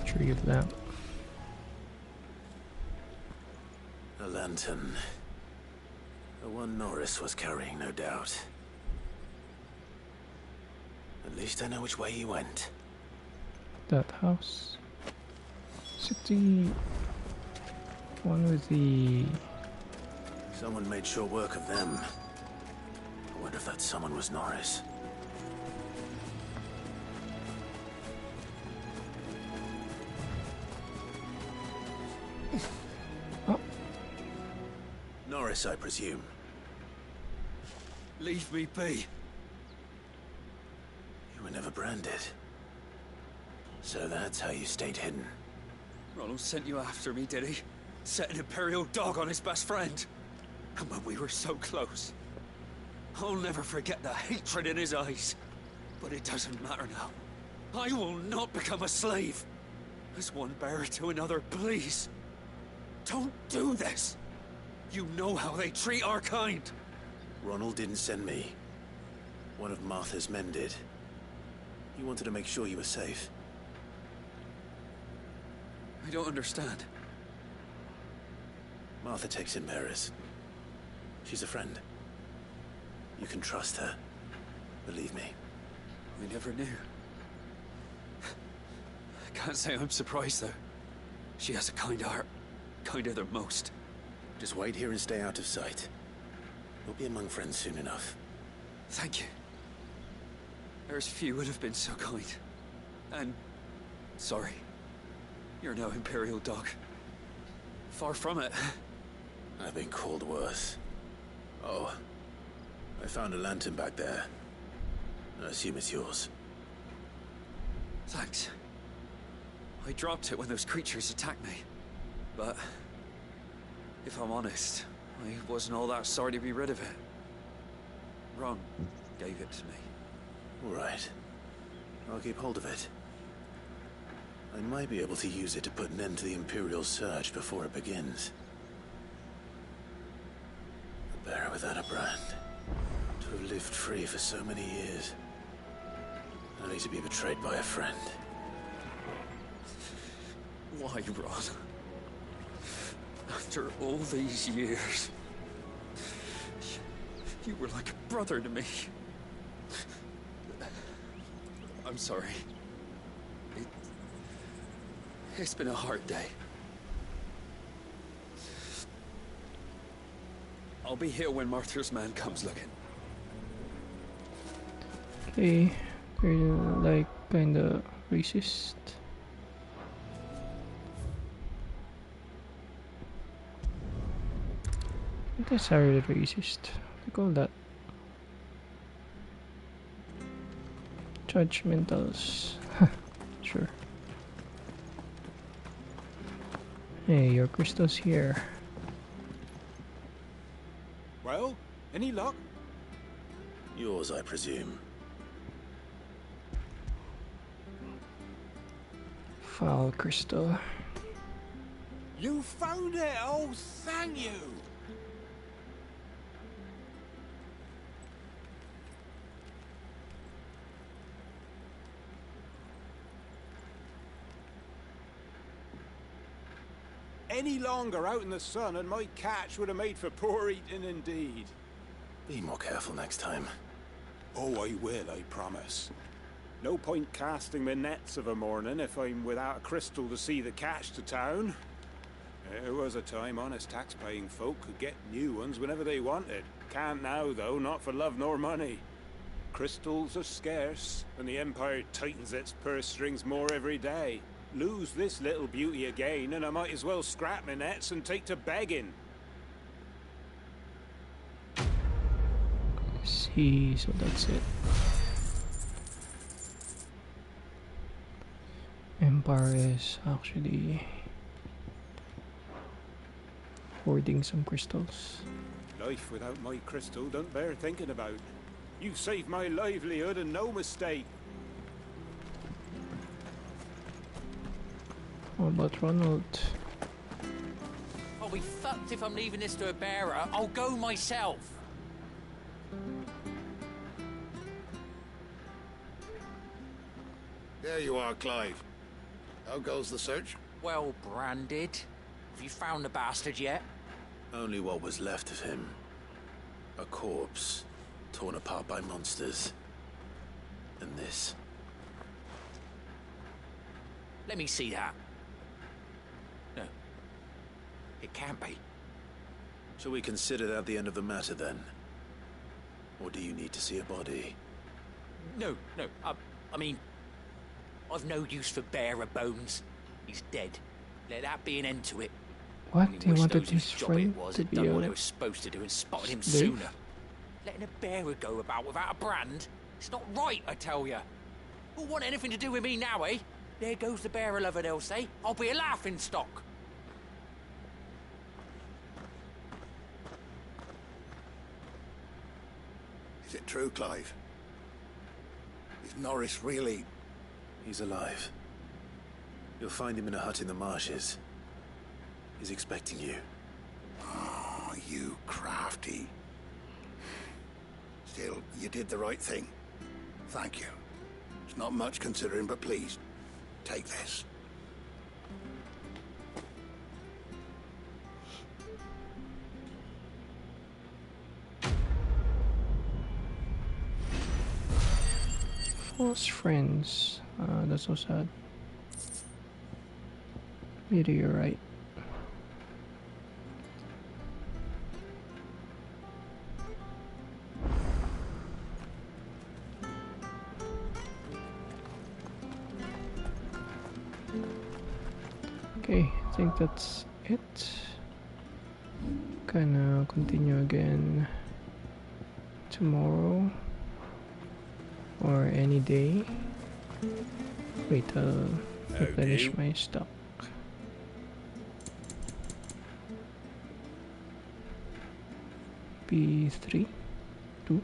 Tree lamp. A lantern. The one Norris was carrying, no doubt. At least I know which way he went. That house. Is it the one with the... Someone made short work of them. I wonder if that someone was Norris. Oh. Norris, I presume. Leave me be. You were never branded. So that's how you stayed hidden. Ronald sent you after me, did he? Set an Imperial dog on his best friend. And when we were so close. I'll never forget the hatred in his eyes. But it doesn't matter now. I will not become a slave. As one bearer to another, please. Don't do this. You know how they treat our kind. Ronald didn't send me. One of Martha's men did. He wanted to make sure you were safe. I don't understand. Martha takes in bearers. She's a friend. You can trust her. Believe me. I never knew. I can't say I'm surprised, though. She has a kind heart. Kinder than most. Just wait here and stay out of sight. We'll be among friends soon enough. Thank you. There's few would have been so kind. And... sorry. You're no Imperial dog. Far from it. I've been called worse. Oh. I found a lantern back there. I assume it's yours. Thanks. I dropped it when those creatures attacked me. But... if I'm honest, I wasn't all that sorry to be rid of it. Ron gave it to me. All right. I'll keep hold of it. I might be able to use it to put an end to the Imperial surge before it begins. A bearer without a brand. lived free for so many years, only to be betrayed by a friend. Why, Ron? After all these years, you were like a brother to me. I'm sorry. It's been a hard day. I'll be here when Martha's man comes looking. Okay, they're like kinda racist. Not necessarily racist. What do you call that? Judgmentals. Sure. Hey, your crystal's here. Well, any luck? Yours, I presume. Foul crystal. You found it! Oh, thank you! Any longer out in the sun and my catch would have made for poor eating indeed. Be more careful next time. Oh, I will, I promise. No point casting my nets of a morning if I'm without a crystal to see the catch to town. There was a time honest tax-paying folk could get new ones whenever they wanted. Can't now, though, not for love nor money. Crystals are scarce, and the Empire tightens its purse strings more every day. Lose this little beauty again, and I might as well scrap my nets and take to begging. See, so that's it. Empire is actually hoarding some crystals. Life without my crystal don't bear thinking about. You saved my livelihood and no mistake. How about Ronald? I'll be fucked if I'm leaving this to a bearer. I'll go myself. There you are, Clive. How goes the search? Well branded. Have you found the bastard yet? Only what was left of him. A corpse, torn apart by monsters. And this. Let me see that. No. It can't be. Shall we consider that the end of the matter, then? Or do you need to see a body? No. I mean, I've no use for bearer bones. He's dead. Let that be an end to it. What? He wish wanted those his whose job friend it was to had be done what a they were supposed to do and spotted him slave? sooner. Letting a bearer go about without a brand? It's not right, I tell you. Who'll want anything to do with me now, eh? There goes the bearer lover, they'll say. I'll be a laughing stock. Is it true, Clive? Is Norris really... He's alive. You'll find him in a hut in the marshes. He's expecting you. Oh, you crafty. Still, you did the right thing. Thank you. It's not much considering, but please, take this. False friends. That's so sad. Maybe you're right. Okay, I think that's it. Gonna continue again tomorrow or any day. Wait, I'll replenish my stock. P3 2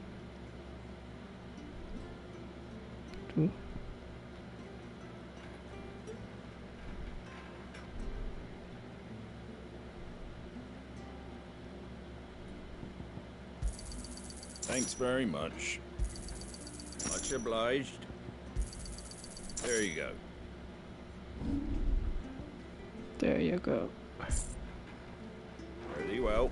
2 Hey, Thanks very much. Much obliged. There you go. There you go. Very well.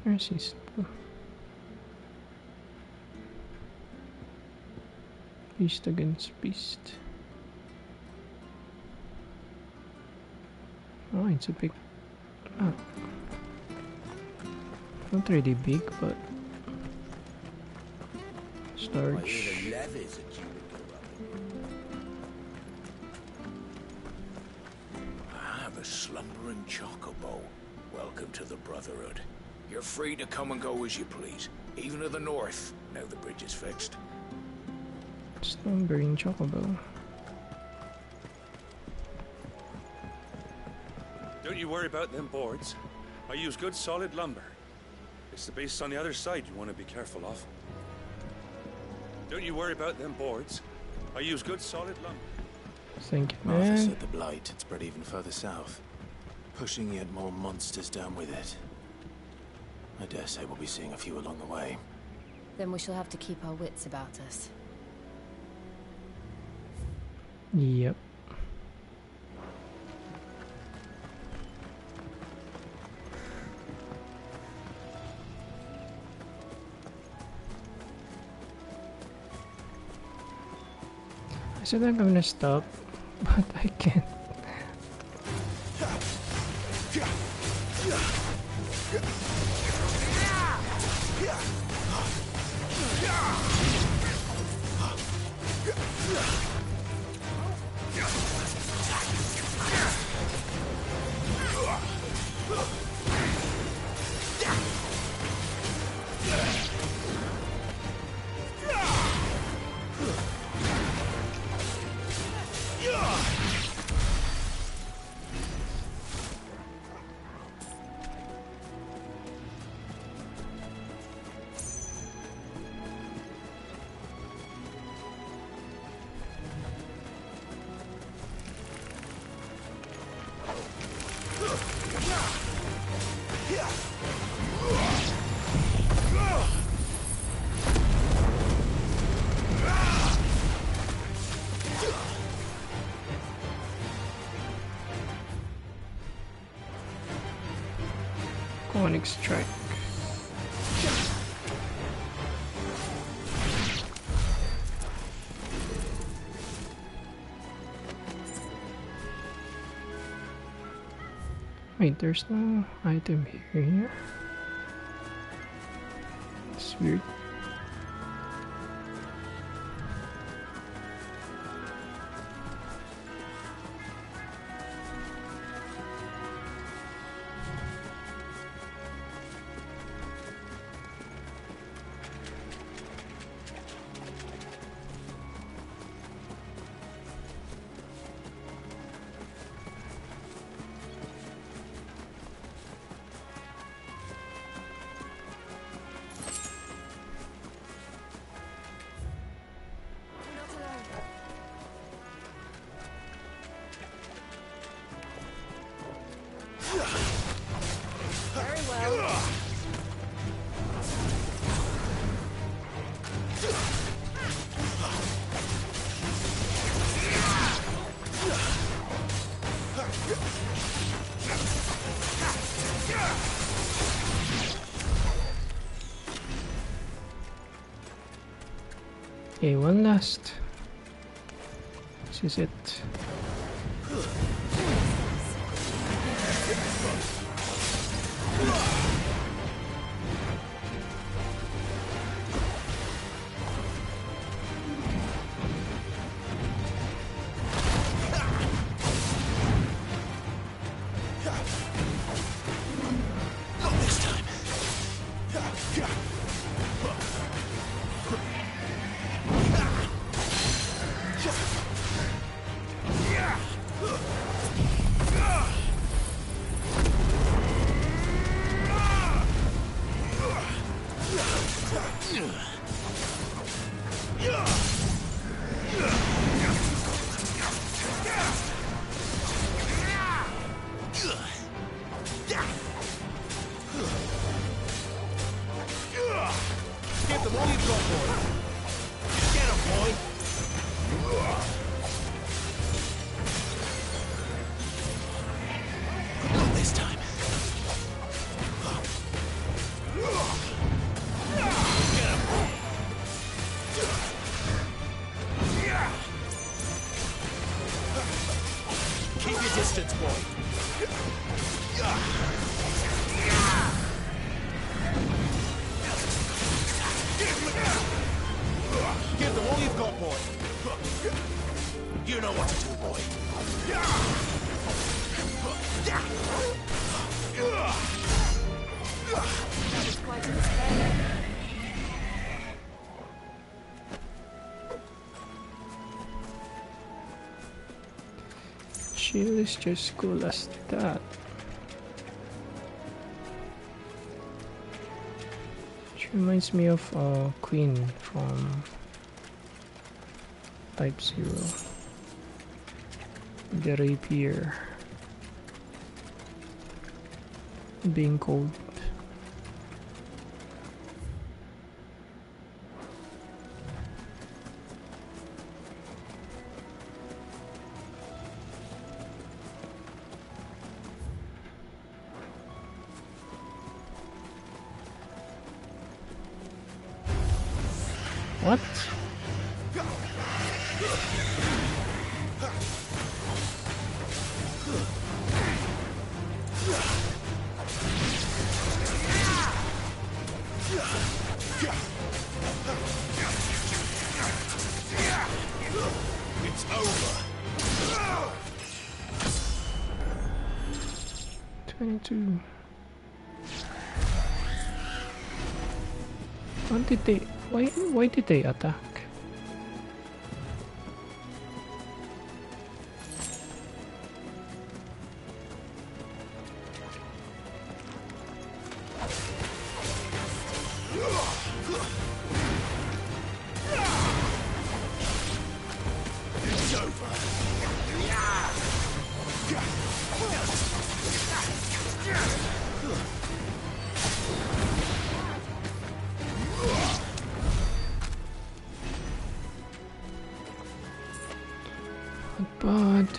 Where's his... Beast against beast. Oh, it's a big map. Not really big, but it's large. I'm a slumbering chocobo. Welcome to the Brotherhood. You're free to come and go as you please, even to the north, now the bridge is fixed. Slumbering chocobo. Don't you worry about them boards. I use good solid lumber. It's the base on the other side you want to be careful of. Don't you worry about them boards. I use good solid lumber. Thank you, Martha man. said the blight had spread even further south, pushing yet more monsters down with it. I dare say we'll be seeing a few along the way. Then we shall have to keep our wits about us. Yep. I said I'm gonna stop, but I can't. Conic strike. Wait, there's no item here. It's weird. Very well. Okay, one last. This is it. this time. Keep your distance, boy. Give them all you've got, boy. You know what to do, boy. That was quite a display. Chill is just cool as that. Which reminds me of Queen from Type 0. The rapier being cold. What? It's over. 22. What did they? Why did they attack? It's over. Not bad.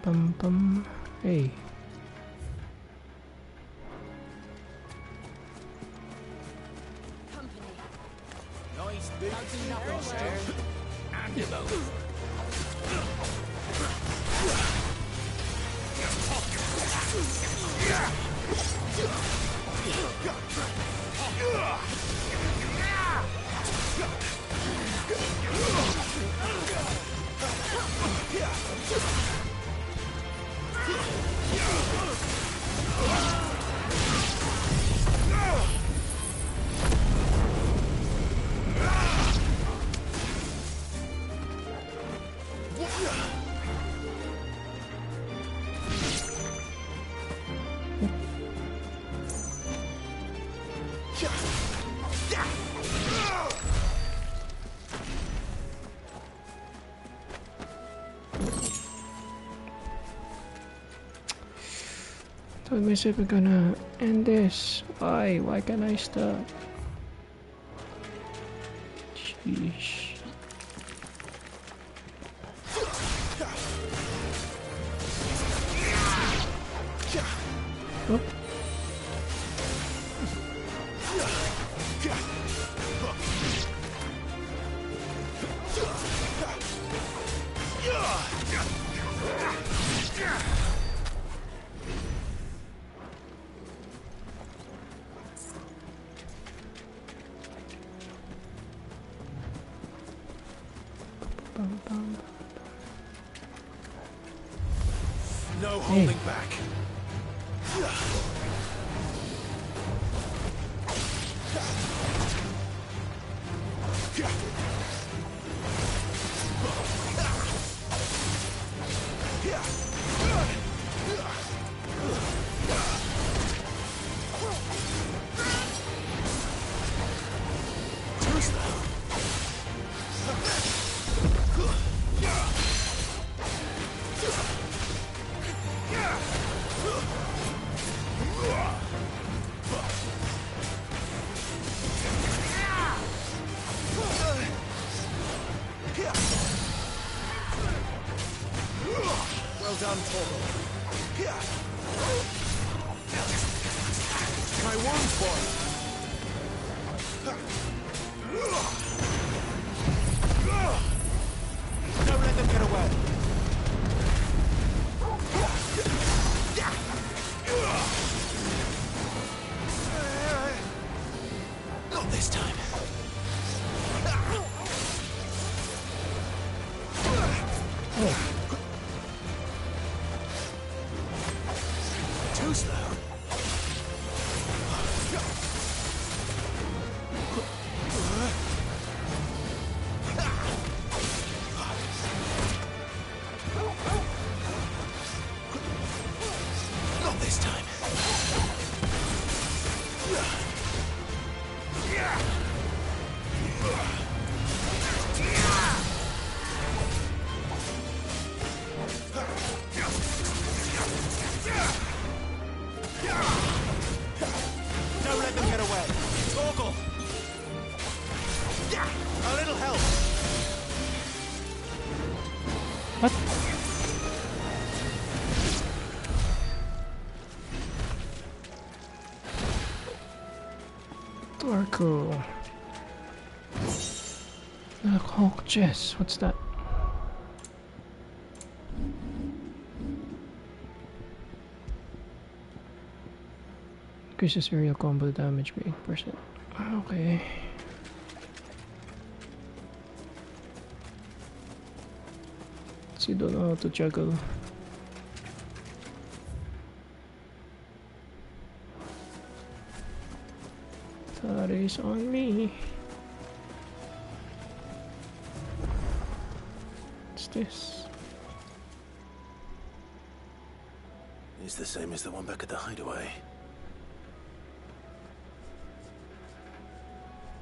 Bum bum. Hey. Nice big and you know. Told myself we're gonna end this. Why? Why can't I stop? Sheesh. Oh. No holding back. Well done, Torgal. My wounds, boy. Don't let them get away. Not this time. Too slow. Not this time. Don't let them get away. Torgal! A little help. What? Darko. Hawk chess. What's that? Increases area combo damage by 8%. Okay. So you don't know how to juggle. That is on me. What's this? It's the same as the one back at the hideaway.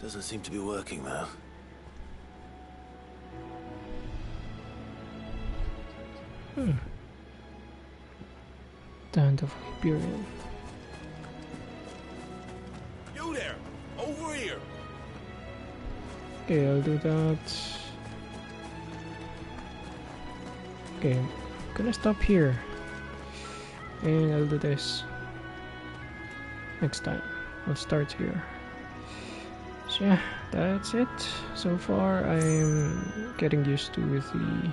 Doesn't seem to be working though. The Hand of Hyperion. You there! Over here! Okay, I'll do that. Okay, I'm gonna stop here. And I'll do this next time. I'll start here. So yeah, that's it. So far I'm getting used to with the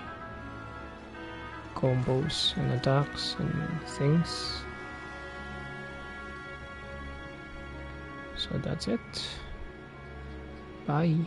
combos and attacks and things. So that's it. Bye.